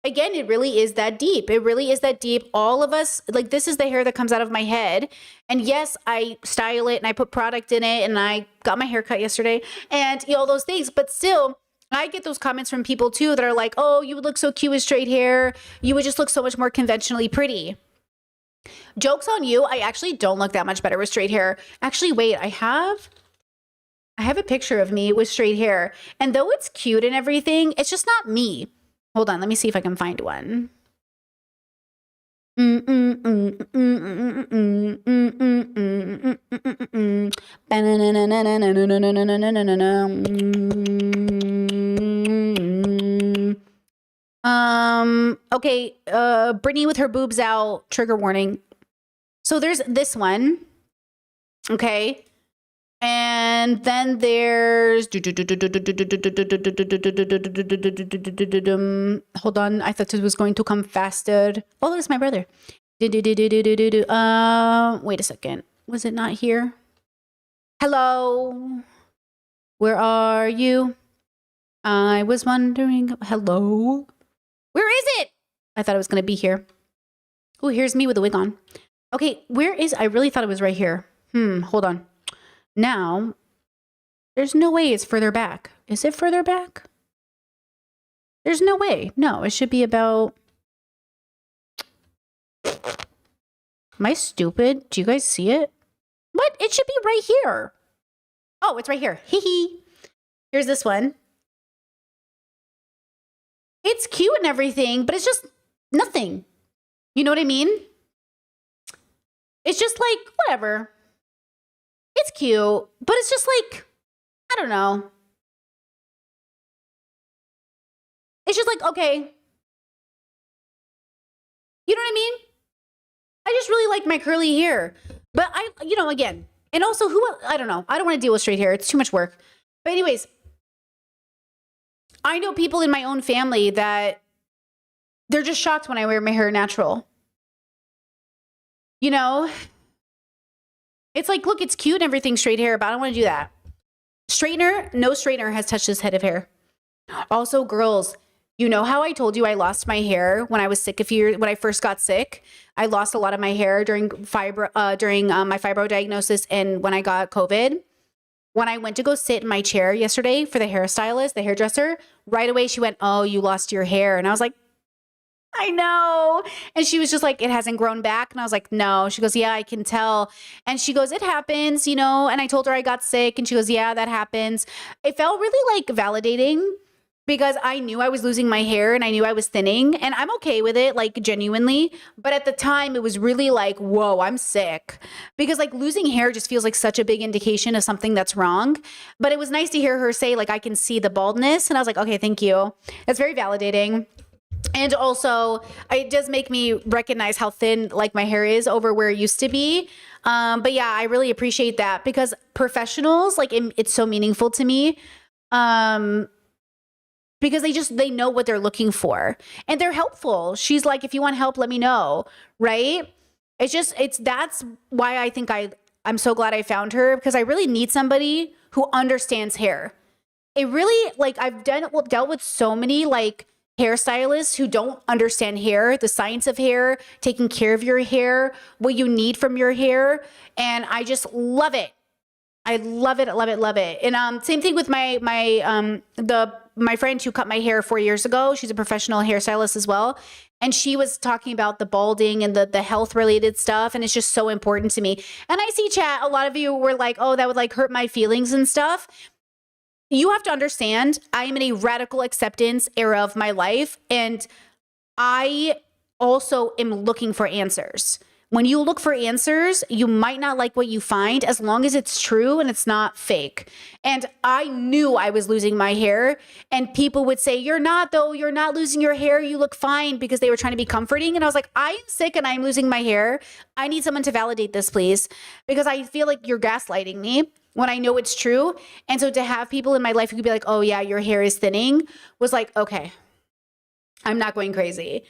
Again, it really is that deep. It really is that deep. All of us, like this is the hair that comes out of my head. And yes, I style it and I put product in it and I got my hair cut yesterday and you know, all those things. But still, I get those comments from people too that are like, oh, you would look so cute with straight hair. You would just look so much more conventionally pretty. Joke's on you. I actually don't look that much better with straight hair. Actually, wait, I have a picture of me with straight hair. And though it's cute and everything, it's just not me. Hold on, let me see if I can find one. Okay, Brittany with her boobs out, trigger warning. So there's this one, okay? And then there's, hold on, I thought it was going to come faster. Oh, it's my brother. Wait a second. Was it not here? Hello? Where are you? I was wondering, hello? Where is it? I thought it was going to be here. Oh, here's me with a wig on. Okay, where is, I really thought it was right here. Hold on. Now, there's no way it's further back. Is it further back? There's no way. No, it should be about... Am I stupid? Do you guys see it? What? It should be right here. Oh, it's right here. Hee hee. Here's this one. It's cute and everything, but it's just nothing. You know what I mean? It's just like, whatever. It's cute, but it's just like, I don't know. It's just like, okay. You know what I mean? I just really like my curly hair. But again, and also I don't know. I don't want to deal with straight hair. It's too much work. But anyways, I know people in my own family that they're just shocked when I wear my hair natural. You know? It's like, look, it's cute and everything, straight hair, but I don't want to do that. No straightener has touched this head of hair. Also, girls, you know how I told you I lost my hair when I was sick when I first got sick? I lost a lot of my hair during my fibro diagnosis and when I got COVID. When I went to go sit in my chair yesterday for the hairstylist, the hairdresser, right away she went, "Oh, you lost your hair." And I was like, I know. And she was just like, "It hasn't grown back." And I was like, "No." She goes, "Yeah, I can tell." And she goes, "It happens, you know." And I told her I got sick and she goes, "Yeah, that happens." It felt really like validating because I knew I was losing my hair and I knew I was thinning and I'm okay with it, like genuinely. But at the time it was really like, whoa, I'm sick because like losing hair just feels like such a big indication of something that's wrong. But it was nice to hear her say like, I can see the baldness. And I was like, okay, thank you. That's very validating. And also it does make me recognize how thin like my hair is over where it used to be. But yeah, I really appreciate that because professionals, like it's so meaningful to me. Because they know what they're looking for and they're helpful. She's like, "If you want help, let me know." Right. That's why I think I'm so glad I found her because I really need somebody who understands hair. It really like I've dealt with so many like hairstylists who don't understand hair, the science of hair, taking care of your hair, what you need from your hair. And I just love it. I love it, love it, love it. And same thing with my friend who cut my hair 4 years ago. She's a professional hairstylist as well. And she was talking about the balding and the health related stuff. And it's just so important to me. And I see chat, a lot of you were like, "Oh, that would like hurt my feelings and stuff." You have to understand, I am in a radical acceptance era of my life. And I also am looking for answers. When you look for answers, you might not like what you find as long as it's true and it's not fake. And I knew I was losing my hair and people would say, "You're not though, you're not losing your hair, you look fine," because they were trying to be comforting. And I was like, I am sick and I'm losing my hair. I need someone to validate this, please, because I feel like you're gaslighting me when I know it's true. And so to have people in my life who could be like, "Oh yeah, your hair is thinning," was like, okay, I'm not going crazy.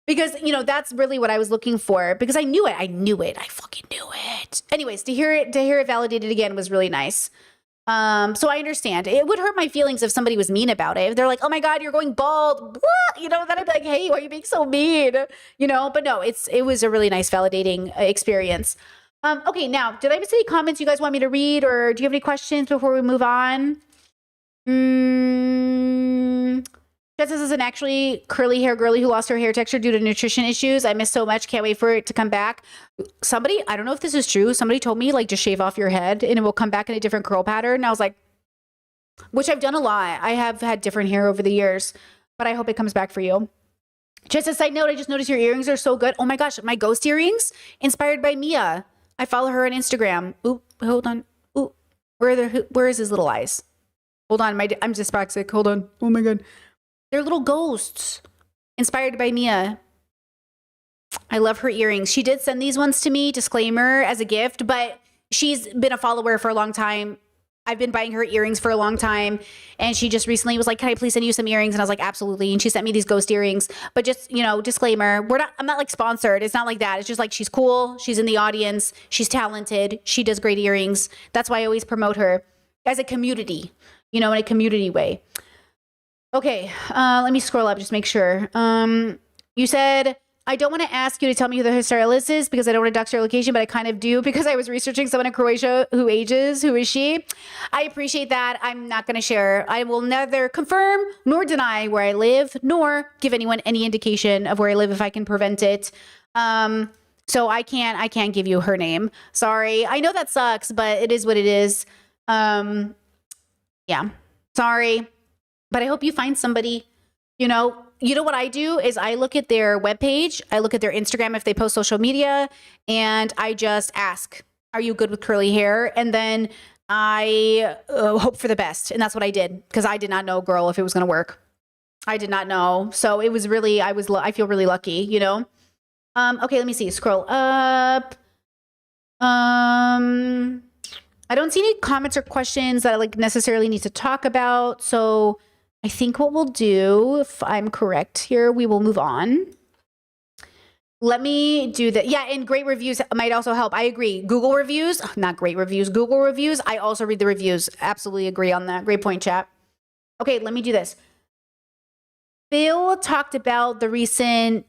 Because, that's really what I was looking for because I knew it. I fucking knew it. Anyways, to hear it validated again was really nice. So I understand. It would hurt my feelings if somebody was mean about it. If they're like, "Oh my God, you're going bald," then I'd be like, "Hey, why are you being so mean?" But no, it was a really nice validating experience. Okay, now, did I miss any comments you guys want me to read or do you have any questions before we move on? Jess is an actually curly hair girly who lost her hair texture due to nutrition issues. I miss so much. Can't wait for it to come back. Somebody, I don't know if this is true. Somebody told me like just shave off your head and it will come back in a different curl pattern. And I was like, which I've done a lot. I have had different hair over the years, but I hope it comes back for you. Just a side note, I just noticed your earrings are so good. Oh my gosh, my ghost earrings inspired by Mia. I follow her on Instagram. Oop, hold on. Oop, where is his little eyes? Hold on, I'm dyslexic. Hold on. Oh my God. They're little ghosts inspired by Mia. I love her earrings. She did send these ones to me, disclaimer, as a gift, but she's been a follower for a long time. I've been buying her earrings for a long time. And she just recently was like, "Can I please send you some earrings?" And I was like, "Absolutely." And she sent me these ghost earrings. But just, disclaimer, I'm not like sponsored. It's not like that. It's just like she's cool. She's in the audience. She's talented. She does great earrings. That's why I always promote her as a community, in a community way. Okay, let me scroll up, just make sure. You said, "I don't want to ask you to tell me who the hairstylist is because I don't want to dox your location, but I kind of do because I was researching someone in Croatia who ages. Who is she?" I appreciate that. I'm not going to share. I will neither confirm nor deny where I live, nor give anyone any indication of where I live if I can prevent it. So I can't give you her name. Sorry. I know that sucks, but it is what it is. Yeah, sorry. But I hope you find somebody, you know what I do is I look at their webpage, I look at their Instagram if they post social media, and I just ask, are you good with curly hair? And then I hope for the best. And that's what I did, because I did not know, girl, if it was going to work. I did not know. So it was really, I feel really lucky, you know? Okay, let me see. Scroll up. I don't see any comments or questions that I like necessarily need to talk about. So I think what we'll do, if I'm correct here, we will move on. Let me do that. Yeah, and great reviews might also help. I agree. Google reviews, not great reviews, Google reviews. I also read the reviews. Absolutely agree on that. Great point, chat. Okay, let me do this. Phil talked about the recent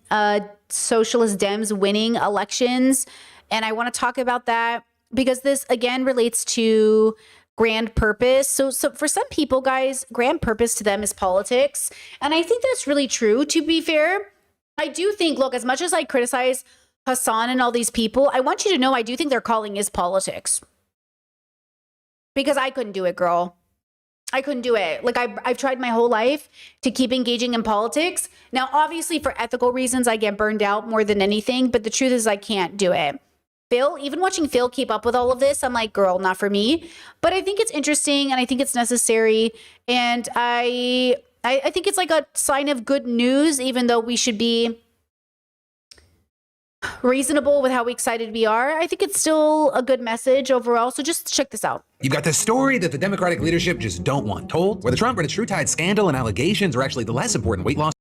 socialist Dems winning elections, and I want to talk about that because this, again, relates to grand purpose. So for some people, guys, grand purpose to them is politics, and I think that's really true, to be fair. I do think, look, as much as I criticize Hassan and all these people, I want you to know I do think their calling is politics. Because I couldn't do it, girl. I couldn't do it. Like, I've tried my whole life to keep engaging in politics. Now, obviously, for ethical reasons, I get burned out more than anything. But the truth is I can't do it. Phil, even watching Phil keep up with all of this, I'm like, girl, not for me. But I think it's interesting and I think it's necessary. And I think it's like a sign of good news, even though we should be reasonable with how excited we are. I think it's still a good message overall. So just check this out. You've got this story that the Democratic leadership just don't want told, where the Trump and Truetide scandal and allegations are actually the less important weight loss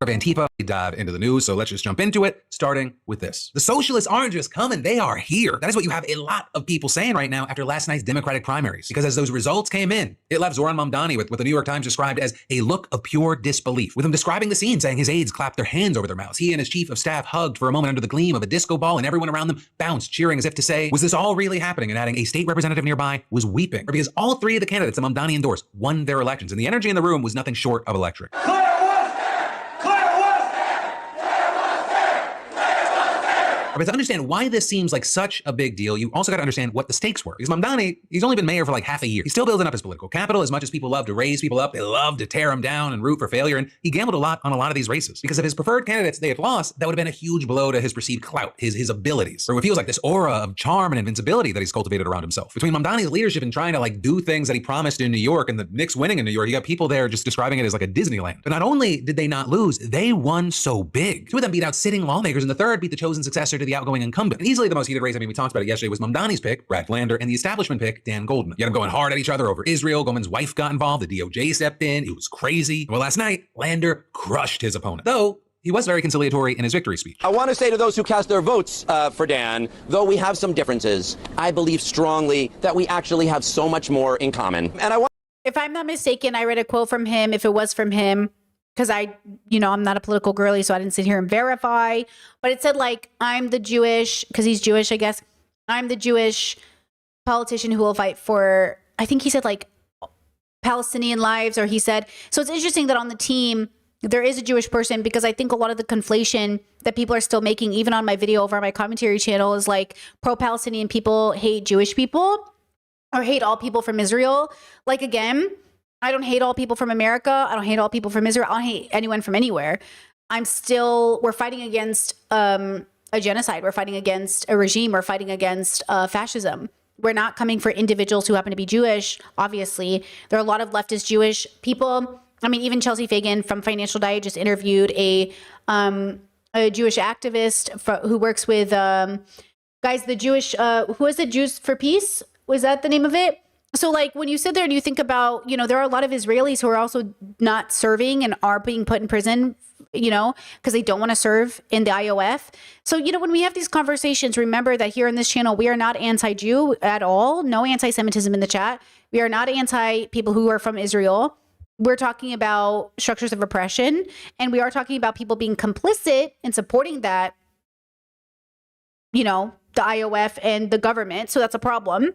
of Antifa. We dive into the news, so let's just jump into it, starting with this. The socialists aren't just coming, they are here. That is what you have a lot of people saying right now after last night's Democratic primaries, because as those results came in, it left Zoran Mamdani with what the New York Times described as a look of pure disbelief, with him describing the scene, saying his aides clapped their hands over their mouths. He and his chief of staff hugged for a moment under the gleam of a disco ball, and everyone around them bounced, cheering as if to say, was this all really happening? And adding a state representative nearby was weeping, because all three of the candidates that Mamdani endorsed won their elections, and the energy in the room was nothing short of electric. But to understand why this seems like such a big deal, you also got to understand what the stakes were. Because Mamdani, he's only been mayor for like half a year. He's still building up his political capital. As much as people love to raise people up, they love to tear him down and root for failure. And he gambled a lot on a lot of these races. Because if his preferred candidates they had lost, that would have been a huge blow to his perceived clout, his abilities. Or what feels like this aura of charm and invincibility that he's cultivated around himself. Between Mamdani's leadership and trying to like do things that he promised in New York and the Knicks winning in New York, you got people there just describing it as like a Disneyland. But not only did they not lose, they won so big. Two of them beat out sitting lawmakers, and the third beat the chosen successor to the outgoing incumbent. And easily the most heated race, I mean, we talked about it yesterday, was Mamdani's pick, Brad Lander, and the establishment pick, Dan Goldman. You had them going hard at each other over Israel. Goldman's wife got involved. The DOJ stepped in. It was crazy. Well, last night, Lander crushed his opponent, though he was very conciliatory in his victory speech. I want to say to those who cast their votes for Dan, though we have some differences, I believe strongly that we actually have so much more in common. And I want. If I'm not mistaken, I read a quote from him, if it was from him, because I'm not a political girly, so I didn't sit here and verify, but it said like, I'm the Jewish, because he's Jewish, I guess, I'm the Jewish politician who will fight for, I think he said like Palestinian lives, or he said, so it's interesting that on the team, there is a Jewish person, because I think a lot of the conflation that people are still making, even on my video over on my commentary channel, is like pro-Palestinian people hate Jewish people, or hate all people from Israel. Like, again, I don't hate all people from America. I don't hate all people from Israel. I don't hate anyone from anywhere. We're fighting against a genocide. We're fighting against a regime. We're fighting against fascism. We're not coming for individuals who happen to be Jewish, obviously. There are a lot of leftist Jewish people. I mean, even Chelsea Fagan from Financial Diet just interviewed a Jewish activist who works with, the Jewish, who is it, Jews for Peace? Was that the name of it? So like when you sit there and you think about, there are a lot of Israelis who are also not serving and are being put in prison, because they don't want to serve in the IOF. So, when we have these conversations, remember that here on this channel, we are not anti-Jew at all. No anti-Semitism in the chat. We are not anti-people who are from Israel. We're talking about structures of oppression, and we are talking about people being complicit in supporting that, the IOF and the government. So that's a problem.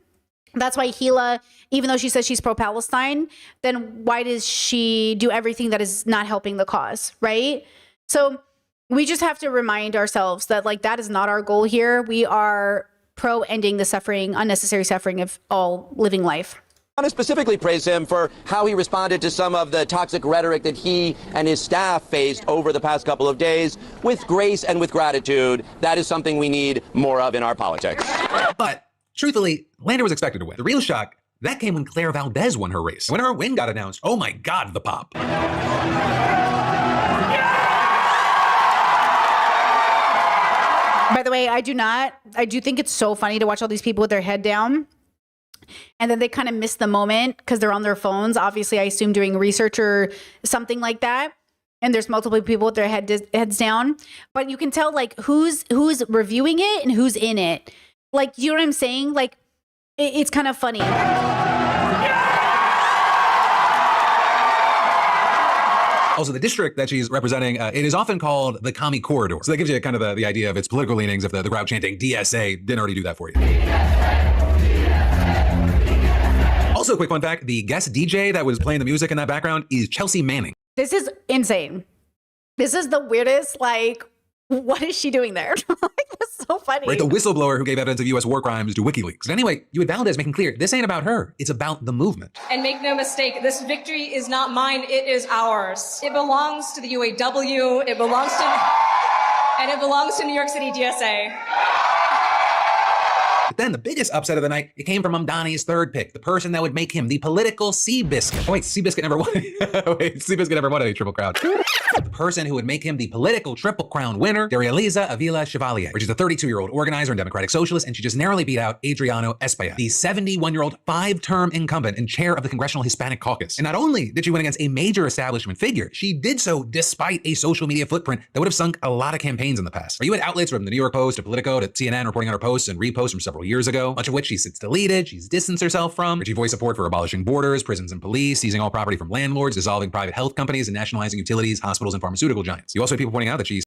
That's why Hila, even though she says she's pro-Palestine, then why does she do everything that is not helping the cause, right? So we just have to remind ourselves that that is not our goal here. We are pro-ending the suffering, unnecessary suffering of all living life. want to specifically praise him for how he responded to some of the toxic rhetoric that he and his staff faced over the past couple of days with grace and with gratitude. That is something we need more of in our politics. But truthfully, Lander was expected to win. The real shock, that came when Claire Valdez won her race. When her win got announced, oh my God, the pop. By the way, I do think it's so funny to watch all these people with their head down. And then they kind of miss the moment because they're on their phones. Obviously, I assume doing research or something like that. And there's multiple people with their heads down. But you can tell like who's reviewing it and who's in it. Like, you know what I'm saying? Like, it's kind of funny. Also, the district that she's representing, it is often called the Commie Corridor. So that gives you kind of the idea of its political leanings if the crowd chanting DSA didn't already do that for you. Also, a quick fun fact, the guest DJ that was playing the music in that background is Chelsea Manning. This is insane. This is the weirdest, like, what is she doing there? That's so funny. Right, the whistleblower who gave evidence of U.S. war crimes to WikiLeaks. And anyway, you had Valdez making clear, this ain't about her, it's about the movement. And make no mistake, this victory is not mine, it is ours. It belongs to the UAW, it belongs to New York City DSA. But then the biggest upset of the night, it came from Mamdani's third pick, the person that would make him the political Seabiscuit. Oh wait, Seabiscuit never won. Seabiscuit never won any Triple Crown. The person who would make him the political Triple Crown winner, Darializa Avila Chevalier, which is a 32-year-old organizer and democratic socialist, and she just narrowly beat out Adriano Espaillat, the 71-year-old 5-term incumbent and chair of the Congressional Hispanic Caucus. And not only did she win against a major establishment figure, she did so despite a social media footprint that would have sunk a lot of campaigns in the past. You had outlets from the New York Post to Politico to CNN reporting on her posts and reposts from several years ago, much of which she's since deleted, she's distanced herself from, where she voiced support for abolishing borders, prisons and police, seizing all property from landlords, dissolving private health companies, and nationalizing utilities, hospitals, and pharmaceutical giants. You also had people pointing out that she's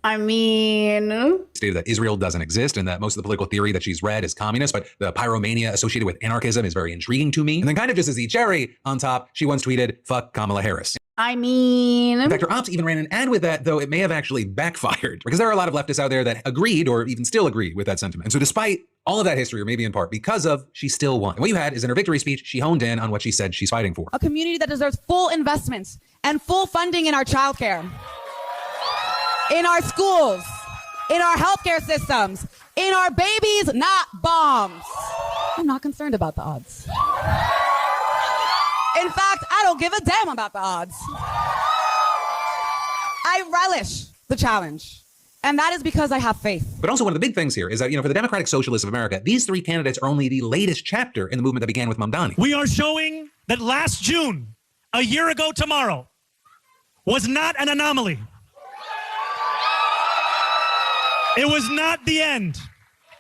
stated that Israel doesn't exist and that most of the political theory that she's read is communist, but the pyromania associated with anarchism is very intriguing to me. And then kind of just as the cherry on top, she once tweeted, "Fuck Kamala Harris." In fact, her ops even ran an ad with that, though it may have actually backfired because there are a lot of leftists out there that agreed or even still agree with that sentiment. And so despite all of that history, or maybe in part because of, she still won. And what you had is in her victory speech, she honed in on what she said she's fighting for. A community that deserves full investments and full funding in our childcare, in our schools, in our healthcare systems, in our babies, not bombs. I'm not concerned about the odds. In fact, I don't give a damn about the odds. I relish the challenge. And that is because I have faith. But also one of the big things here is that, for the Democratic Socialists of America, these three candidates are only the latest chapter in the movement that began with Mamdani. We are showing that last June, a year ago tomorrow, was not an anomaly. It was not the end.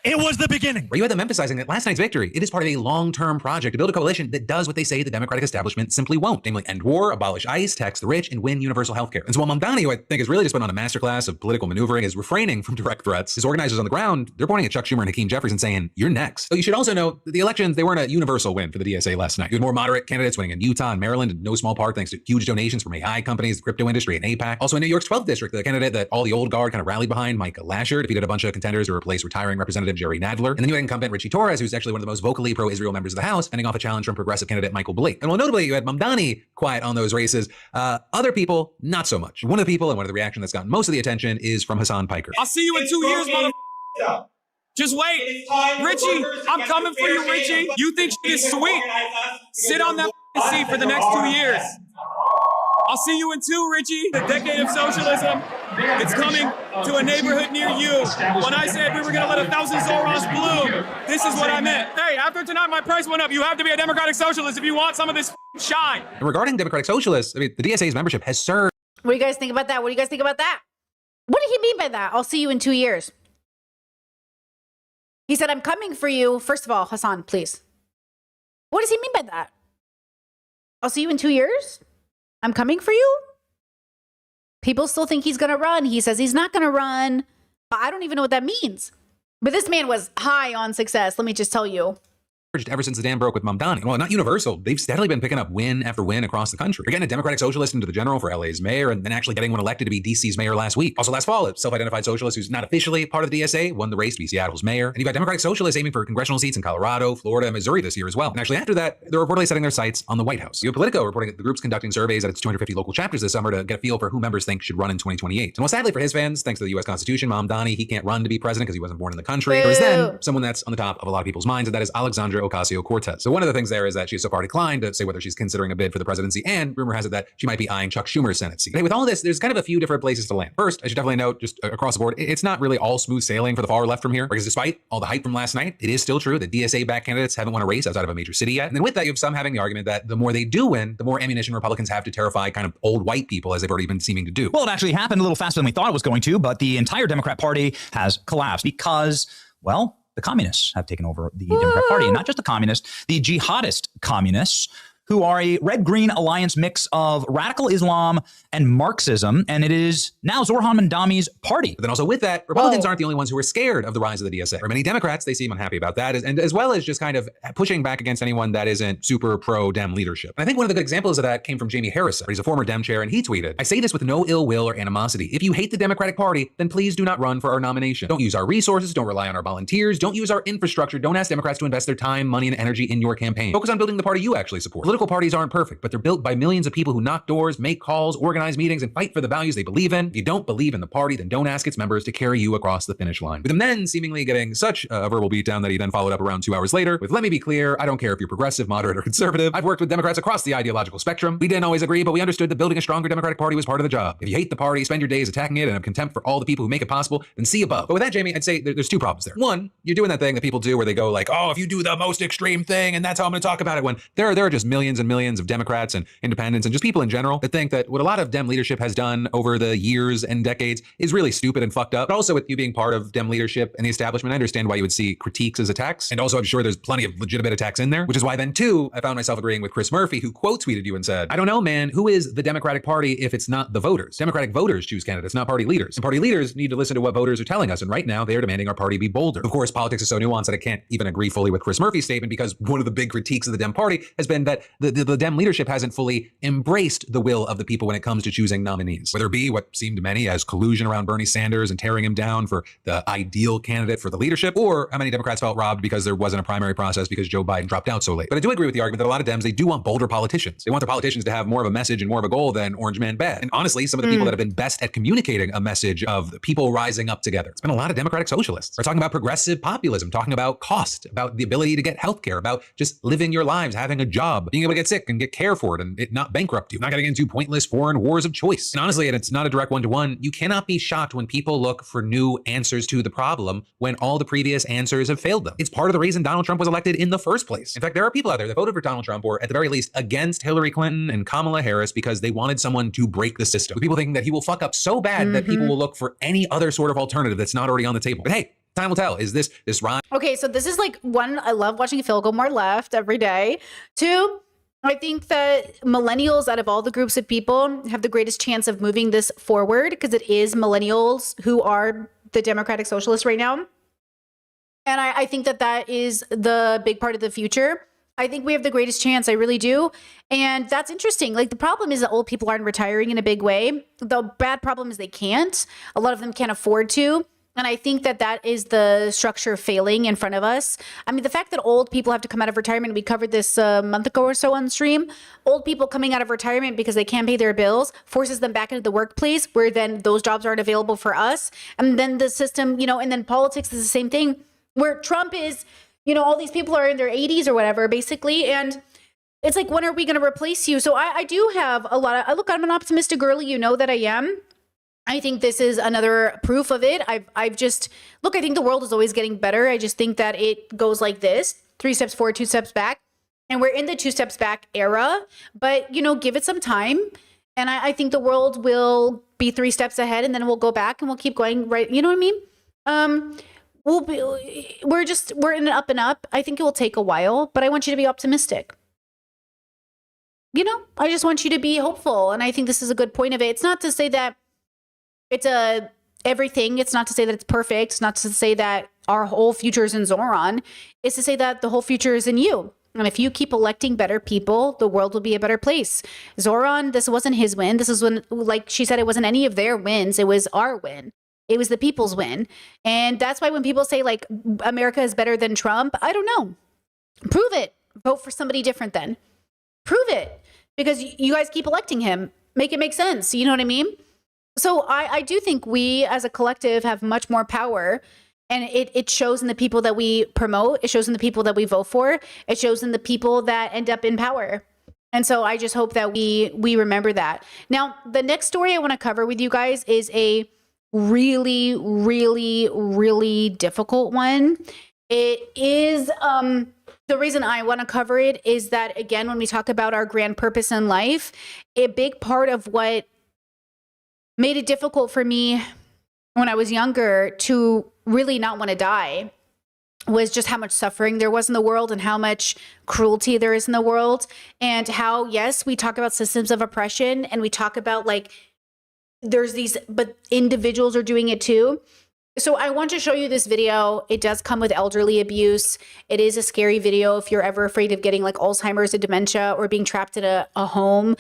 It was the beginning. Where you had them emphasizing that last night's victory, it is part of a long-term project to build a coalition that does what they say the Democratic establishment simply won't, namely end war, abolish ICE, tax the rich, and win universal health care. And so while Mamdani, who I think has really just been on a masterclass of political maneuvering, is refraining from direct threats, his organizers on the ground, they're pointing at Chuck Schumer and Hakeem Jeffries and saying, you're next. So you should also know that the elections, they weren't a universal win for the DSA last night. You had more moderate candidates winning in Utah and Maryland, in no small part thanks to huge donations from AI companies, the crypto industry, and AIPAC. Also in New York's 12th district, the candidate that all the old guard kind of rallied behind, Micah Lasher, defeated a bunch of contenders to replace retiring Representative Jerry Nadler. And then you had incumbent Richie Torres, who's actually one of the most vocally pro-Israel members of the House, fending off a challenge from progressive candidate Michael Blake. And while notably you had Mamdani quiet on those races, other people, not so much. One of the people and one of the reactions that's gotten most of the attention is from Hassan Piker. I'll see you in 2 years, mother. Just wait. Richie, I'm coming for you, Richie. You think she is sweet? Sit on that seat for the next 2 years. I'll see you in 2, Richie. The decade of socialism, it's coming to a neighborhood near you. When I said we were going to let 1,000 Zorons bloom, this is what I meant. Hey, after tonight my price went up. You have to be a Democratic Socialist if you want some of this shine. And regarding Democratic Socialists, I mean, the DSA's membership has served. What do you guys think about that? What do you guys think about that? What did he mean by that? I'll see you in 2 years. He said, I'm coming for you. First of all, Hassan, please. What does he mean by that? I'll see you in 2 years? I'm coming for you? People still think he's going to run. He says he's not going to run. I don't even know what that means. But this man was high on success. Let me just tell you. ever since the dam broke with Mamdani. Well, not universal. They've steadily been picking up win after win across the country. They're getting a Democratic socialist into the general for LA's mayor, and then actually getting one elected to be DC's mayor last week. Also last fall, a self-identified socialist who's not officially part of the DSA won the race to be Seattle's mayor. And you've got Democratic socialists aiming for congressional seats in Colorado, Florida, and Missouri this year as well. And actually after that, they're reportedly setting their sights on the White House. You have Politico reporting that the group's conducting surveys at its 250 local chapters this summer to get a feel for who members think should run in 2028. And well, sadly for his fans, thanks to the U.S. Constitution, Mamdani, he can't run to be president because he wasn't born in the country. There is then someone that's on the top of a lot of people's minds, and that is Alexandra Ocasio-Cortez. So one of the things there is that she's so far declined to say whether she's considering a bid for the presidency, and rumor has it that she might be eyeing Chuck Schumer's Senate seat. Hey, with all this, there's kind of a few different places to land. First, I should definitely note, just across the board, it's not really all smooth sailing for the far left from here, because despite all the hype from last night, it is still true that DSA-backed candidates haven't won a race outside of a major city yet. And then with that, you have some having the argument that the more they do win, the more ammunition Republicans have to terrify kind of old white people, as they've already been seeming to do. Well, it actually happened a little faster than we thought it was going to, but the entire Democrat Party has collapsed because, well, the communists have taken over the Democrat Party. And not just the communists, the jihadist communists, who are a red-green alliance mix of radical Islam and Marxism, and it is now Zoran Mamdani's party. But then also with that, Republicans aren't the only ones who are scared of the rise of the DSA. For many Democrats, they seem unhappy about that, and as well as just kind of pushing back against anyone that isn't super pro-Dem leadership. And I think one of the good examples of that came from Jamie Harrison. He's a former Dem chair, and he tweeted, "I say this with no ill will or animosity. If you hate the Democratic Party, then please do not run for our nomination. Don't use our resources, don't rely on our volunteers, don't use our infrastructure, don't ask Democrats to invest their time, money, and energy in your campaign. Focus on building the party you actually support. Political parties aren't perfect, but they're built by millions of people who knock doors, make calls, organize meetings, and fight for the values they believe in. If you don't believe in the party, then don't ask its members to carry you across the finish line." With him then seemingly getting such a verbal beatdown that he then followed up around 2 hours later with, "Let me be clear, I don't care if you're progressive, moderate, or conservative. I've worked with Democrats across the ideological spectrum. We didn't always agree, but we understood that building a stronger Democratic Party was part of the job. If you hate the party, spend your days attacking it, and have contempt for all the people who make it possible, then see above." But with that, Jamie, I'd say there's two problems there. One, you're doing that thing that people do where they go like, "Oh, if you do the most extreme thing, and that's how I'm going to talk about it," when there are just millions and millions of Democrats and independents and just people in general that think that what a lot of Dem leadership has done over the years and decades is really stupid and fucked up. But also with you being part of Dem leadership and the establishment, I understand why you would see critiques as attacks. And also I'm sure there's plenty of legitimate attacks in there, which is why then too, I found myself agreeing with Chris Murphy, who quote tweeted you and said, "I don't know, man, who is the Democratic Party if it's not the voters? Democratic voters choose candidates, not party leaders. And party leaders need to listen to what voters are telling us. And right now they are demanding our party be bolder." Of course, politics is so nuanced that I can't even agree fully with Chris Murphy's statement, because one of the big critiques of the Dem party has been that the Dem leadership hasn't fully embraced the will of the people when it comes to choosing nominees, whether it be what seemed to many as collusion around Bernie Sanders and tearing him down for the ideal candidate for the leadership, or how many Democrats felt robbed because there wasn't a primary process because Joe Biden dropped out so late. But I do agree with the argument that a lot of Dems, they do want bolder politicians. They want their politicians to have more of a message and more of a goal than Orange Man Bad. And honestly, some of the people that have been best at communicating a message of the people rising up together, it's been a lot of Democratic socialists. They're talking about progressive populism, talking about cost, about the ability to get healthcare, about just living your lives, having a job, being able to get sick and get care for it and it not bankrupt you, not getting into pointless foreign wars of choice. And honestly, and it's not a direct one-to-one, you cannot be shocked when people look for new answers to the problem when all the previous answers have failed them. It's part of the reason Donald Trump was elected in the first place. In fact, there are people out there that voted for Donald Trump, or at the very least against Hillary Clinton and Kamala Harris, because they wanted someone to break the system. With people thinking that he will fuck up so bad that people will look for any other sort of alternative that's not already on the table. But hey, time will tell. Is this Ron? Okay, so this is like one, I love watching Phil go more left every day. Two, I think that millennials, out of all the groups of people, have the greatest chance of moving this forward, because it is millennials who are the Democratic Socialists right now. And I think that that is the big part of the future. I think we have the greatest chance. I really do. And that's interesting. Like, the problem is that old people aren't retiring in a big way. The bad problem is they can't. A lot of them can't afford to. And I think that that is the structure failing in front of us. I mean, the fact that old people have to come out of retirement, we covered this a month ago or so on stream. Old people coming out of retirement because they can't pay their bills forces them back into the workplace, where then those jobs aren't available for us. And then the system, you know, and then politics is the same thing, where Trump is, you know, all these people are in their 80s or whatever, basically. And it's like, when are we going to replace you? So I do have a lot of, I'm an optimistic girly, you know that I am. I think this is another proof of it. I've just, look, I think the world is always getting better. I just think that it goes like this: 3 steps forward, 2 steps back. And we're in the 2 steps back era, but, you know, give it some time. And I think the world will be 3 steps ahead, and then we'll go back and we'll keep going, right? You know what I mean? We're in an up and up. I think it will take a while, but I want you to be optimistic. You know, I just want you to be hopeful. And I think this is a good point of it. It's not to say that it's everything. It's not to say that it's perfect. It's not to say that our whole future is in Zoran is to say that the whole future is in you. And if you keep electing better people, the world will be a better place. Zoran, this wasn't his win. This is when, like she said, it wasn't any of their wins. It was our win. It was the people's win. And that's why when people say like America is better than Trump, I don't know. Prove it. Vote for somebody different then. Prove it. Because you guys keep electing him. Make it make sense. You know what I mean? So I do think we as a collective have much more power, and it shows in the people that we promote. It shows in the people that we vote for. It shows in the people that end up in power. And so I just hope that we remember that. Now, the next story I want to cover with you guys is a really, really, really difficult one. It is, the reason I want to cover it is that, again, when we talk about our grand purpose in life, a big part of what made it difficult for me when I was younger to really not want to die was just how much suffering there was in the world and how much cruelty there is in the world, and how, yes, we talk about systems of oppression and we talk about like there's these, but individuals are doing it too. So I want to show you this video. It does come with elderly abuse. It is a scary video if you're ever afraid of getting like Alzheimer's or dementia or being trapped in a home,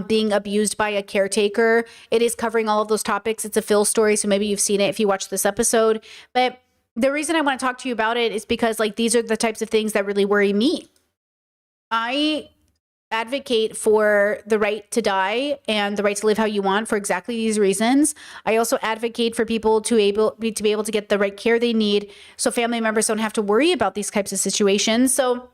being abused by a caretaker. It is covering all of those topics. It's a Phil story, so maybe you've seen it if you watched this episode. But the reason I want to talk to you about it is because like these are the types of things that really worry me. I advocate for the right to die and the right to live how you want for exactly these reasons. I also advocate for people to be able to get the right care they need so family members don't have to worry about these types of situations. So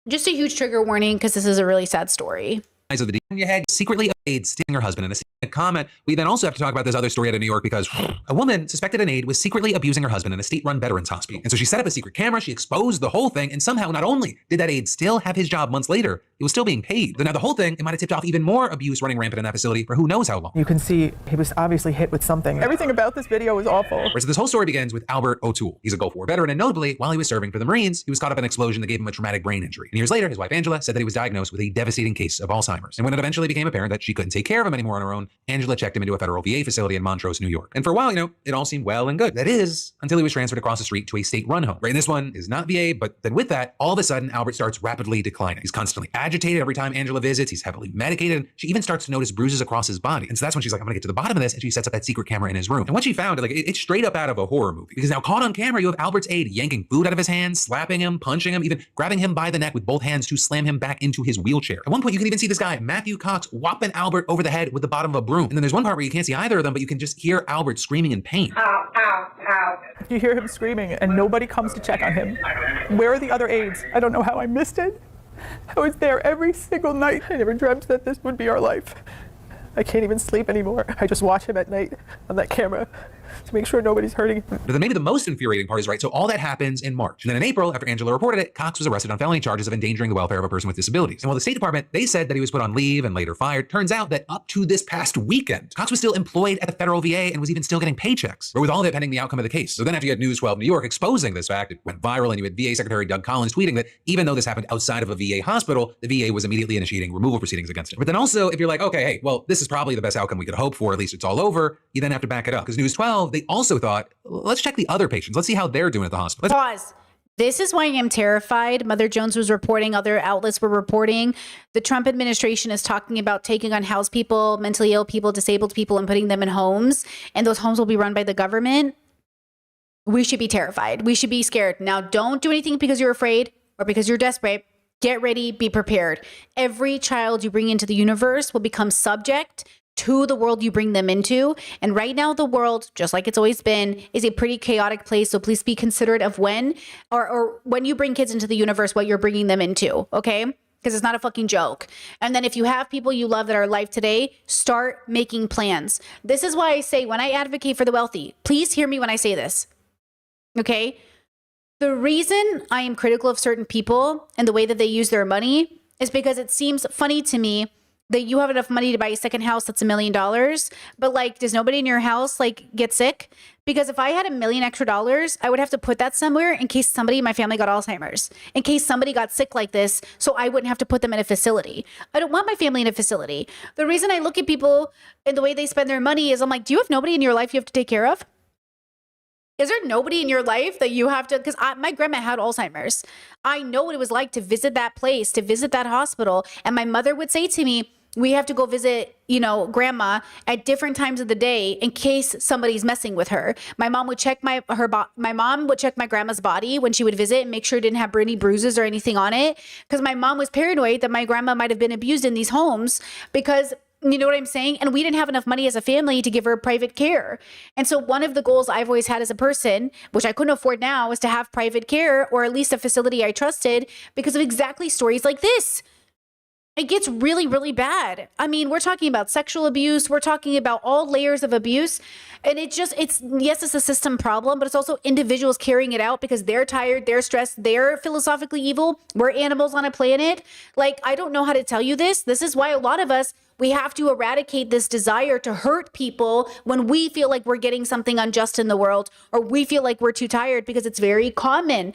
just a huge trigger warning because this is a really sad story. Of the you had secretly aid stealing her husband in a comment. We then also have to talk about this other story out of New York because a woman suspected an aide was secretly abusing her husband in a state-run veterans hospital. And so she set up a secret camera, she exposed the whole thing, and somehow not only did that aide still have his job months later, it was still being paid. But now the whole thing, it might have tipped off even more abuse running rampant in that facility for who knows how long. You can see he was obviously hit with something. Everything about this video was awful. So this whole story begins with Albert O'Toole. He's a Gulf War veteran, and notably, while he was serving for the Marines, he was caught up in an explosion that gave him a traumatic brain injury. And years later, his wife Angela said that he was diagnosed with a devastating case of Alzheimer's. And when it eventually became apparent that she couldn't take care of him anymore on her own, Angela checked him into a federal VA facility in Montrose, New York. And for a while, it all seemed well and good. That is, until he was transferred across the street to a state-run home. Right, and this one is not VA, but then with that, all of a sudden, Albert starts rapidly declining. He's constantly agitated every time Angela visits. He's heavily medicated. And she even starts to notice bruises across his body. And so that's when she's like, I'm gonna get to the bottom of this. And she sets up that secret camera in his room. And what she found, it's straight up out of a horror movie. Because now caught on camera, you have Albert's aide yanking food out of his hands, slapping him, punching him, even grabbing him by the neck with both hands to slam him back into his wheelchair. At one point, you can even see this guy, Matthew Cox, whopping Albert over the head with the bottom of a broom. And then there's one part where you can't see either of them, but you can just hear Albert screaming in pain. Ow, ow, ow. You hear him screaming and nobody comes to check on him. Where are the other aides? I don't know how I missed it. I was there every single night. I never dreamt that this would be our life. I can't even sleep anymore. I just watch him at night on that camera to make sure nobody's hurting him. But then maybe the most infuriating part is, right, so all that happens in March. And then in April, after Angela reported it, Cox was arrested on felony charges of endangering the welfare of a person with disabilities. And while the State Department, they said that he was put on leave and later fired, turns out that up to this past weekend, Cox was still employed at the federal VA and was even still getting paychecks, but with all that pending the outcome of the case. So then after you had News 12 New York exposing this fact, it went viral, and you had VA Secretary Doug Collins tweeting that even though this happened outside of a VA hospital, the VA was immediately initiating removal proceedings against him. But then also, if you're like, okay, hey, well, this is probably the best outcome we could hope for, at least it's all over, you then have to back it up. Because News 12, they also thought, let's check the other patients. Let's see how they're doing at the hospital. Pause. This is why I'm terrified. Mother Jones was reporting, other outlets were reporting. The Trump administration is talking about taking on house people, mentally ill people, disabled people, and putting them in homes. And those homes will be run by the government. We should be terrified. We should be scared. Now, don't do anything because you're afraid or because you're desperate. Get ready, be prepared. Every child you bring into the universe will become subject to the world you bring them into. And right now, the world, just like it's always been, is a pretty chaotic place. So please be considerate of when or when you bring kids into the universe, what you're bringing them into, okay? Because it's not a fucking joke. And then if you have people you love that are alive today, start making plans. This is why I say when I advocate for the wealthy, please hear me when I say this, okay? The reason I am critical of certain people and the way that they use their money is because it seems funny to me that you have enough money to buy a second house that's $1 million, but like, does nobody in your house like get sick? Because if I had $1 million extra, I would have to put that somewhere in case somebody in my family got Alzheimer's, in case somebody got sick like this, so I wouldn't have to put them in a facility. I don't want my family in a facility. The reason I look at people and the way they spend their money is I'm like, do you have nobody in your life you have to take care of? Is there nobody in your life that you have to, because my grandma had Alzheimer's. I know what it was like to visit that place, to visit that hospital. And my mother would say to me, we have to go visit, you know, grandma at different times of the day in case somebody's messing with her. My mom would check my mom would check my grandma's body when she would visit and make sure it didn't have any bruises or anything on it. Because my mom was paranoid that my grandma might have been abused in these homes because, you know what I'm saying? And we didn't have enough money as a family to give her private care. And so one of the goals I've always had as a person, which I couldn't afford now, was to have private care or at least a facility I trusted because of exactly stories like this. It gets really, really bad. I mean, we're talking about sexual abuse. We're talking about all layers of abuse. And yes, it's a system problem, but it's also individuals carrying it out because they're tired, they're stressed, they're philosophically evil. We're animals on a planet. Like, I don't know how to tell you this. This is why a lot of us, we have to eradicate this desire to hurt people when we feel like we're getting something unjust in the world or we feel like we're too tired, because it's very common.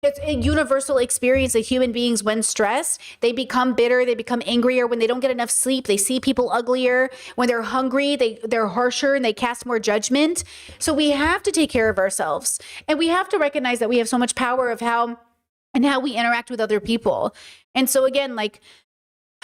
It's a universal experience of human beings when stressed. They become bitter, they become angrier. When they don't get enough sleep, they see people uglier. When they're hungry, they're harsher and they cast more judgment. So we have to take care of ourselves. And we have to recognize that we have so much power of how we interact with other people. And so again, like,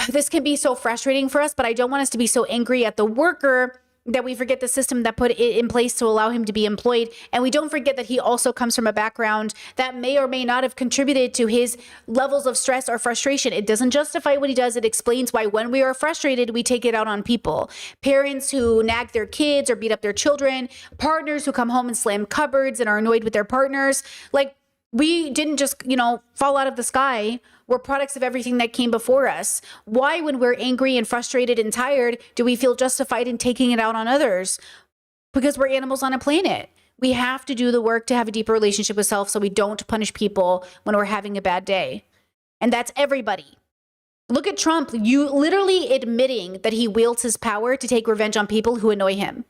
this can be so frustrating for us, but I don't want us to be so angry at the worker that we forget the system that put it in place to allow him to be employed. And we don't forget that he also comes from a background that may or may not have contributed to his levels of stress or frustration. It doesn't justify what he does. It explains why when we are frustrated, we take it out on people. Parents who nag their kids or beat up their children, partners who come home and slam cupboards and are annoyed with their partners. Like, we didn't just, fall out of the sky. We're products of everything that came before us. Why, when we're angry and frustrated and tired, do we feel justified in taking it out on others? Because we're animals on a planet. We have to do the work to have a deeper relationship with self so we don't punish people when we're having a bad day. And that's everybody. Look at Trump, you literally admitting that he wields his power to take revenge on people who annoy him.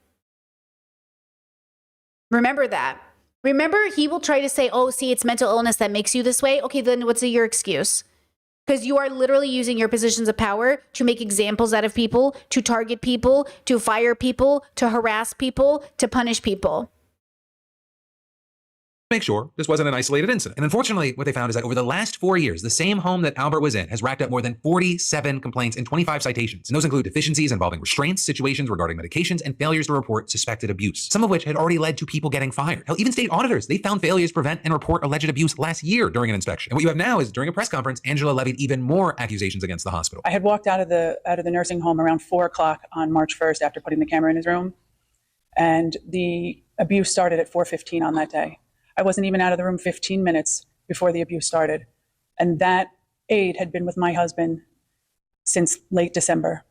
Remember that. Remember, he will try to say, oh, see, it's mental illness that makes you this way. Okay, then what's your excuse? Because you are literally using your positions of power to make examples out of people, to target people, to fire people, to harass people, to punish people. Make sure this wasn't an isolated incident. And unfortunately, what they found is that over the last 4 years, the same home that Albert was in has racked up more than 47 complaints and 25 citations. And those include deficiencies involving restraints, situations regarding medications, and failures to report suspected abuse, some of which had already led to people getting fired. Hell, even state auditors, they found failures to prevent and report alleged abuse last year during an inspection. And what you have now is, during a press conference, Angela levied even more accusations against the hospital. I had walked out of the nursing home around 4 o'clock on March 1st after putting the camera in his room. And the abuse started at 4:15 on that day. I wasn't even out of the room 15 minutes before the abuse started. And that aide had been with my husband since late December.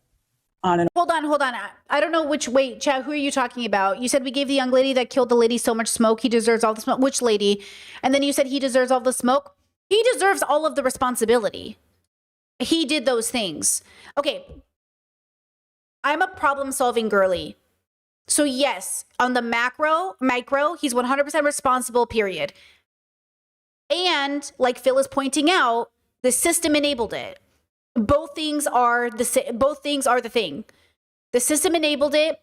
Hold on. I don't know wait, Chad, who are you talking about? You said we gave the young lady that killed the lady so much smoke. He deserves all the smoke. Which lady? And then you said he deserves all the smoke. He deserves all of the responsibility. He did those things. Okay. I'm a problem-solving girly. So yes, on the micro, he's 100% responsible, period. And like Phil is pointing out, the system enabled it. Both things are the thing. The system enabled it.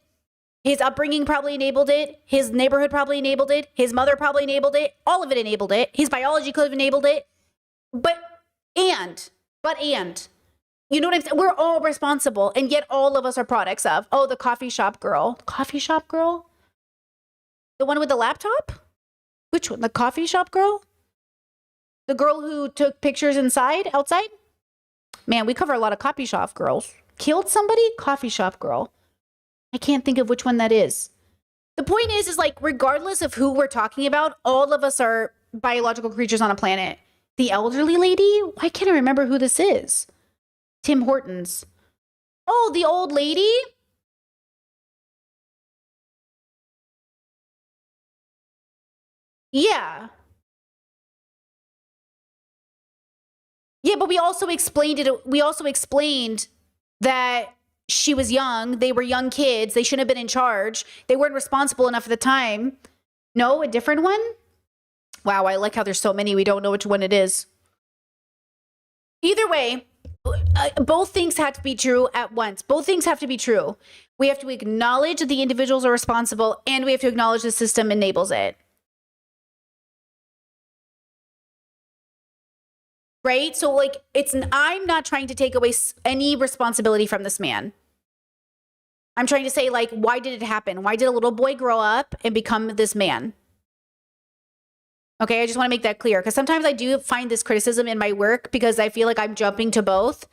His upbringing probably enabled it. His neighborhood probably enabled it. His mother probably enabled it. All of it enabled it. His biology could have enabled it. But you know what I'm saying? We're all responsible, and yet all of us are products of, the coffee shop girl. Coffee shop girl? The one with the laptop? Which one? The coffee shop girl? The girl who took pictures outside? Man, we cover a lot of coffee shop girls. Killed somebody? Coffee shop girl. I can't think of which one that is. The point is like, regardless of who we're talking about, all of us are biological creatures on a planet. The elderly lady? Why can't I remember who this is? Tim Hortons. Oh, the old lady? Yeah. Yeah, but we also explained that she was young. They were young kids. They shouldn't have been in charge. They weren't responsible enough at the time. No, a different one? Wow, I like how there's so many. We don't know which one it is. Either way, both things have to be true at once. Both things have to be true. We have to acknowledge that the individuals are responsible, and we have to acknowledge the system enables it. right? So like I'm not trying to take away any responsibility from this man. I'm trying to say, like, why did it happen? Why did a little boy grow up and become this man? Okay, I just want to make that clear, because sometimes I do find this criticism in my work because I feel like I'm jumping to both.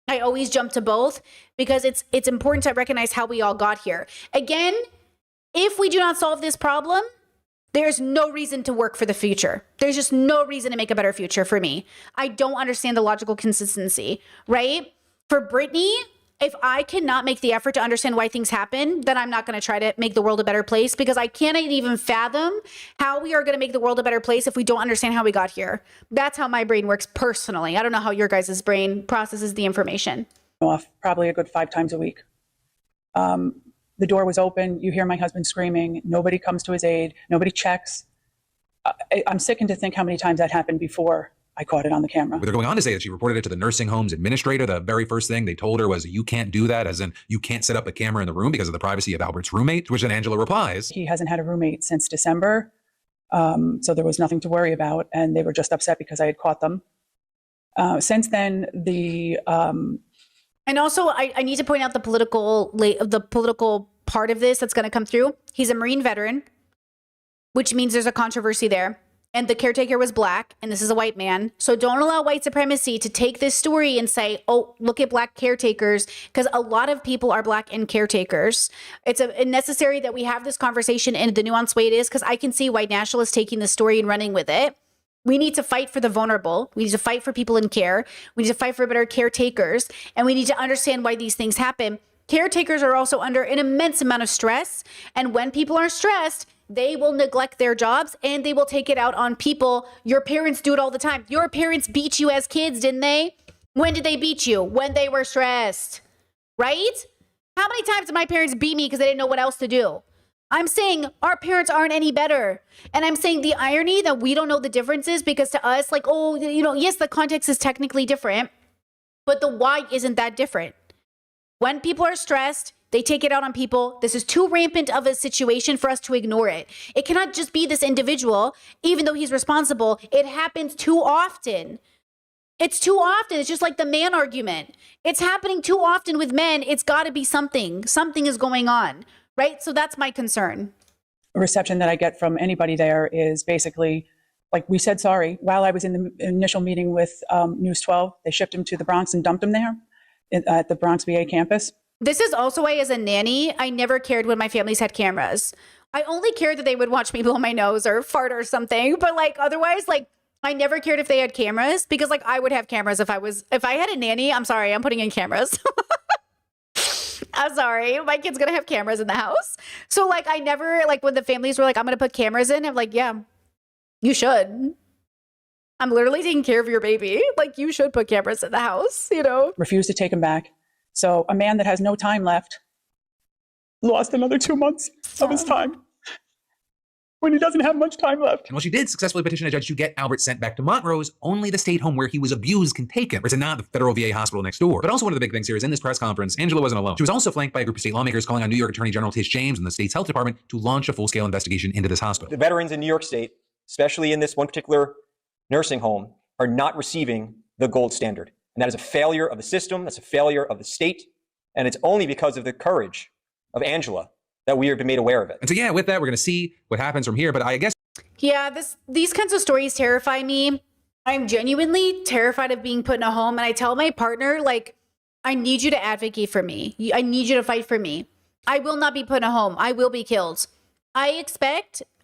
I always jump to both because it's important to recognize how we all got here. Again, if we do not solve this problem, there's no reason to work for the future. There's just no reason to make a better future for me. I don't understand the logical consistency, right? For Brittany, if I cannot make the effort to understand why things happen, then I'm not going to try to make the world a better place, because I cannot even fathom how we are going to make the world a better place if we don't understand how we got here. That's how my brain works personally. I don't know how your guys' brain processes the information. Off probably a good 5 times a week. The door was open. You hear my husband screaming. Nobody comes to his aid. Nobody checks. I'm sickened to think how many times that happened before I caught it on the camera. But they're going on to say that she reported it to the nursing home's administrator. The very first thing they told her was, you can't do that, as in you can't set up a camera in the room because of the privacy of Albert's roommate, to which then Angela replies, he hasn't had a roommate since December, so there was nothing to worry about, and they were just upset because I had caught them. Since then, And also, I need to point out the political part of this that's going to come through. He's a Marine veteran, which means there's a controversy there. And the caretaker was black, and this is a white man. So don't allow white supremacy to take this story and say, oh, look at black caretakers, because a lot of people are black and caretakers. It's necessary that we have this conversation in the nuanced way it is, because I can see white nationalists taking this story and running with it. We need to fight for the vulnerable. We need to fight for people in care. We need to fight for better caretakers. And we need to understand why these things happen. Caretakers are also under an immense amount of stress. And when people are stressed, they will neglect their jobs and they will take it out on people. Your parents do it all the time. Your parents beat you as kids, didn't they? When did they beat you? When they were stressed, right? How many times did my parents beat me because they didn't know what else to do? I'm saying our parents aren't any better. And I'm saying the irony that we don't know the differences, because to us, like, oh, you know, yes, the context is technically different, but the why isn't that different. When people are stressed, they take it out on people. This is too rampant of a situation for us to ignore it. It cannot just be this individual, even though he's responsible. It happens too often. It's too often. It's just like the man argument. It's happening too often with men. It's got to be something. Something is going on, right? So that's my concern. The reception that I get from anybody there is basically, like, we said sorry. While I was in the initial meeting with News 12, they shipped him to the Bronx and dumped him there at the Bronx VA campus. This is also why, as a nanny, I never cared when my families had cameras. I only cared that they would watch me blow my nose or fart or something. But like otherwise, like I never cared if they had cameras, because like I would have cameras if I had a nanny. I'm sorry, I'm putting in cameras. I'm sorry, my kid's gonna have cameras in the house. So like I never, like when the families were like, I'm gonna put cameras in, I'm like, yeah, you should. I'm literally taking care of your baby. Like you should put cameras in the house, you know? Refused to take him back. So a man that has no time left lost another 2 months of his time when he doesn't have much time left. And while she did successfully petition a judge to get Albert sent back to Montrose, only the state home where he was abused can take him. It's not the federal VA hospital next door. But also one of the big things here is in this press conference, Angela wasn't alone. She was also flanked by a group of state lawmakers calling on New York Attorney General Tish James and the state's health department to launch a full-scale investigation into this hospital. The veterans in New York State, especially in this one particular nursing home, are not receiving the gold standard. And that is a failure of the system. That's a failure of the state. And it's only because of the courage of Angela that we have been made aware of it. And so, yeah, with that, we're going to see what happens from here. But I guess... Yeah, these kinds of stories terrify me. I'm genuinely terrified of being put in a home. And I tell my partner, like, I need you to advocate for me. I need you to fight for me. I will not be put in a home. I will be killed. I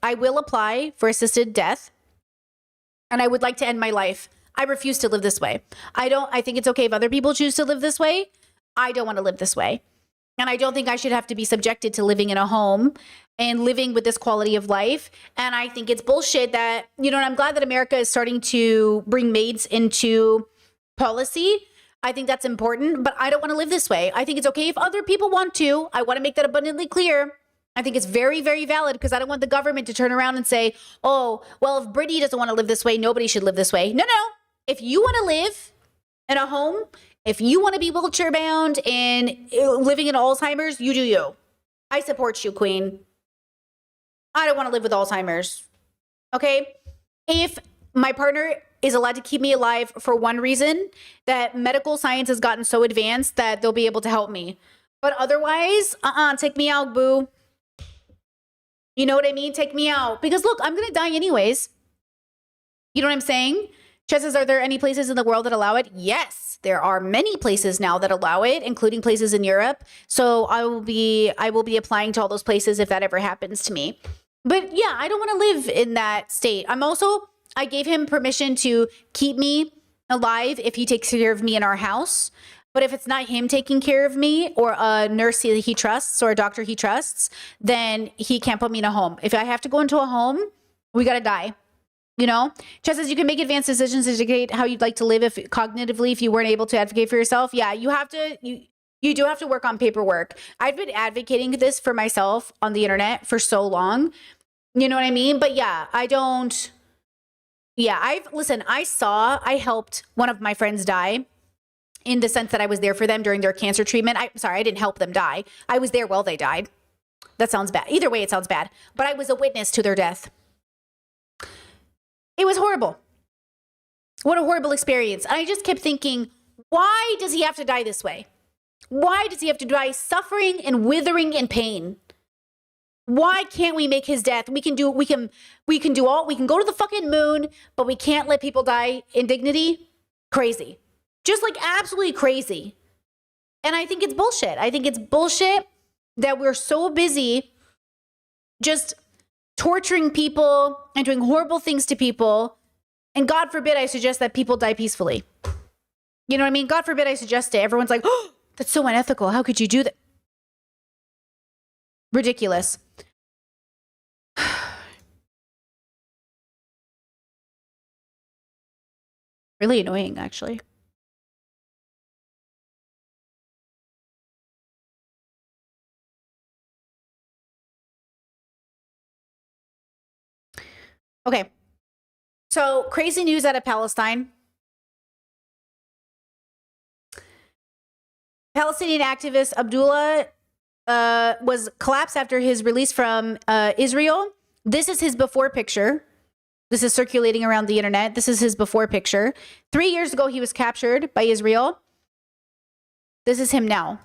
will apply for assisted death. And I would like to end my life. I refuse to live this way. I think it's okay if other people choose to live this way. I don't want to live this way. And I don't think I should have to be subjected to living in a home and living with this quality of life. And I think it's bullshit that, you know, and I'm glad that America is starting to bring maids into policy. I think that's important, but I don't want to live this way. I think it's okay if other people want to. I want to make that abundantly clear. I think it's very, very valid, because I don't want the government to turn around and say, oh, well, if Brittany doesn't want to live this way, nobody should live this way. No. If you want to live in a home, if you want to be wheelchair bound and living in Alzheimer's, you do you. I support you, Queen. I don't want to live with Alzheimer's. Okay? If my partner is allowed to keep me alive for one reason, that medical science has gotten so advanced that they'll be able to help me. But otherwise, take me out, boo. You know what I mean? Take me out. Because look, I'm going to die anyways. You know what I'm saying? Chess says, are there any places in the world that allow it? Yes, there are many places now that allow it, including places in Europe. So I will be applying to all those places if that ever happens to me. But yeah, I don't want to live in that state. I gave him permission to keep me alive if he takes care of me in our house. But if it's not him taking care of me, or a nurse he trusts, or a doctor he trusts, then he can't put me in a home. If I have to go into a home, we got to die. You know, Chess says you can make advanced decisions to dictate how you'd like to live if cognitively, if you weren't able to advocate for yourself. Yeah, you have to, you do have to work on paperwork. I've been advocating this for myself on the internet for so long. You know what I mean? But yeah, I helped one of my friends die in the sense that I was there for them during their cancer treatment. I didn't help them die. I was there while they died. That sounds bad. Either way, it sounds bad. But I was a witness to their death. It was horrible. What a horrible experience. I just kept thinking, why does he have to die this way? Why does he have to die suffering and withering in pain? Why can't we make his death? We can go to the fucking moon, but we can't let people die in dignity? Crazy. Just like absolutely crazy. And I think it's bullshit. I think it's bullshit that we're so busy just torturing people and doing horrible things to people. And God forbid I suggest that people die peacefully. You know what I mean? God forbid I suggest it. Everyone's like, oh, that's so unethical. How could you do that? Ridiculous. Really annoying, actually. Okay, so crazy news out of Palestine. Palestinian activist Abdullah was collapsed after his release from Israel. This is his before picture. This is circulating around the internet. This is his before picture. 3 years ago, he was captured by Israel. This is him now.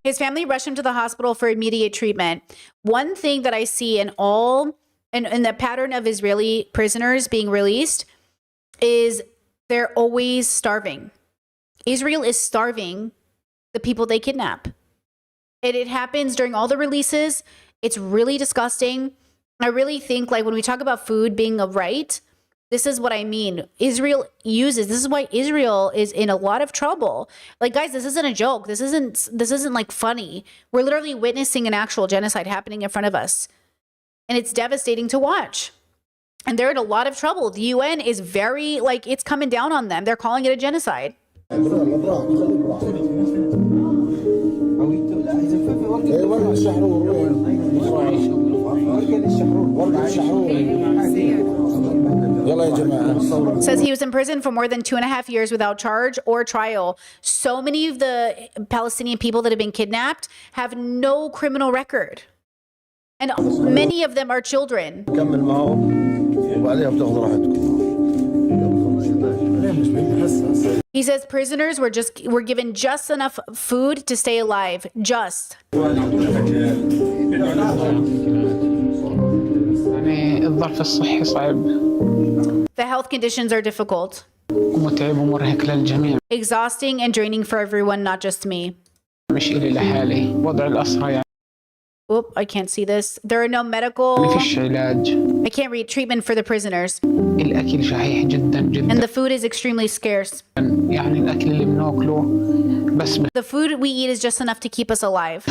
His family rushed him to the hospital for immediate treatment. One thing that I see in the pattern of Israeli prisoners being released is they're always starving. Israel is starving the people they kidnap. And it happens during all the releases. It's really disgusting. I really think, like, when we talk about food being a right, this is what I mean. This is why Israel is in a lot of trouble. Like, guys, this isn't a joke. This isn't like funny. We're literally witnessing an actual genocide happening in front of us. And it's devastating to watch. And they're in a lot of trouble. The UN is very, like, it's coming down on them. They're calling it a genocide. Says he was in prison for more than 2.5 years without charge or trial. So many of the Palestinian people that have been kidnapped have no criminal record. And many of them are children. He says prisoners were given just enough food to stay alive. Just. The health conditions are difficult. Exhausting and draining for everyone, not just me. Oop, I can't see this. There are no medical... I can't read treatment for the prisoners. And the food is extremely scarce. The food we eat is just enough to keep us alive.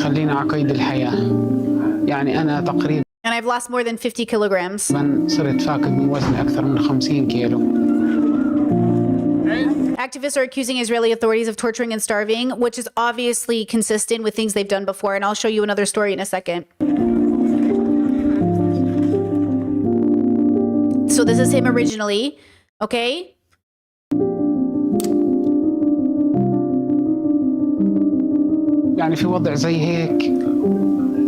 And I've lost more than 50 kilograms. Activists are accusing Israeli authorities of torturing and starving, which is obviously consistent with things they've done before. And I'll show you another story in a second. So this is him originally, okay? يعني في وضع زي هيك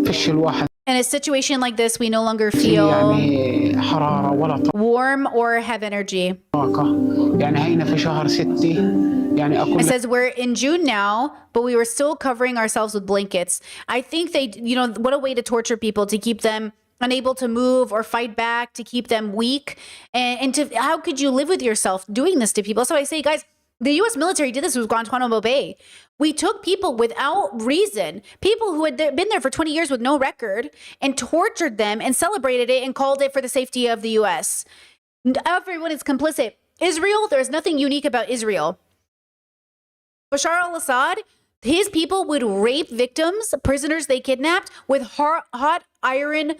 فيش الواحد In a situation like this, we no longer feel يعني حرارة ولا warm or have energy. طاقة يعني هينا في شهر 6 يعني أقول It says we're in June now, but we were still covering ourselves with blankets. I think they, what a way to torture people, to keep them unable to move or fight back, to keep them weak. And to, how could you live with yourself doing this to people? So I say, guys, the U.S. military did this with Guantanamo Bay. We took people without reason, people who had been there for 20 years with no record, and tortured them and celebrated it and called it for the safety of the U.S. Everyone is complicit. Israel, there's nothing unique about Israel. Bashar al-Assad, his people would rape victims, prisoners they kidnapped, with hot iron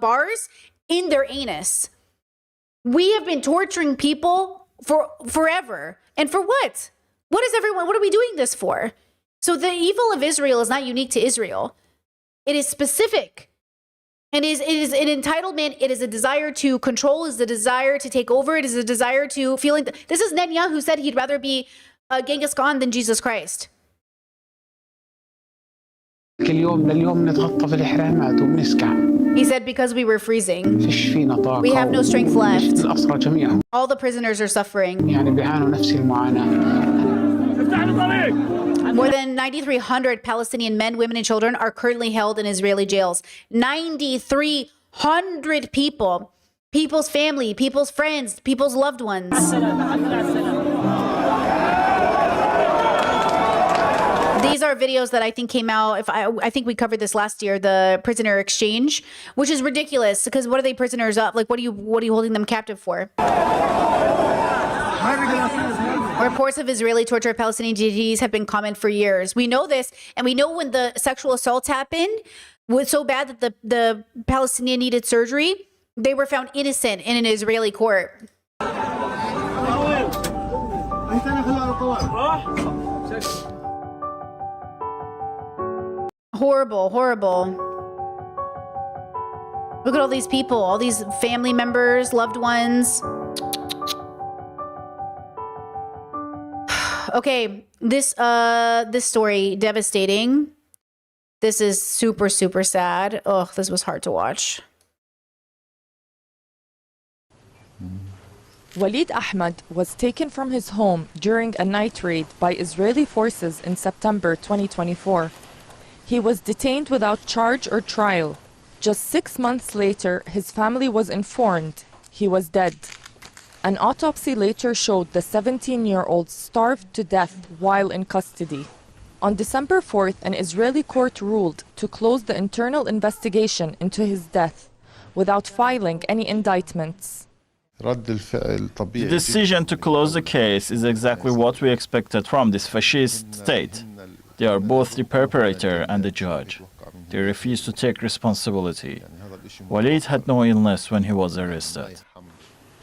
bars in their anus. We have been torturing people for forever. And for what? What are we doing this for? So the evil of Israel is not unique to Israel. It is specific. And it is an entitlement. It is a desire to control, it is a desire to take over. It is a desire to feeling. This is Netanyahu who said he'd rather be Genghis Khan than Jesus Christ. He said because we were freezing. We have no strength left. All the prisoners are suffering. More than 9,300 Palestinian men, women, and children are currently held in Israeli jails. 9,300 people. People's family, people's friends, people's loved ones. These are videos that I think came out, I think we covered this last year, the prisoner exchange, which is ridiculous because what are they prisoners of? Like, what are you holding them captive for? Reports of Israeli torture of Palestinian detainees have been common for years. We know this, and we know when the sexual assaults happened, it was so bad that the Palestinian needed surgery, they were found innocent in an Israeli court. Horrible, horrible. Look at all these people, all these family members, loved ones. Okay, this story, devastating. This is super, super sad. Oh, this was hard to watch. Walid Ahmad was taken from his home during a night raid by Israeli forces in September 2024. He was detained without charge or trial. Just 6 months later, his family was informed he was dead. An autopsy later showed the 17-year-old starved to death while in custody. On December 4th, an Israeli court ruled to close the internal investigation into his death without filing any indictments. The decision to close the case is exactly what we expected from this fascist state. They are both the perpetrator and the judge. They refuse to take responsibility. Walid had no illness when he was arrested.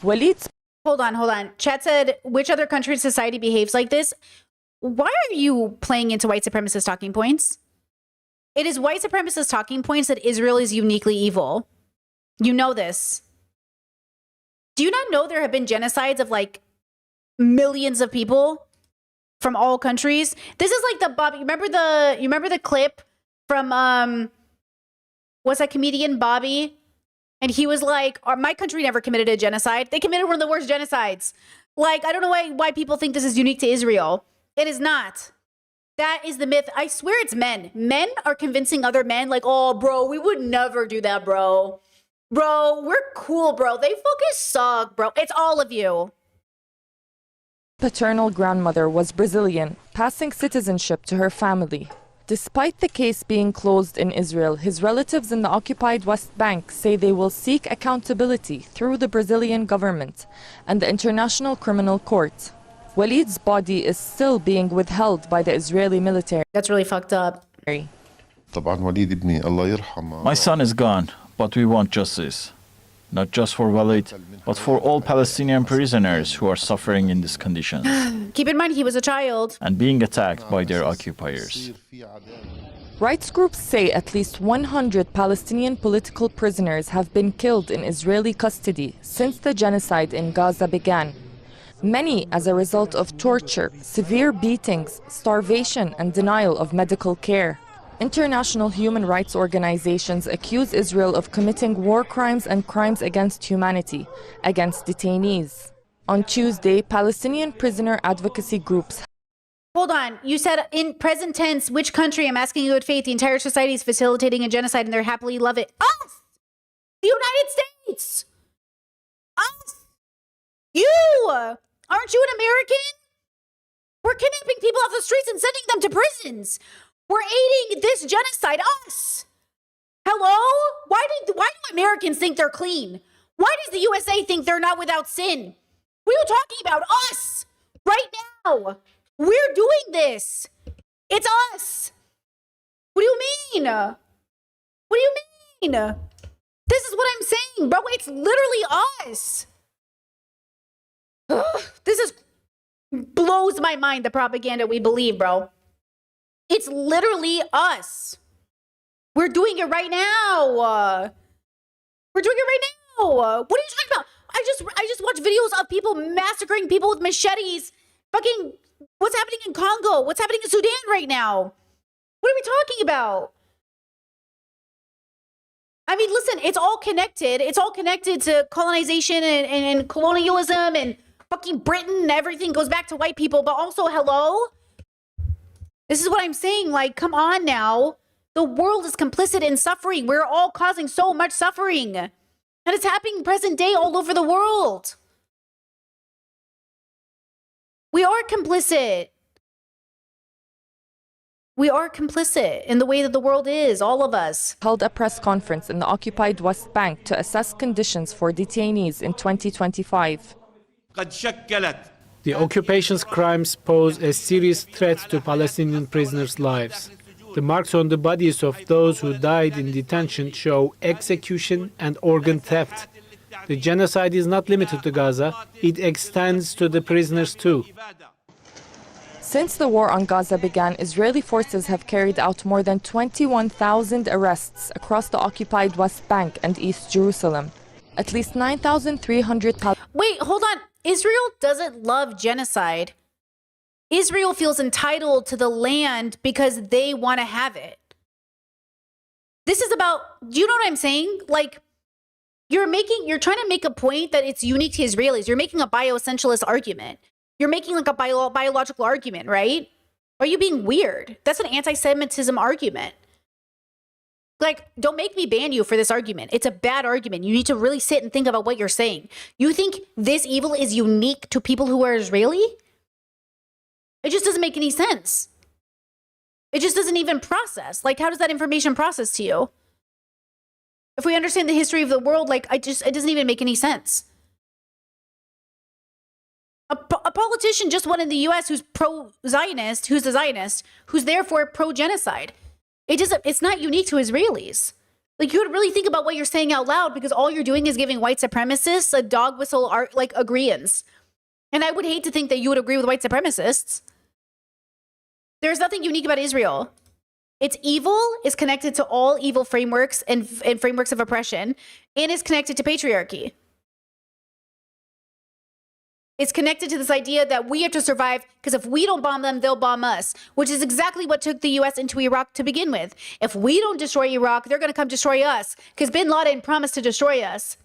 Walid's Hold on. Chat said, which other country and society behaves like this? Why are you playing into white supremacist talking points? It is white supremacist talking points that Israel is uniquely evil. You know this. Do you not know there have been genocides of like millions of people from all countries? This is like the Bobby. You remember the clip from what's that comedian Bobby? And he was like, my country never committed a genocide. They committed one of the worst genocides. Like, I don't know why people think this is unique to Israel. It is not. That is the myth. I swear it's men. Men are convincing other men like, oh, bro, we would never do that, bro. Bro, we're cool, bro. They fucking suck, bro. It's all of you. paternal grandmother was Brazilian, passing citizenship to her family. Despite the case being closed in Israel, his relatives in the occupied West Bank say they will seek accountability through the Brazilian government and the International Criminal Court. Walid's body is still being withheld by the Israeli military. That's really fucked up. My son is gone, but we want justice. Not just for Walid, but for all Palestinian prisoners who are suffering in these conditions Keep in mind, he was a child. and being attacked by their occupiers. Rights groups say at least 100 Palestinian political prisoners have been killed in Israeli custody since the genocide in Gaza began. many as a result of torture, severe beatings, starvation, and denial of medical care. International human rights organizations accuse Israel of committing war crimes and crimes against humanity against detainees. On Tuesday, Palestinian prisoner advocacy groups. Hold on. You said in present tense, which country? I'm asking you in good faith. The entire society is facilitating a genocide and they're happily love it. Us! The United States! Us! You! Aren't you an American? We're kidnapping people off the streets and sending them to prisons. We're aiding this genocide. Us! Hello? Why do Americans think they're clean? Why does the USA think they're not without sin? What are you talking about? Us! Right now! We're doing this. It's us. What do you mean? What do you mean? This is what I'm saying, bro. It's literally us. Ugh, this is blows my mind, the propaganda we believe, bro. It's literally us. We're doing it right now. We're doing it right now. What are you talking about? I just watched videos of people massacring people with machetes. Fucking what's happening in Congo? What's happening in Sudan right now? What are we talking about? I mean, listen, it's all connected. It's all connected to colonization and colonialism and fucking Britain and everything goes back to white people. But also, hello? This is what I'm saying. Like, come on now. The world is complicit in suffering. We're all causing so much suffering. And it's happening present day all over the world. We are complicit. We are complicit in the way that the world is, all of us. Held a press conference in the occupied West Bank to assess conditions for detainees in 2025. The occupation's crimes pose a serious threat to Palestinian prisoners' lives. The marks on the bodies of those who died in detention show execution and organ theft. The genocide is not limited to Gaza, it extends to the prisoners too. Since the war on Gaza began, Israeli forces have carried out more than 21,000 arrests across the occupied West Bank and East Jerusalem. At least 9,300... Wait, hold on. Israel doesn't love genocide. Israel feels entitled to the land because they want to have it. This is about, do you know what I'm saying? Like, you're trying to make a point that it's unique to Israelis. You're making a bioessentialist argument. You're making like a biological argument, right? Are you being weird? That's an anti-Semitism argument. Like, don't make me ban you for this argument. It's a bad argument. You need to really sit and think about what you're saying. You think this evil is unique to people who are Israeli? It just doesn't make any sense. It just doesn't even process. Like, how does that information process to you? If we understand the history of the world, like, it doesn't even make any sense. A politician just won in the US who's pro-Zionist, who's a Zionist, who's therefore pro-genocide. It's not unique to Israelis. Like, you would really think about what you're saying out loud because all you're doing is giving white supremacists a dog whistle agreeance. And I would hate to think that you would agree with white supremacists. There's nothing unique about Israel. Its evil is connected to all evil frameworks and frameworks of oppression, and is connected to patriarchy. It's connected to this idea that we have to survive because if we don't bomb them, they'll bomb us, which is exactly what took the U.S. into Iraq to begin with. If we don't destroy Iraq, they're going to come destroy us because bin Laden promised to destroy us.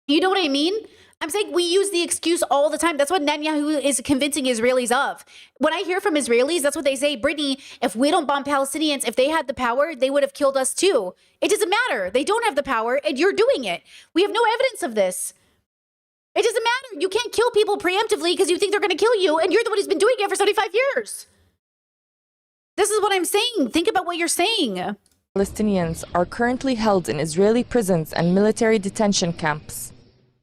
You know what I mean? I'm saying we use the excuse all the time. That's what Netanyahu is convincing Israelis of. When I hear from Israelis, that's what they say. Brittany, if we don't bomb Palestinians, if they had the power, they would have killed us too. It doesn't matter. They don't have the power and you're doing it. We have no evidence of this. It doesn't matter. You can't kill people preemptively because you think they're going to kill you and you're the one who's been doing it for 75 years. This is what I'm saying. Think about what you're saying. Palestinians are currently held in Israeli prisons and military detention camps.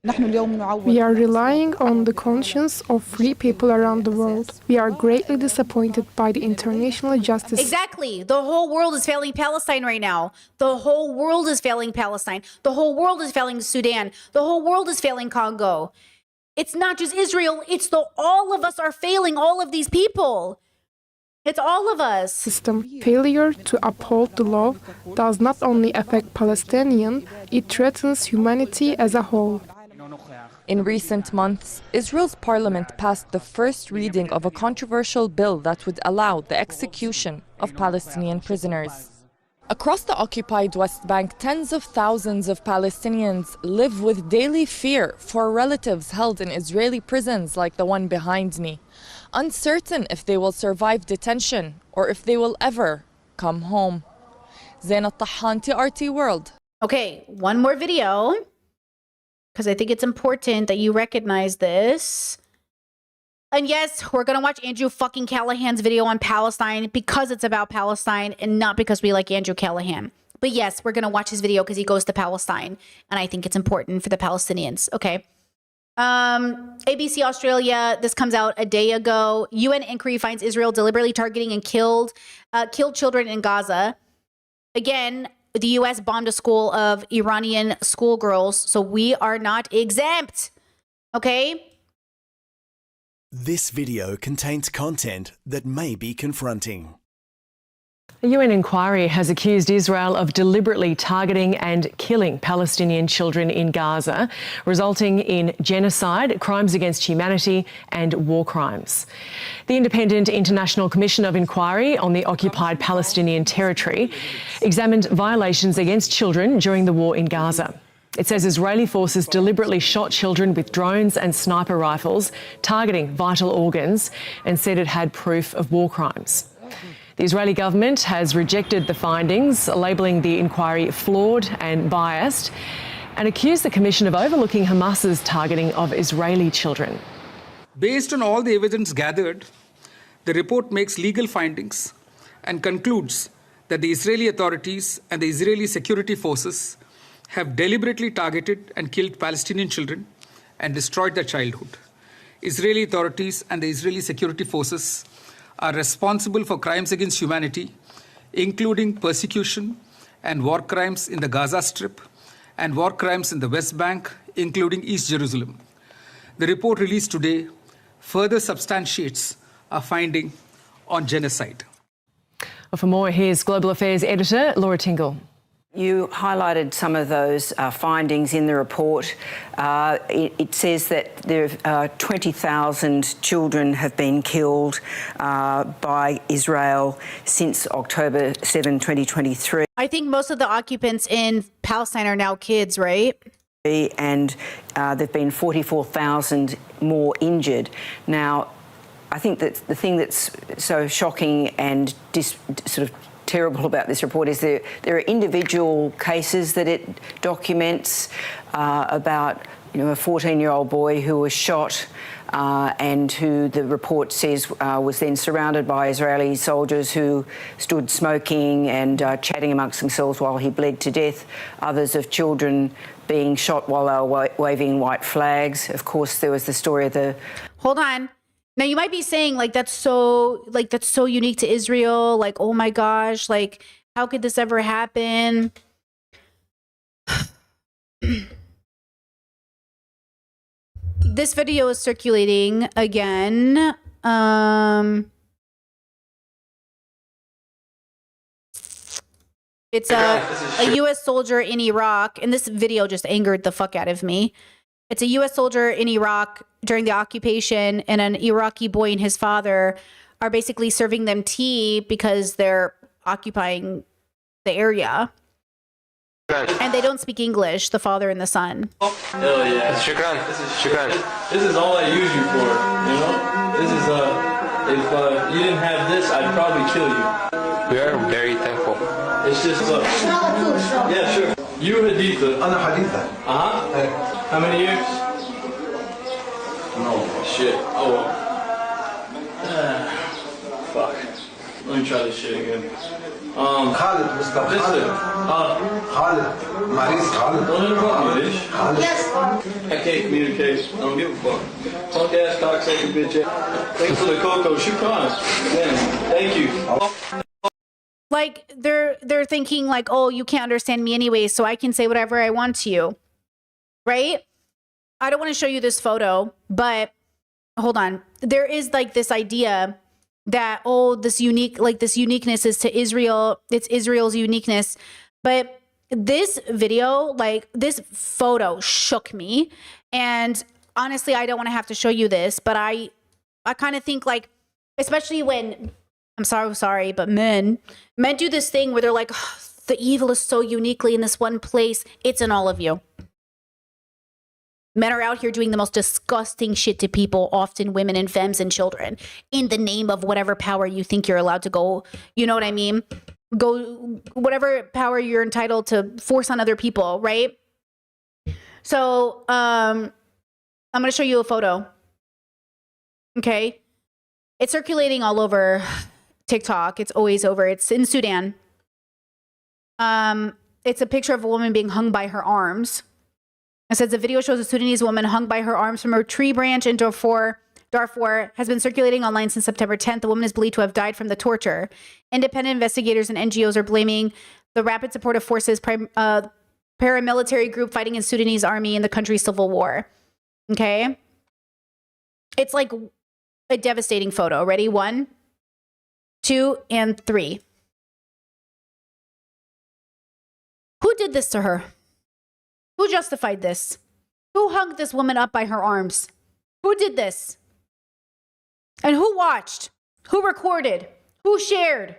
We are relying on the conscience of free people around the world. We are greatly disappointed by the international justice. Exactly. The whole world is failing Palestine right now. The whole world is failing Palestine. The whole world is failing Sudan. The whole world is failing Congo. It's not just Israel. It's all of us are failing all of these people. It's all of us. System failure to uphold the law does not only affect Palestinians, it threatens humanity as a whole. In recent months, Israel's parliament passed the first reading of a controversial bill that would allow the execution of Palestinian prisoners. Across the occupied West Bank, tens of thousands of Palestinians live with daily fear for relatives held in Israeli prisons like the one behind me, uncertain if they will survive detention or if they will ever come home. Zainat Tahan, TRT World. Okay, one more video, because I think it's important that you recognize this. And yes, we're going to watch Andrew fucking Callahan's video on Palestine because it's about Palestine and not because we like Andrew Callahan. But yes, we're going to watch his video because he goes to Palestine. And I think it's important for the Palestinians. Okay. ABC Australia, this comes out a day ago. UN inquiry finds Israel deliberately targeting and killed children in Gaza. Again, the US bombed a school of Iranian schoolgirls. So we are not exempt. Okay. This video contains content that may be confronting. A UN inquiry has accused Israel of deliberately targeting and killing Palestinian children in Gaza, resulting in genocide, crimes against humanity and war crimes. The Independent International Commission of Inquiry on the occupied Palestinian territory examined violations against children during the war in Gaza. It says Israeli forces deliberately shot children with drones and sniper rifles, targeting vital organs, and said it had proof of war crimes. The Israeli government has rejected the findings, labelling the inquiry flawed and biased, and accused the commission of overlooking Hamas's targeting of Israeli children. Based on all the evidence gathered, the report makes legal findings and concludes that the Israeli authorities and the Israeli security forces have deliberately targeted and killed Palestinian children and destroyed their childhood. Israeli authorities and the Israeli security forces are responsible for crimes against humanity, including persecution and war crimes in the Gaza Strip and war crimes in the West Bank, including East Jerusalem. The report released today further substantiates our finding on genocide. Well, for more, here's Global Affairs editor Laura Tingle. You highlighted some of those findings in the report. It says that there 20,000 children have been killed by Israel since October 7, 2023. I think most of the occupants in Palestine are now kids, right? And there have been 44,000 more injured. Now, I think that the thing that's so shocking and sort of terrible about this report is there are individual cases that it documents about a 14-year-old boy who was shot and who the report says was then surrounded by Israeli soldiers who stood smoking and chatting amongst themselves while he bled to death. Others of children being shot while they were waving white flags. Of course, there was the story of the... Hold on. Now you might be saying that's so unique to Israel. Like, oh my gosh, like how could this ever happen? This video is circulating again. It's a U.S. soldier in Iraq, and this video just angered the fuck out of me. It's a U.S. soldier in Iraq during the occupation, and an Iraqi boy and his father are basically serving them tea because they're occupying the area. And they don't speak English, the father and the son. Hell yeah. Shukran. This is all I use you for, you know? This is, if you didn't have this, I'd probably kill you. We are very thankful. It's just, yeah, sure. You Haditha. Ana Haditha. Uh-huh. How many years? No. Shit. Oh, well. Fuck. Let me try this shit again. Khalid, Mr. Khalid. Maris Khalid. Don't interrupt me, bitch. Khalid. Yes. I can't communicate. I don't give a fuck. Punk ass cocksucker bitch. Thanks for the cocoa. Shukran. Man, thank you. Like they're thinking like, oh, you can't understand me anyway, so I can say whatever I want to you. Right? I don't want to show you this photo, but hold on. There is like this idea that, oh, this uniqueness is to Israel. It's Israel's uniqueness. But this video, like this photo shook me. And honestly, I don't want to have to show you this, but I kind of think like, especially when, I'm sorry, but men do this thing where they're like, oh, the evil is so uniquely in this one place. It's in all of you. Men are out here doing the most disgusting shit to people, often women and femmes and children, in the name of whatever power you think you're allowed to go. You know what I mean? Go, whatever power you're entitled to force on other people, right? So, I'm going to show you a photo. Okay? It's circulating all over TikTok. It's always over. It's in Sudan. It's a picture of a woman being hung by her arms. It says the video shows a Sudanese woman hung by her arms from a tree branch in Darfur has been circulating online since September 10th. The woman is believed to have died from the torture. Independent investigators and NGOs are blaming the Rapid Supportive Forces paramilitary group fighting in Sudanese army in the country's civil war. Okay? It's like a devastating photo. Ready? 1, 2, and 3. Who did this to her? Who justified this? Who hung this woman up by her arms? Who did this? And who watched? Who recorded? Who shared?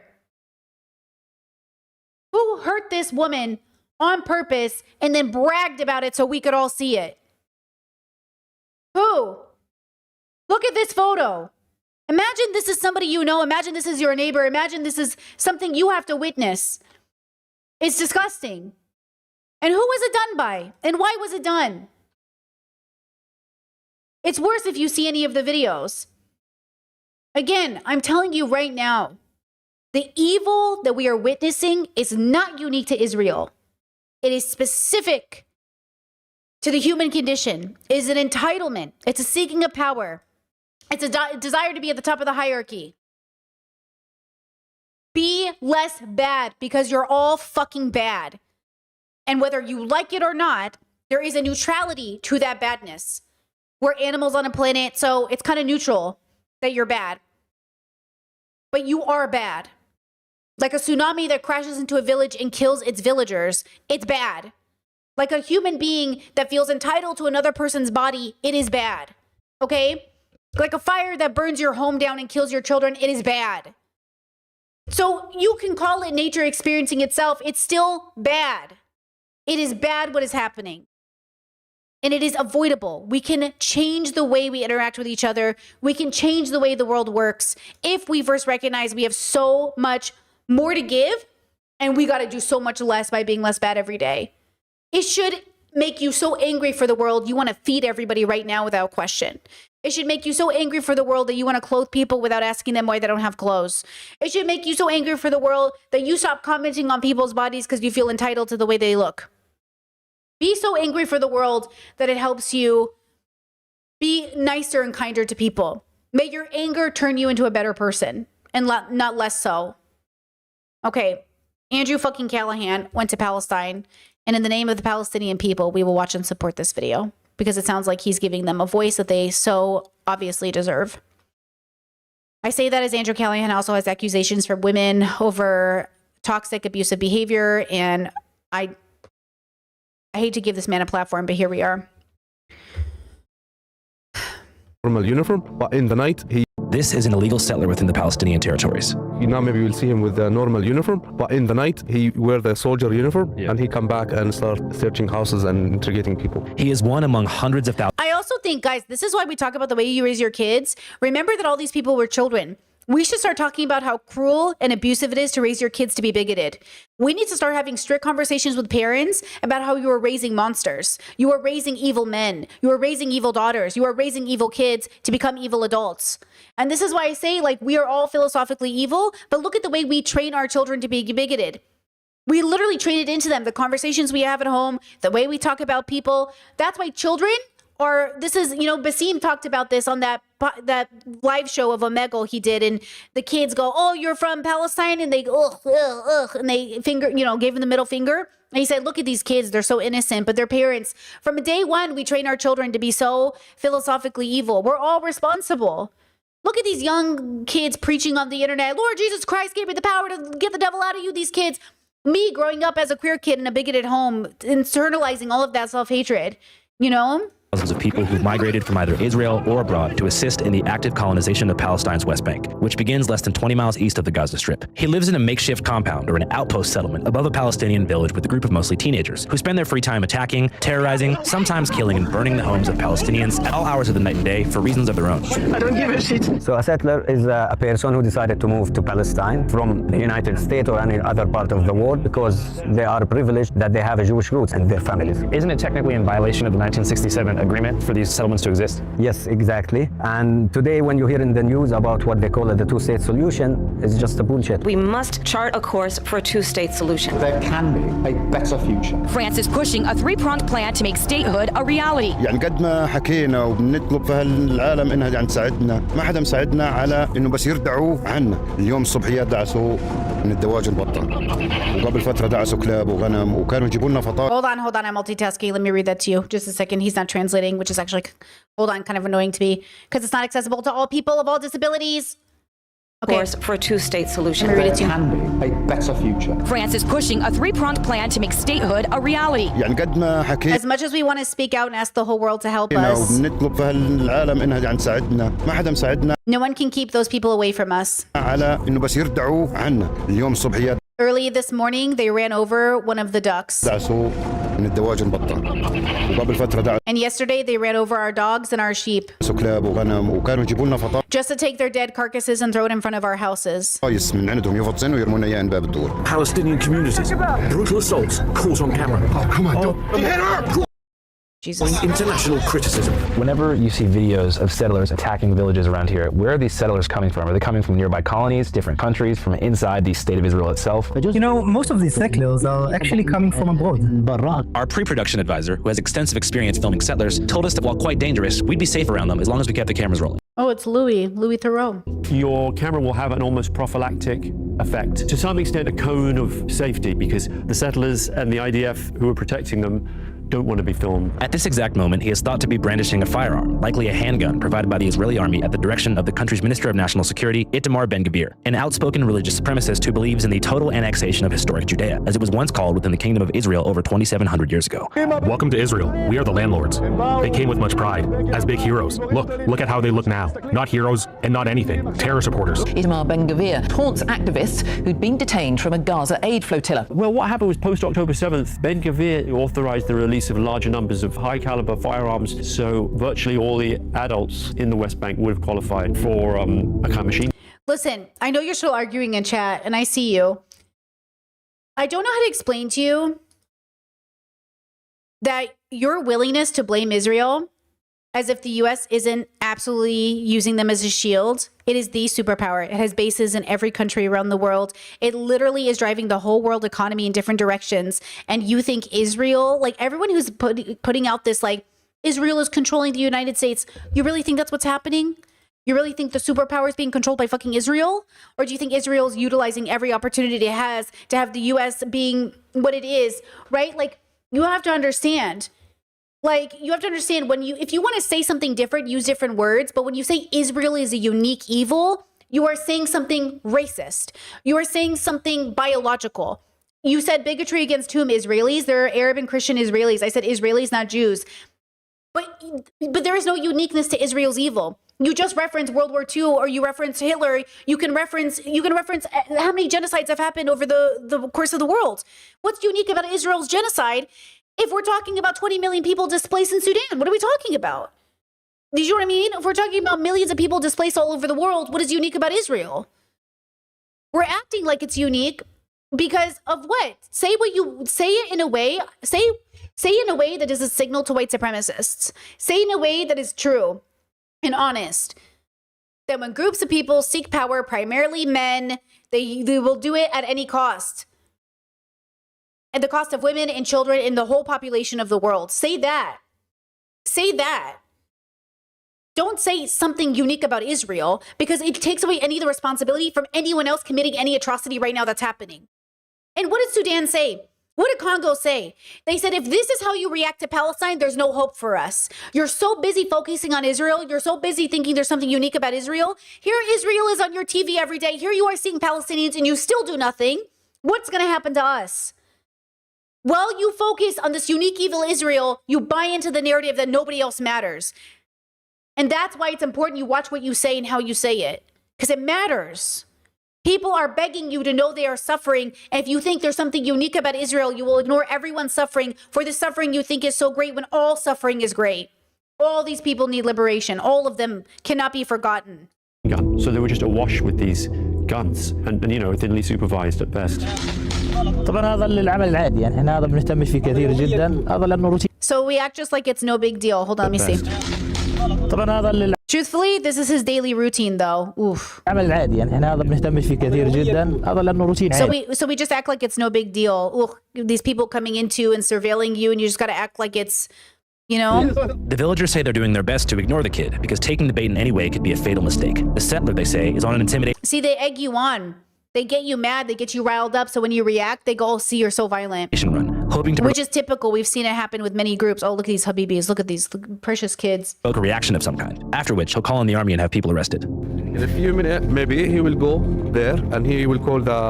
Who hurt this woman on purpose and then bragged about it so we could all see it? Who? Look at this photo. Imagine this is somebody you know. Imagine this is your neighbor. Imagine this is something you have to witness. It's disgusting. And who was it done by? And why was it done? It's worse if you see any of the videos. Again, I'm telling you right now, the evil that we are witnessing is not unique to Israel. It is specific to the human condition. It is an entitlement. It's a seeking of power. It's a desire to be at the top of the hierarchy. Be less bad because you're all fucking bad. And whether you like it or not, there is a neutrality to that badness. We're animals on a planet, so it's kind of neutral that you're bad. But you are bad. Like a tsunami that crashes into a village and kills its villagers, it's bad. Like a human being that feels entitled to another person's body, it is bad. Okay? Like a fire that burns your home down and kills your children, it is bad. So you can call it nature experiencing itself, it's still bad. It is bad what is happening. And it is avoidable. We can change the way we interact with each other. We can change the way the world works if we first recognize we have so much more to give and we got to do so much less by being less bad every day. It should make you so angry for the world you want to feed everybody right now without question. It should make you so angry for the world that you want to clothe people without asking them why they don't have clothes. It should make you so angry for the world that you stop commenting on people's bodies because you feel entitled to the way they look. Be so angry for the world that it helps you be nicer and kinder to people. May your anger turn you into a better person and not less so. Okay, Andrew fucking Callahan went to Palestine, and in the name of the Palestinian people, we will watch and support this video because it sounds like he's giving them a voice that they so obviously deserve. I say that as Andrew Callahan also has accusations from women over toxic, abusive behavior, and I hate to give this man a platform, but here we are. Normal uniform, but in the night This is an illegal settler within the Palestinian territories. Now maybe we'll see him with the normal uniform, but in the night he wear the soldier uniform and he come back and start searching houses and interrogating people. He is one among hundreds of thousands. I also think, guys, this is why we talk about the way you raise your kids. Remember that all these people were children. We should start talking about how cruel and abusive it is to raise your kids to be bigoted. We need to start having strict conversations with parents about how you are raising monsters. You are raising evil men. You are raising evil daughters. You are raising evil kids to become evil adults. And this is why I say, like, we are all philosophically evil, but look at the way we train our children to be bigoted. We literally train it into them. The conversations we have at home, the way we talk about people. That's why children are, this is, you know, Basim talked about this on that live show of Omegle he did, and the kids go, oh, you're from Palestine, and they go, ugh, and they gave him the middle finger. And he said, look at these kids, they're so innocent, but their parents, from day one, we train our children to be so philosophically evil. We're all responsible. Look at these young kids preaching on the internet, Lord Jesus Christ gave me the power to get the devil out of you, these kids. Me growing up as a queer kid in a bigoted home, internalizing all of that self-hatred, you know? thousands of people who've migrated from either Israel or abroad to assist in the active colonization of Palestine's West Bank, which begins less than 20 miles east of the Gaza Strip. He lives in a makeshift compound or an outpost settlement above a Palestinian village with a group of mostly teenagers who spend their free time attacking, terrorizing, sometimes killing and burning the homes of Palestinians at all hours of the night and day for reasons of their own. I don't give a shit. So a settler is a person who decided to move to Palestine from the United States or any other part of the world because they are privileged that they have a Jewish roots in their families. Isn't it technically in violation of the 1967 agreement for these settlements to exist? Yes, exactly. And today when you hear in the news about what they call the two-state solution, it's just a bullshit. We must chart a course for a two-state solution. There can be a better future. France is pushing a three-pronged plan to make statehood a reality. يعني قد ما حكينا وبنطلب في العالم انها يعني تساعدنا، ما حدا مساعدنا على انه بس يردعوا عنا. اليوم الصبحيات دعسوا من الدواجن بطة. وقبل فترة دعسوا كلاب وغنم وكانوا يجيبوا لنا فطاير. Hold on, I'm multitasking. Let me read that to you. Just a second. He's not translating, which is actually, hold on, kind of annoying to me because it's not accessible to all people of all disabilities. Okay. Course for a two-state solution. There can be a better future. France is pushing a three-pronged plan to make statehood a reality. يعني قد ما حكينا. As much as we want to speak out and ask the whole world to help us, وبنطلب في العالم انها يعني تساعدنا، ما حدا مساعدنا. no one can keep those people away from us. على انه بس يردعوا عنا. اليوم الصبحيات. Early this morning, they ran over one of the ducks. دعسوا من الدواجن بطة. وقبل فترة دعسوا. And yesterday, they ran over our dogs and our sheep. كلاب وغنم وكانوا يجيبوا لنا فطاير. Just to take their dead carcasses and throw it in front of our houses. من عندهم يفطسن ويرمونا اياه باب الدور. Palestinian communities, brutal assaults, caught on camera. Oh, come on, don't hit her! Jesus. International criticism. Whenever you see videos of settlers attacking villages around here, where are these settlers coming from? Are they coming from nearby colonies, different countries, from inside the state of Israel itself? You know, most of these settlers are actually coming from abroad. Our pre-production advisor, who has extensive experience filming settlers, told us that while quite dangerous, we'd be safe around them as long as we kept the cameras rolling. Oh, it's Louis Theroux. Your camera will have an almost prophylactic effect. To some extent, a cone of safety, because the settlers and the IDF who are protecting them don't want to be filmed. At this exact moment, he is thought to be brandishing a firearm, likely a handgun provided by the Israeli army at the direction of the country's Minister of National Security, Itamar Ben-Gvir, an outspoken religious supremacist who believes in the total annexation of historic Judea, as it was once called within the Kingdom of Israel over 2,700 years ago. Welcome to Israel. We are the landlords. They came with much pride, as big heroes. Look at how they look now. Not heroes and not anything. Terror supporters. Itamar Ben-Gvir taunts activists who'd been detained from a Gaza aid flotilla. Well, what happened was post-October 7th, Ben-Gvir authorized the release of larger numbers of high-caliber firearms, so virtually all the adults in the West Bank would have qualified for a kind of machine. Listen, I know you're still arguing in chat, and I see you. I don't know how to explain to you that your willingness to blame Israel as if the U.S. isn't absolutely using them as a shield. It is the superpower. It has bases in every country around the world. It literally is driving the whole world economy in different directions. And you think Israel, like everyone who's putting out this, like, Israel is controlling the United States, you really think that's what's happening? You really think the superpower is being controlled by fucking Israel? Or do you think Israel is utilizing every opportunity it has to have the U.S. being what it is, right? Like, you have to understand. Like, you have to understand if you want to say something different, use different words. But when you say Israel is a unique evil, you are saying something racist. You are saying something biological. You said bigotry against whom? Israelis? There are Arab and Christian Israelis. I said Israelis, not Jews. But there is no uniqueness to Israel's evil. You just reference World War II, or you reference Hitler. You can reference how many genocides have happened over the course of the world. What's unique about Israel's genocide? If we're talking about 20 million people displaced in Sudan, what are we talking about? Do you know what I mean? If we're talking about millions of people displaced all over the world, what is unique about Israel? We're acting like it's unique because of what? Say it in a way that is a signal to white supremacists. Say in a way that is true and honest. That when groups of people seek power, primarily men, they will do it at any cost. At the cost of women and children and the whole population of the world. Say that. Say that. Don't say something unique about Israel, because it takes away any of the responsibility from anyone else committing any atrocity right now that's happening. And what did Sudan say? What did Congo say? They said, if this is how you react to Palestine, there's no hope for us. You're so busy focusing on Israel. You're so busy thinking there's something unique about Israel. Here Israel is on your TV every day. Here you are seeing Palestinians and you still do nothing. What's going to happen to us? While you focus on this unique evil Israel, you buy into the narrative that nobody else matters. And that's why it's important you watch what you say and how you say it. Because it matters. People are begging you to know they are suffering. And if you think there's something unique about Israel, you will ignore everyone's suffering for the suffering you think is so great when all suffering is great. All these people need liberation. All of them cannot be forgotten. So they were just awash with these guns and you know, thinly supervised at best. طبعا هذا العمل العادي يعني احنا هذا بنهتم فيه كثير جدا هذا لانه روتين. So we act just like it's no big deal. Hold on, let me see. طبعا هذا Truthfully, this is his daily routine though. Oof. العمل العادي يعني احنا هذا بنهتم فيه كثير جدا هذا لانه روتين عادي. So we just act like it's no big deal. Ooh, these people coming into and surveilling you and you just got to act like it's, you know? The villagers say they're doing their best to ignore the kid because taking the bait in any way could be a fatal mistake. The settler, they say, is on an intimidation See, they egg you on. They get you mad. They get you riled up. So when you react, they go, oh, see, you're so violent. run, hoping to Which is typical. We've seen it happen with many groups. Oh, look at these Habibis. Look at these precious kids. provoke a reaction of some kind. After which, he'll call in the army and have people arrested. In a few minutes, maybe he will go there and he will call the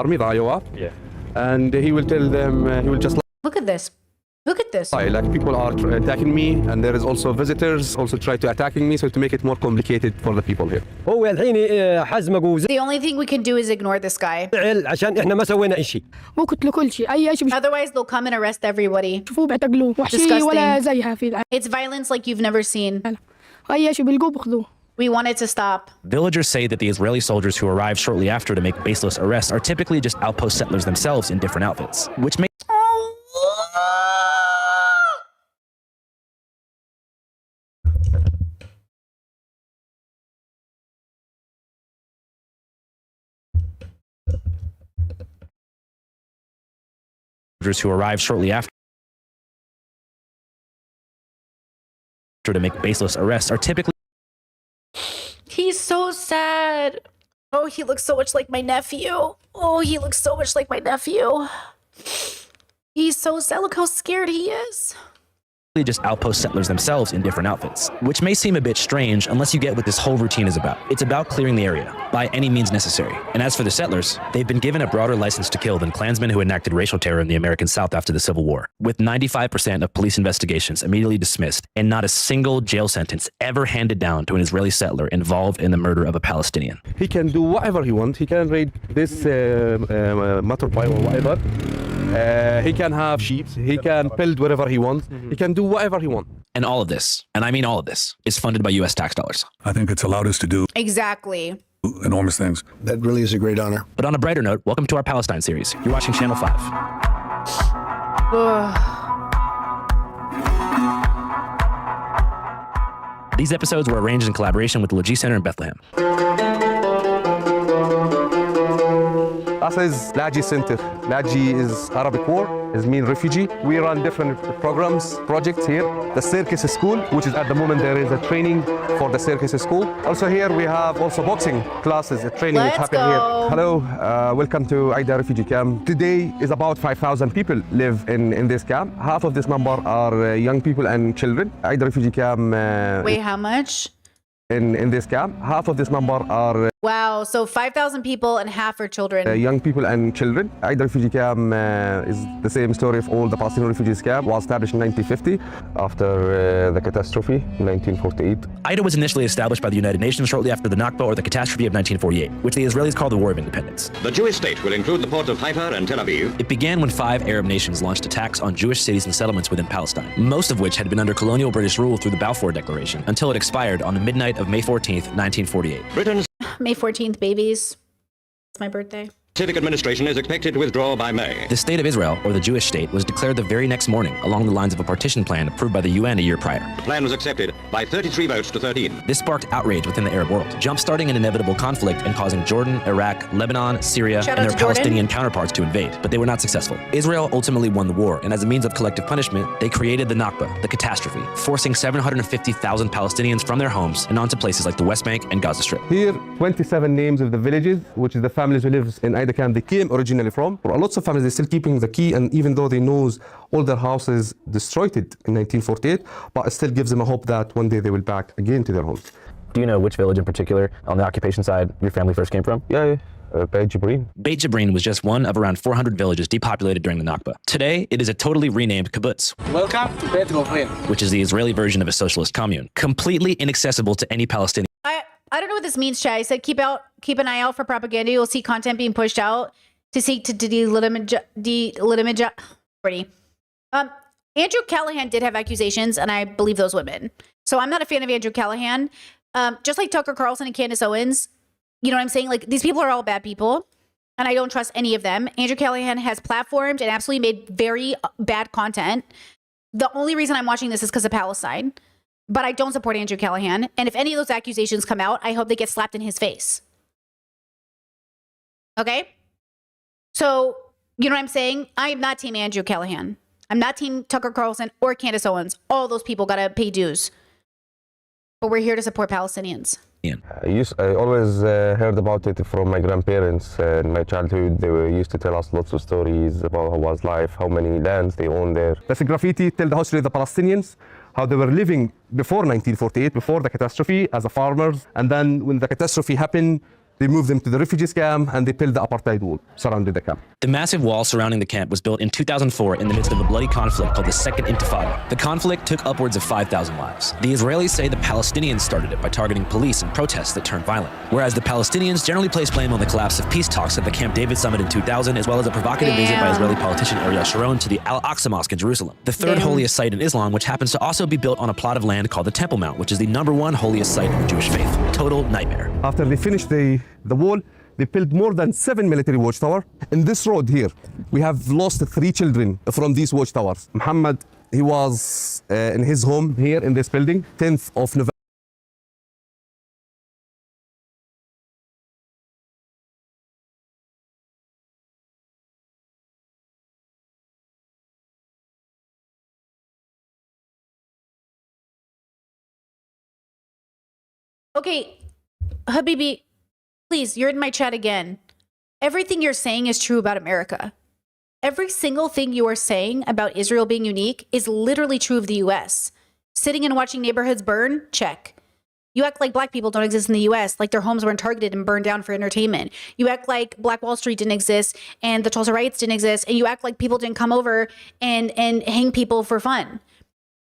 army, the IOF, and he will tell them, he will just Look at this. Look at this. like people are attacking me, and there is also visitors also try to attacking me, so to make it more complicated for the people here. هو الحين حزمه The only thing we can do is ignore this guy. عشان احنا ما سوينا شيء. مو قلت له كل شيء أي شيء. Otherwise, they'll come and arrest everybody. شوفوه بيعتقلوه وحشي ولا زيها في. It's violence like you've never seen. أي شيء بيلقوه بياخذوه. We want it to stop. Villagers say that the Israeli soldiers who arrived shortly after to make baseless arrests are typically just outpost settlers themselves in different outfits, which makes who arrived shortly after to make baseless arrests are typically He's so sad. Oh, he looks so much like my nephew. Oh, he looks so much like my nephew. He's so sad. Look how scared he is. just outpost settlers themselves in different outfits, which may seem a bit strange unless you get what this whole routine is about. It's about clearing the area by any means necessary. And as for the settlers, they've been given a broader license to kill than Klansmen who enacted racial terror in the American South after the Civil War, with 95% of police investigations immediately dismissed and not a single jail sentence ever handed down to an Israeli settler involved in the murder of a Palestinian. He can do whatever he wants. He can raid this motorbike or whatever. He can have sheep. He can build whatever he wants. He can do whatever he wants. And all of this, and I mean all of this, is funded by U.S. tax dollars. I think it's allowed us to do Exactly. enormous things. That really is a great honor. But on a brighter note, welcome to our Palestine series. You're watching Channel 5. These episodes were arranged in collaboration with the Lajee Center in Bethlehem. This is Lajee Center. Lajee is Arabic word. It means refugee. We run different programs, projects here. The circus school, which is at the moment there is a training for the circus school. Also here we have also boxing classes, a training is happening here. Hello, welcome to Aida refugee camp. Today is about 5,000 people live in this camp. Half of this number are young people and children. Aida refugee camp. Wait, how much? In this camp, half of this number are Wow, so 5,000 people and half are children. young people and children. Aida refugee camp is the same story of all the Palestinian refugees camp. Was established in 1950 after the catastrophe in 1948. Aida was initially established by the United Nations shortly after the Nakba, or the catastrophe of 1948, which the Israelis called the War of Independence. The Jewish state will include the ports of Haifa and Tel Aviv. It began when 5 Arab nations launched attacks on Jewish cities and settlements within Palestine, most of which had been under colonial British rule through the Balfour Declaration, until it expired on the midnight of May 14th, 1948. Britain's May 14th, babies. It's my birthday. civic administration is expected to withdraw by May. The State of Israel, or the Jewish state, was declared the very next morning along the lines of a partition plan approved by the UN a year prior. The plan was accepted by 33 votes to 13. This sparked outrage within the Arab world, jump-starting an inevitable conflict and causing Jordan, Iraq, Lebanon, Syria, Shout and out their to Jordan. Palestinian counterparts to invade, but they were not successful. Israel ultimately won the war, and as a means of collective punishment, they created the Nakba, the catastrophe, forcing 750,000 Palestinians from their homes and onto places like the West Bank and Gaza Strip. Here, 27 names of the villages, which is the families who live in Aida camp, they came originally from. For lots of families, they're still keeping the key, and even though they knows all their houses destroyed it in 1948, but it still gives them a hope that one day they will back again to their homes. Do you know which village in particular on the occupation side your family first came from? Yeah. Beit Jibrin. Beit Jibrin was just one of around 400 villages depopulated during the Nakba. Today, it is a totally renamed kibbutz, Welcome to Beit Jibrin. which is the Israeli version of a socialist commune, completely inaccessible to any Palestinian. I don't know what this means, Chad. I said keep an eye out for propaganda. You'll see content being pushed out to seek to delegitimize. Andrew Callahan did have accusations, and I believe those women. So I'm not a fan of Andrew Callahan. Just like Tucker Carlson and Candace Owens, you know what I'm saying? Like, these people are all bad people, and I don't trust any of them. Andrew Callahan has platformed and absolutely made very bad content. The only reason I'm watching this is because of Palestine. But I don't support Andrew Callahan. And if any of those accusations come out, I hope they get slapped in his face. Okay? So, you know what I'm saying? I am not team Andrew Callahan. I'm not team Tucker Carlson or Candace Owens. All those people got to pay dues. But we're here to support Palestinians. I always heard about it from my grandparents in my childhood. They used to tell us lots of stories about how was life, how many lands they own there. That's a graffiti tell the history of the Palestinians, how they were living before 1948, before the catastrophe, as a farmers. And then when the catastrophe happened, they moved them to the refugees camp and they built the apartheid wall surrounding the camp. The massive wall surrounding the camp was built in 2004 in the midst of a bloody conflict called the Second Intifada. The conflict took upwards of 5,000 lives. The Israelis say the Palestinians started it by targeting police and protests that turned violent, whereas the Palestinians generally place blame on the collapse of peace talks at the Camp David summit in 2000, as well as a provocative visit by Israeli politician Ariel Sharon to the Al-Aqsa Mosque in Jerusalem, the third holiest site in Islam, which happens to also be built on a plot of land called the Temple Mount, which is the #1 holiest site in the Jewish faith. Total nightmare. After they finished the wall, they built more than 7 military watchtowers. In this road here, we have lost 3 children from these watchtowers. Muhammad, he was in his home here in this building, 10th of November. Okay, Habibi, please, you're in my chat again. Everything you're saying is true about America. Every single thing you are saying about Israel being unique is literally true of the US. Sitting and watching neighborhoods burn? Check. You act like black people don't exist in the US, like their homes weren't targeted and burned down for entertainment. You act like Black Wall Street didn't exist and the Tulsa riots didn't exist, and you act like people didn't come over and hang people for fun.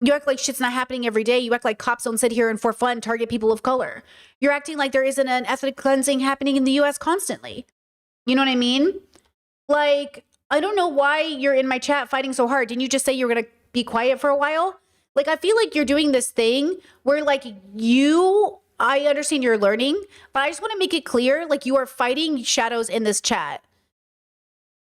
You act like shit's not happening every day. You act like cops don't sit here and for fun target people of color. You're acting like there isn't an ethnic cleansing happening in the US constantly. You know what I mean? Like, I don't know why you're in my chat fighting so hard. Didn't you just say you were going to be quiet for a while? Like, I feel like you're doing this thing where, like, I understand you're learning, but I just want to make it clear, like, you are fighting shadows in this chat.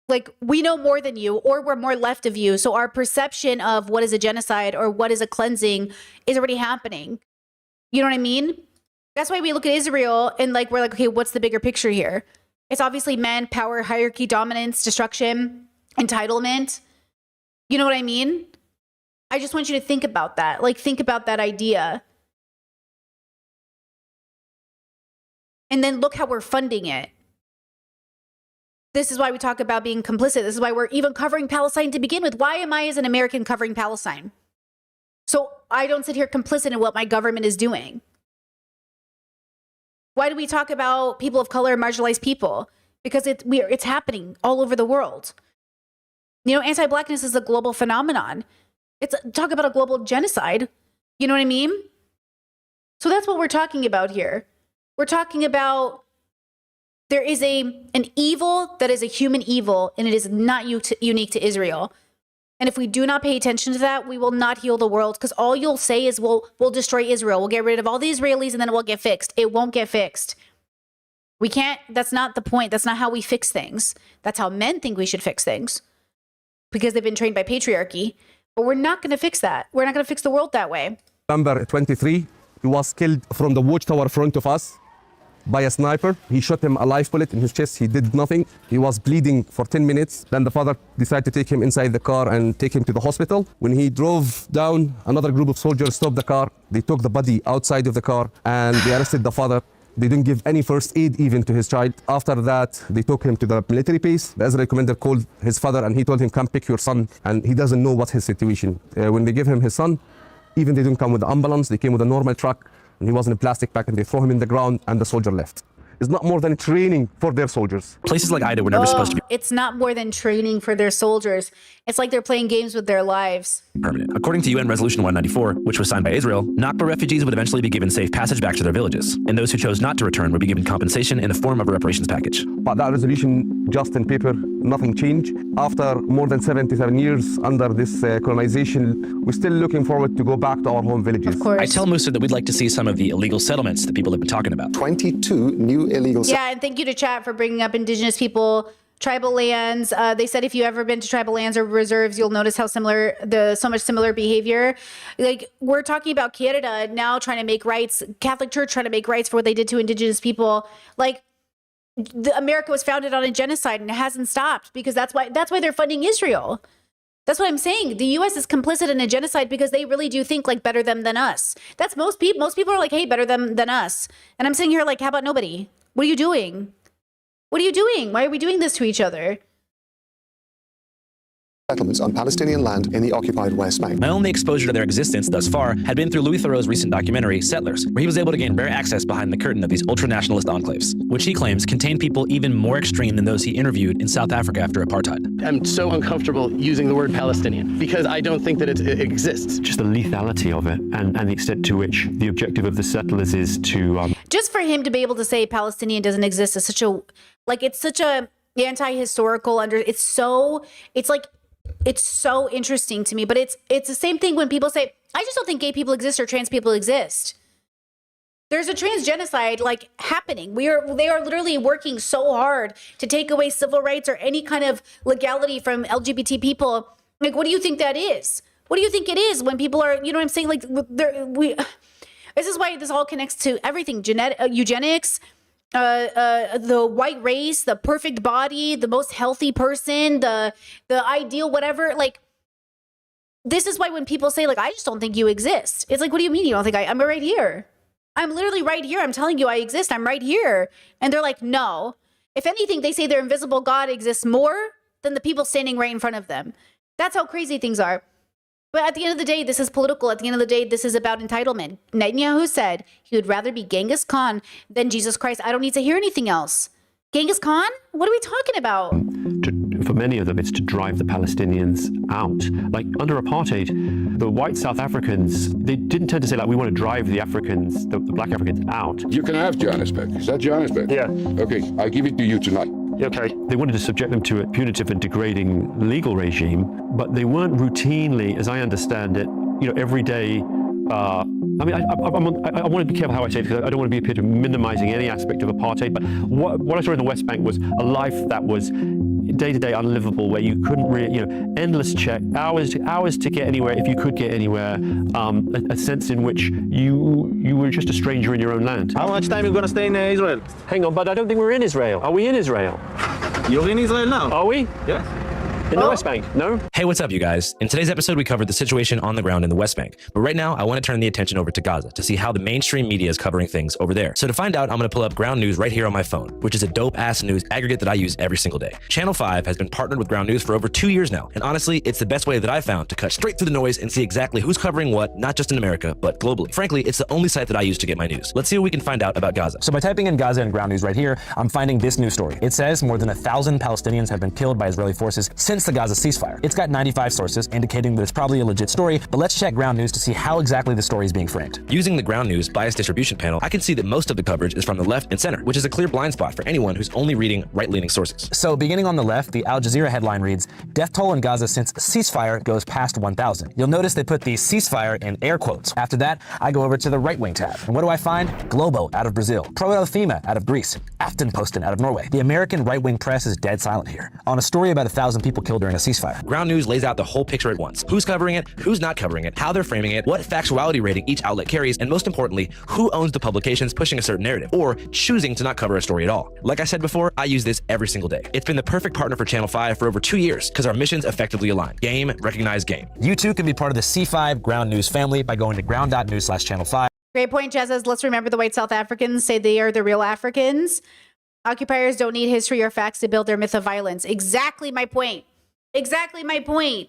Like, we know more than you, or we're more left of you. So our perception of what is a genocide or what is a cleansing is already happening. You know what I mean? That's why we look at Israel and, like, we're like, okay, what's the bigger picture here? It's obviously men, power, hierarchy, dominance, destruction, entitlement. You know what I mean? I just want you to think about that. Like, think about that idea. And then look how we're funding it. This is why we talk about being complicit. This is why we're even covering Palestine to begin with. Why am I, as an American, covering Palestine? So I don't sit here complicit in what my government is doing. Why do we talk about people of color and marginalized people? Because it's happening all over the world. You know, anti-blackness is a global phenomenon. Talk about a global genocide. You know what I mean? So that's what we're talking about here. We're talking about there is an evil that is a human evil, and it is not unique to Israel. And if we do not pay attention to that, we will not heal the world, because all you'll say is we'll destroy Israel. We'll get rid of all the Israelis and then it will get fixed. It won't get fixed. We can't. That's not the point. That's not how we fix things. That's how men think we should fix things, because they've been trained by patriarchy. But we're not going to fix that. We're not going to fix the world that way. November 23, he was killed from the watchtower in front of us by a sniper. He shot him a live bullet in his chest. He did nothing. He was bleeding for 10 minutes. Then the father decided to take him inside the car and take him to the hospital. When he drove down, another group of soldiers stopped the car. They took the body outside of the car and they arrested the father. They didn't give any first aid even to his child. After that, they took him to the military base. The Israeli commander called his father and he told him, come pick your son. And he doesn't know what's his situation. When they gave him his son, even they didn't come with the ambulance. They came with a normal truck. And he was in a plastic bag and they threw him in the ground and the soldier left. is not more than training for their soldiers. Places like Aida were never supposed to be It's not more than training for their soldiers. It's like they're playing games with their lives. permanent. According to UN Resolution 194, which was signed by Israel, Nakba refugees would eventually be given safe passage back to their villages, and those who chose not to return would be given compensation in the form of a reparations package. But that resolution, just in paper, nothing changed. After more than 77 years under this colonization, we're still looking forward to go back to our home villages. Of course. I tell Musa that we'd like to see some of the illegal settlements that people have been talking about. 22 new illegal Yeah, and thank you to chat for bringing up indigenous people, tribal lands. They said if you ever been to tribal lands or reserves, you'll notice how so much similar behavior. Like, we're talking about Canada now trying to make rights, Catholic Church trying to make rights for what they did to indigenous people. Like, America was founded on a genocide and it hasn't stopped, because that's why they're funding Israel. That's what I'm saying. The U.S. is complicit in a genocide because they really do think like better them than us. That's most people. Most people are like, hey, better them than us. And I'm sitting here like, how about nobody? What are you doing? What are you doing? Why are we doing this to each other? settlements on Palestinian land in the occupied West Bank. My only exposure to their existence thus far had been through Louis Theroux's recent documentary, Settlers, where he was able to gain rare access behind the curtain of these ultra-nationalist enclaves, which he claims contain people even more extreme than those he interviewed in South Africa after apartheid. I'm so uncomfortable using the word Palestinian because I don't think that it exists. Just the lethality of it and the extent to which the objective of the settlers is to... Just for him to be able to say Palestinian doesn't exist is such a, like, it's such a anti-historical it's so interesting to me. But it's the same thing when people say, I just don't think gay people exist or trans people exist. There's a trans genocide like happening. They are literally working so hard to take away civil rights or any kind of legality from LGBT people. Like, what do you think that is? What do you think it is when people are, you know what I'm saying? Like, this is why this all connects to everything: eugenics, the white race, the perfect body, the most healthy person, the ideal whatever. Like, this is why when people say like, I just don't think you exist, it's like, what do you mean you don't think I'm right here? I'm literally right here. I'm telling you I exist. I'm right here. And they're like, no. If anything, they say their invisible God exists more than the people standing right in front of them. That's how crazy things are. But at the end of the day, this is political. At the end of the day, this is about entitlement. Netanyahu said he would rather be Genghis Khan than Jesus Christ. I don't need to hear anything else. Genghis Khan? What are we talking about? For many of them, it's to drive the Palestinians out. Like under apartheid, the white South Africans, they didn't tend to say like, we want to drive the Africans, the black Africans out. You can have Johannesburg. Is that Johannesburg? Yeah. Okay, I give it to you tonight. Okay. They wanted to subject them to a punitive and degrading legal regime, but they weren't routinely, as I understand it, every day. I mean, I want to be careful how I say it because I don't want to be appear to minimizing any aspect of apartheid. But what I saw in the West Bank was a life that was day-to-day unlivable, where you couldn't really, endless check, hours to get anywhere if you could get anywhere. A sense in which you were just a stranger in your own land. How much time are you going to stay in Israel? Hang on, but I don't think we're in Israel. Are we in Israel? You're in Israel now? Are we? Yes. In the West Bank, no? Hey, what's up, you guys? In today's episode, we covered the situation on the ground in the West Bank. But right now, I want to turn the attention over to Gaza to see how the mainstream media is covering things over there. So to find out, I'm going to pull up Ground News right here on my phone, which is a dope-ass news aggregate that I use every single day. Channel 5 has been partnered with Ground News for over 2 years now. And honestly, it's the best way that I've found to cut straight through the noise and see exactly who's covering what, not just in America, but globally. Frankly, it's the only site that I use to get my news. Let's see what we can find out about Gaza. So by typing in Gaza and Ground News right here, I'm finding this news story. It says more than 1,000 Palestinians have been killed by Israeli forces since the Gaza ceasefire. It's got 95 sources, indicating that it's probably a legit story, but let's check Ground News to see how exactly the story is being framed. Using the Ground News bias distribution panel, I can see that most of the coverage is from the left and center, which is a clear blind spot for anyone who's only reading right-leaning sources. So beginning on the left, the Al Jazeera headline reads, "Death toll in Gaza since ceasefire goes past 1,000. You'll notice they put the ceasefire in air quotes. After that, I go over to the right-wing tab. And what do I find? Globo out of Brazil, Pro Elfima out of Greece, Aftenposten out of Norway. The American right-wing press is dead silent here on a story about 1,000 people killed during a ceasefire. Ground News lays out the whole picture at once. Who's covering it, who's not covering it, how they're framing it, what factuality rating each outlet carries, and most importantly, who owns the publications pushing a certain narrative, or choosing to not cover a story at all. Like I said before, I use this every single day. It's been the perfect partner for Channel 5 for over 2 years, because our missions effectively align. Game, recognize game. You too can be part of the C5 Ground News family by going to ground.news/channel5. Great point, Jazz says, let's remember the white South Africans say they are the real Africans. Occupiers don't need history or facts to build their myth of violence. Exactly my point. Exactly my point.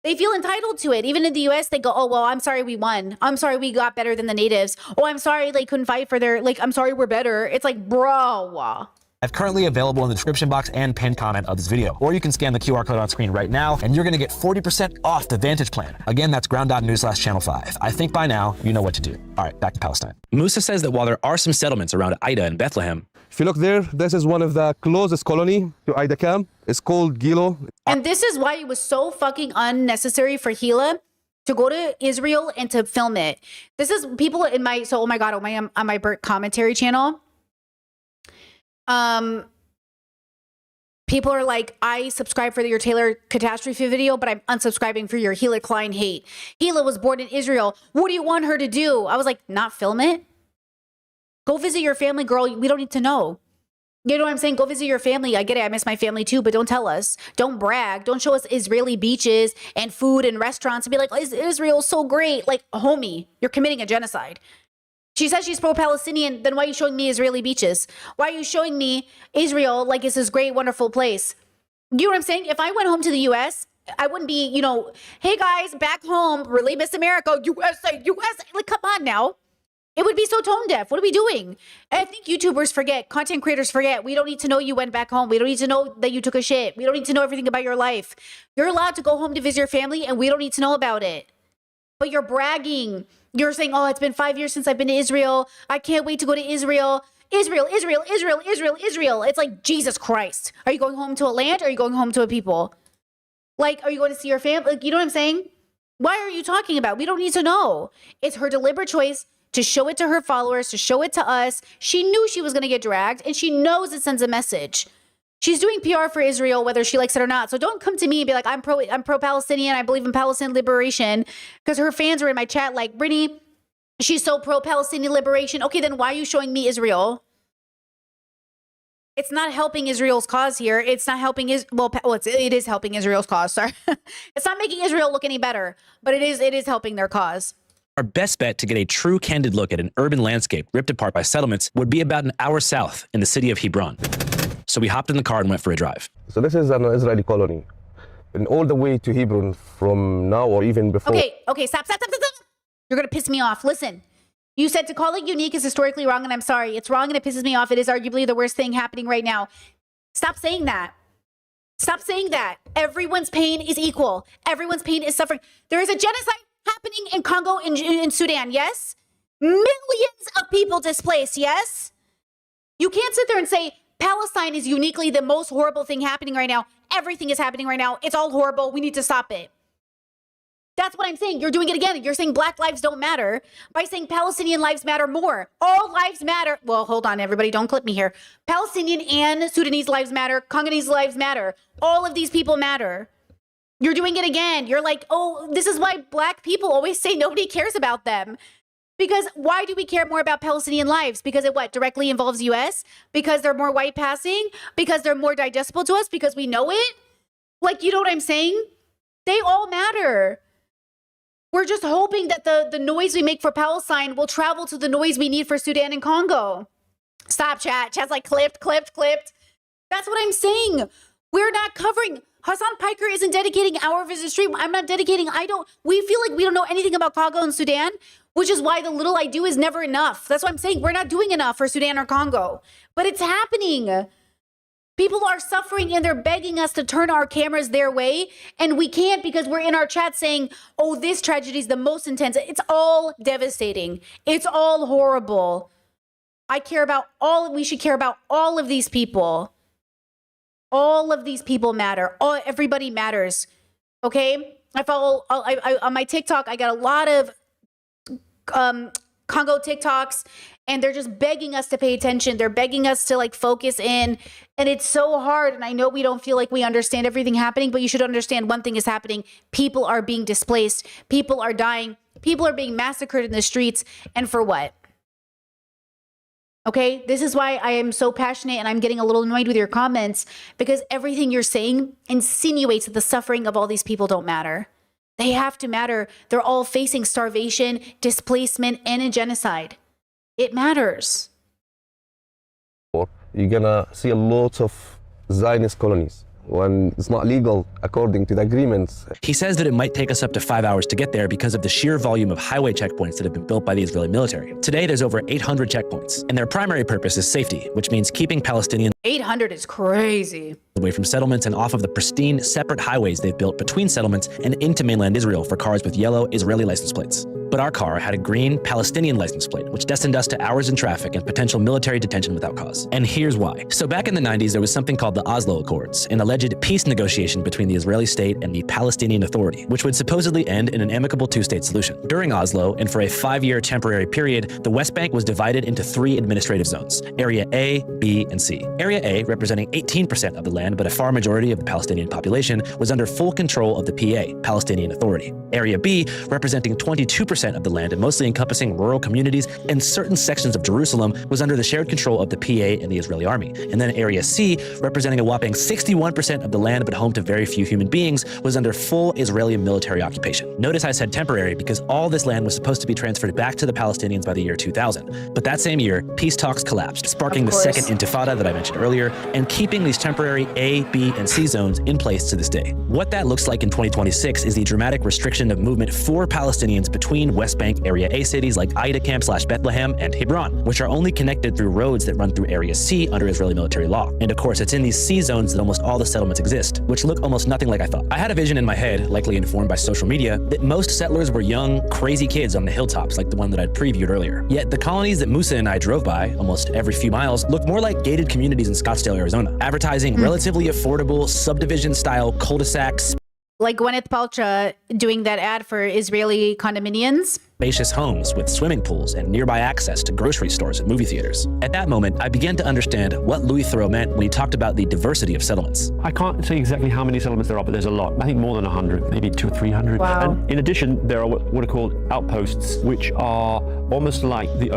They feel entitled to it. Even in the US, they go, oh, well, I'm sorry we won. I'm sorry we got better than the natives. Oh, I'm sorry they couldn't fight for their, like, I'm sorry we're better. It's like, bro. I've currently available in the description box and pinned comment of this video. Or you can scan the QR code on screen right now, and you're gonna get 40% off the Vantage plan. Again, that's ground.news/channel 5. I think by now, you know what to do. All right, back to Palestine. Musa says that while there are some settlements around Ida and Bethlehem, if you look there, this is one of the closest colony to Ida camp. It's called Gilo. And this is why it was so fucking unnecessary for Hila to go to Israel and to film it. This is people in my, so, oh my God, on my Bert commentary channel. People are like, I subscribe for your Taylor catastrophe video, but I'm unsubscribing for your Hila Klein hate. Hila was born in Israel. What do you want her to do? I was like, not film it? Go visit your family, girl. We don't need to know. You know what I'm saying? Go visit your family. I get it. I miss my family too, but don't tell us. Don't brag. Don't show us Israeli beaches and food and restaurants and be like, is Israel so great? Like, homie, you're committing a genocide. She says she's pro-Palestinian, then why are you showing me Israeli beaches? Why are you showing me Israel like it's this great, wonderful place? You know what I'm saying? If I went home to the US, I wouldn't be, you know, hey guys, back home, really miss America, USA, USA. Like, come on now. It would be so tone deaf. What are we doing? I think YouTubers forget, content creators forget. We don't need to know you went back home. We don't need to know that you took a shit. We don't need to know everything about your life. You're allowed to go home to visit your family and we don't need to know about it. But you're bragging. You're saying, oh, it's been 5 years since I've been to Israel. I can't wait to go to Israel. Israel, Israel, Israel, Israel, Israel. It's like, Jesus Christ. Are you going home to a land or are you going home to a people? Like, are you going to see your family? Like, you know what I'm saying? Why are you talking about? We don't need to know. It's her deliberate choice to show it to her followers, to show it to us. She knew she was going to get dragged and she knows it sends a message. She's doing PR for Israel, whether she likes it or not. So don't come to me and be like, I'm pro-Palestinian. I believe in Palestinian liberation. Because her fans are in my chat like, Brittany, she's so pro-Palestinian liberation. Okay, then why are you showing me Israel? It's not helping Israel's cause here. It's not helping it is helping Israel's cause. Sorry. It's not making Israel look any better, but it is helping their cause. our best bet to get a true candid look at an urban landscape ripped apart by settlements would be about an hour south in the city of Hebron. So we hopped in the car and went for a drive. So this is an Israeli colony. And all the way to Hebron from now or even before. Okay, stop. You're going to piss me off. Listen, you said to call it unique is historically wrong, and I'm sorry. It's wrong and it pisses me off. It is arguably the worst thing happening right now. Stop saying that. Stop saying that. Everyone's pain is equal. Everyone's pain is suffering. There is a genocide happening in Congo, in Sudan, yes? Millions of people displaced, yes? You can't sit there and say Palestine is uniquely the most horrible thing happening right now. Everything is happening right now. It's all horrible. We need to stop it. That's what I'm saying. You're doing it again. You're saying Black lives don't matter by saying Palestinian lives matter more. All lives matter. Well, hold on, everybody. Don't clip me here. Palestinian and Sudanese lives matter. Congolese lives matter. All of these people matter. You're doing it again. You're like, oh, this is why Black people always say nobody cares about them. Because why do we care more about Palestinian lives? Because it what? Directly involves U.S.? Because they're more white passing? Because they're more digestible to us? Because we know it? Like, you know what I'm saying? They all matter. We're just hoping that the noise we make for Palestine will travel to the noise we need for Sudan and Congo. Stop, chat. Chat's like clipped. That's what I'm saying. We're not covering. Hassan Piker isn't dedicating our visit stream. I'm not dedicating. We feel like we don't know anything about Congo and Sudan, which is why the little I do is never enough. That's what I'm saying. We're not doing enough for Sudan or Congo, but it's happening. People are suffering and they're begging us to turn our cameras their way. And we can't because we're in our chat saying, oh, this tragedy is the most intense. It's all devastating. It's all horrible. We should care about all of these people. All of these people matter. Everybody matters. Okay? On my TikTok, I got a lot of Congo TikToks, and they're just begging us to pay attention. They're begging us to like focus in, and it's so hard. And I know we don't feel like we understand everything happening, but you should understand one thing is happening. People are being displaced. People are dying. People are being massacred in the streets. And for what? Okay, this is why I am so passionate and I'm getting a little annoyed with your comments, because everything you're saying insinuates that the suffering of all these people don't matter. They have to matter. They're all facing starvation, displacement, and a genocide. It matters. You're gonna see a lot of Zionist colonies when it's not legal according to the agreements. He says that it might take us up to 5 hours to get there because of the sheer volume of highway checkpoints that have been built by the Israeli military. Today, there's over 800 checkpoints, and their primary purpose is safety, which means keeping Palestinians 800 is crazy. away from settlements and off of the pristine, separate highways they've built between settlements and into mainland Israel for cars with yellow Israeli license plates. But our car had a green Palestinian license plate, which destined us to hours in traffic and potential military detention without cause. And here's why. So back in the 90s, there was something called the Oslo Accords, an alleged peace negotiation between the Israeli state and the Palestinian Authority, which would supposedly end in an amicable two-state solution. During Oslo, and for a 5-year temporary period, the West Bank was divided into 3 administrative zones, Area A, B, and C. Area A, representing 18% of the land, but a far majority of the Palestinian population, was under full control of the PA, Palestinian Authority. Area B, representing 22% of the land and mostly encompassing rural communities and certain sections of Jerusalem, was under the shared control of the PA and the Israeli army. And then Area C, representing a whopping 61% of the land but home to very few human beings, was under full Israeli military occupation. Notice I said temporary because all this land was supposed to be transferred back to the Palestinians by the year 2000. But that same year, peace talks collapsed, sparking the second intifada that I mentioned earlier and keeping these temporary A, B, and C zones in place to this day. What that looks like in 2026 is the dramatic restriction of movement for Palestinians between West Bank Area A cities like Aida Camp / Bethlehem and Hebron, which are only connected through roads that run through Area C under Israeli military law. And of course, it's in these C zones that almost all the settlements exist, which look almost nothing like I thought. I had a vision in my head, likely informed by social media, that most settlers were young, crazy kids on the hilltops like the one that I'd previewed earlier. Yet the colonies that Musa and I drove by, almost every few miles, looked more like gated communities in Scottsdale, Arizona, advertising relatively affordable subdivision-style cul-de-sacs, Like Gwyneth Paltrow doing that ad for Israeli condominiums. spacious homes with swimming pools and nearby access to grocery stores and movie theaters. At that moment, I began to understand what Louis Theroux meant when he talked about the diversity of settlements. I can't say exactly how many settlements there are, but there's a lot. I think more than 100, maybe 200 or 300. Wow. And in addition, there are what are called outposts, which are almost like the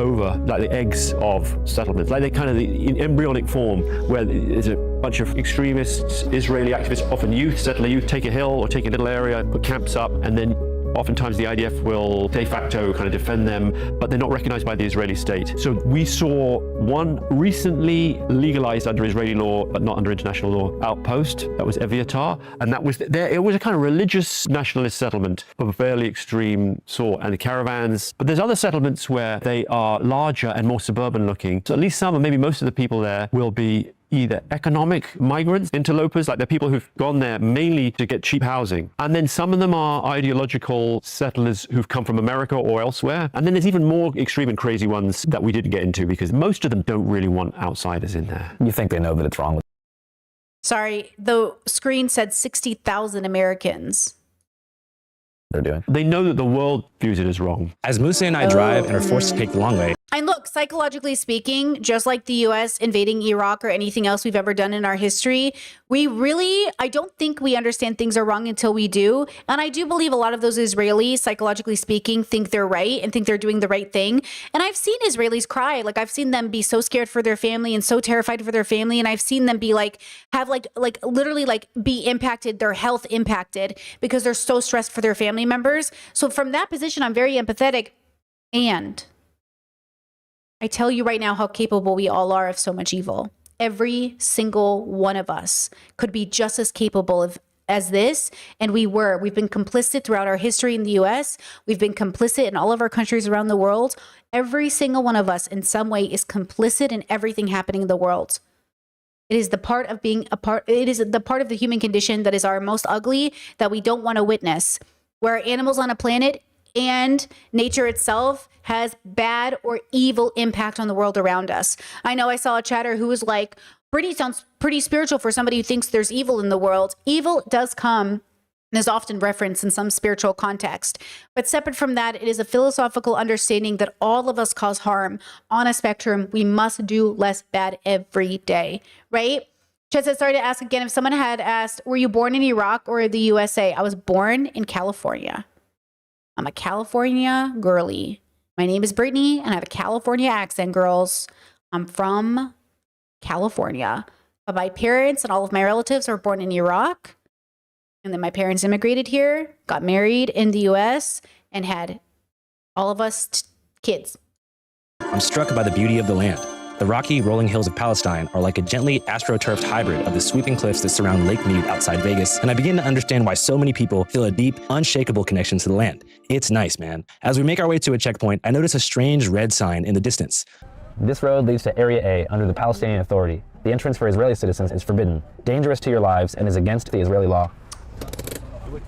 eggs of settlements, like they kind of in embryonic form, where there's a bunch of extremists, Israeli activists, often youth, settler youth, take a hill or take a little area, put camps up, and then oftentimes the IDF will de facto kind of defend them, but they're not recognized by the Israeli state. So we saw one recently legalized under Israeli law, but not under international law, outpost. That was Eviatar. And that was there. It was a kind of religious nationalist settlement of a fairly extreme sort, and the caravans. But there's other settlements where they are larger and more suburban looking. So at least some, or maybe most of the people there will be either economic migrants, interlopers, like they're people who've gone there mainly to get cheap housing. And then some of them are ideological settlers who've come from America or elsewhere. And then there's even more extreme and crazy ones that we didn't get into because most of them don't really want outsiders in there. You think they know that it's wrong with Sorry, the screen said 60,000 Americans. they're doing? They know that the world views it as wrong. As Musa and I drive and are forced to take the long way, And look, psychologically speaking, just like the US invading Iraq or anything else we've ever done in our history, I don't think we understand things are wrong until we do. And I do believe a lot of those Israelis, psychologically speaking, think they're right and think they're doing the right thing. And I've seen Israelis cry. Like I've seen them be so scared for their family and so terrified for their family. And I've seen them be literally be impacted, their health impacted because they're so stressed for their family members. So from that position, I'm very empathetic. And I tell you right now how capable we all are of so much evil. Every single one of us could be just as capable as this. And we've been complicit throughout our history in the US. We've been complicit in all of our countries around the world. Every single one of us in some way is complicit in everything happening in the world. It is the part of it is the part of the human condition that is our most ugly, that we don't want to witness. Where animals on a planet and nature itself has bad or evil impact on the world around us. I know I saw a chatter who was like, sounds pretty spiritual for somebody who thinks there's evil in the world. Evil does come and is often referenced in some spiritual context. But separate from that, it is a philosophical understanding that all of us cause harm. On a spectrum, we must do less bad every day, right? Chet said, sorry to ask again, if someone had asked, were you born in Iraq or the USA? I was born in California. I'm a California girly. My name is Brittany, and I have a California accent, girls. I'm from California. But my parents and all of my relatives were born in Iraq. And then my parents immigrated here, got married in the US, and had all of us kids. I'm struck by the beauty of the land. The rocky, rolling hills of Palestine are like a gently astroturfed hybrid of the sweeping cliffs that surround Lake Mead outside Vegas, and I begin to understand why so many people feel a deep, unshakable connection to the land. It's nice, man. As we make our way to a checkpoint, I notice a strange red sign in the distance. This road leads to Area A under the Palestinian Authority. The entrance for Israeli citizens is forbidden, dangerous to your lives, and is against the Israeli law.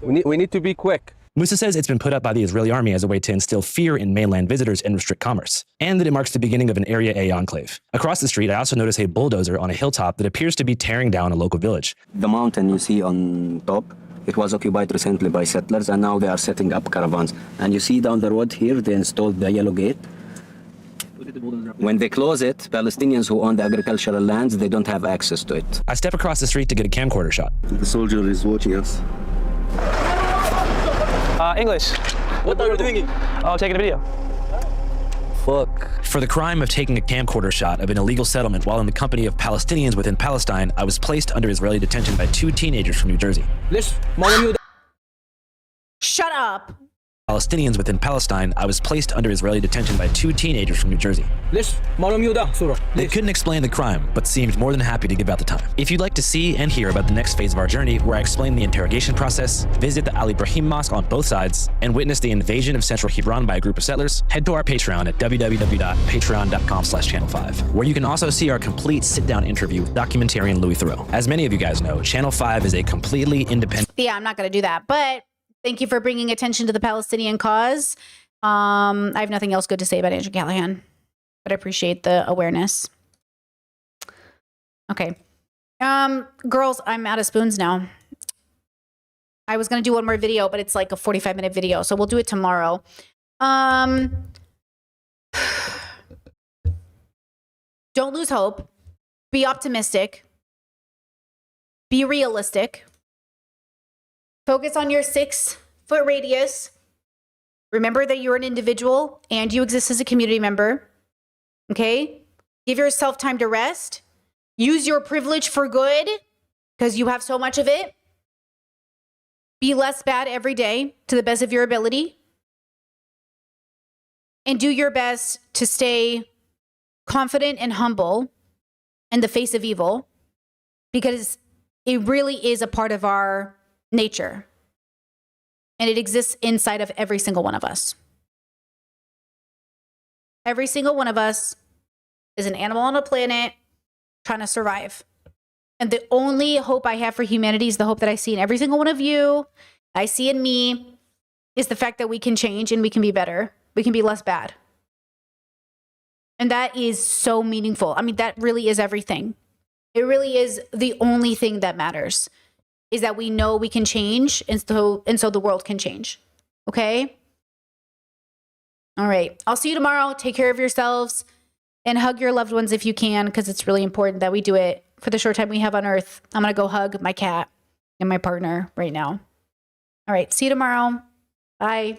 We need to be quick. Musa says it's been put up by the Israeli army as a way to instill fear in mainland visitors and restrict commerce, and that it marks the beginning of an Area A enclave. Across the street, I also notice a bulldozer on a hilltop that appears to be tearing down a local village. The mountain you see on top, it was occupied recently by settlers, and now they are setting up caravans. And you see down the road here, they installed the yellow gate. When they close it, Palestinians who own the agricultural lands, they don't have access to it. I step across the street to get a camcorder shot. The soldier is watching us. English. What are you doing? Oh, taking a video. Fuck. For the crime of taking a camcorder shot of an illegal settlement while in the company of Palestinians within Palestine, I was placed under Israeli detention by 2 teenagers from New Jersey. Shut up. Palestinians within Palestine, I was placed under Israeli detention by 2 teenagers from New Jersey. They couldn't explain the crime, but seemed more than happy to give out the time. If you'd like to see and hear about the next phase of our journey, where I explain the interrogation process, visit the Al Ibrahim Mosque on both sides, and witness the invasion of central Hebron by a group of settlers, head to our Patreon at www.patreon.com/channel5, where you can also see our complete sit-down interview with documentarian Louis Theroux. As many of you guys know, Channel 5 is a completely independent... Yeah, I'm not going to do that, but thank you for bringing attention to the Palestinian cause. I have nothing else good to say about Andrew Callahan, but I appreciate the awareness. Okay. Girls, I'm out of spoons now. I was going to do one more video, but it's like a 45-minute video, so we'll do it tomorrow. Don't lose hope. Be optimistic. Be realistic. Focus on your 6-foot radius. Remember that you're an individual and you exist as a community member. Okay? Give yourself time to rest. Use your privilege for good because you have so much of it. Be less bad every day to the best of your ability. And do your best to stay confident and humble in the face of evil because it really is a part of our nature. And it exists inside of every single one of us. Every single one of us is an animal on a planet trying to survive. And the only hope I have for humanity is the hope that I see in every single one of you, I see in me, is the fact that we can change and we can be better. We can be less bad. And that is so meaningful. I mean, that really is everything. It really is the only thing that matters. Is that we know we can change, and so the world can change. Okay? All right. I'll see you tomorrow. Take care of yourselves and hug your loved ones if you can, because it's really important that we do it for the short time we have on Earth. I'm going to go hug my cat and my partner right now. All right. See you tomorrow. Bye.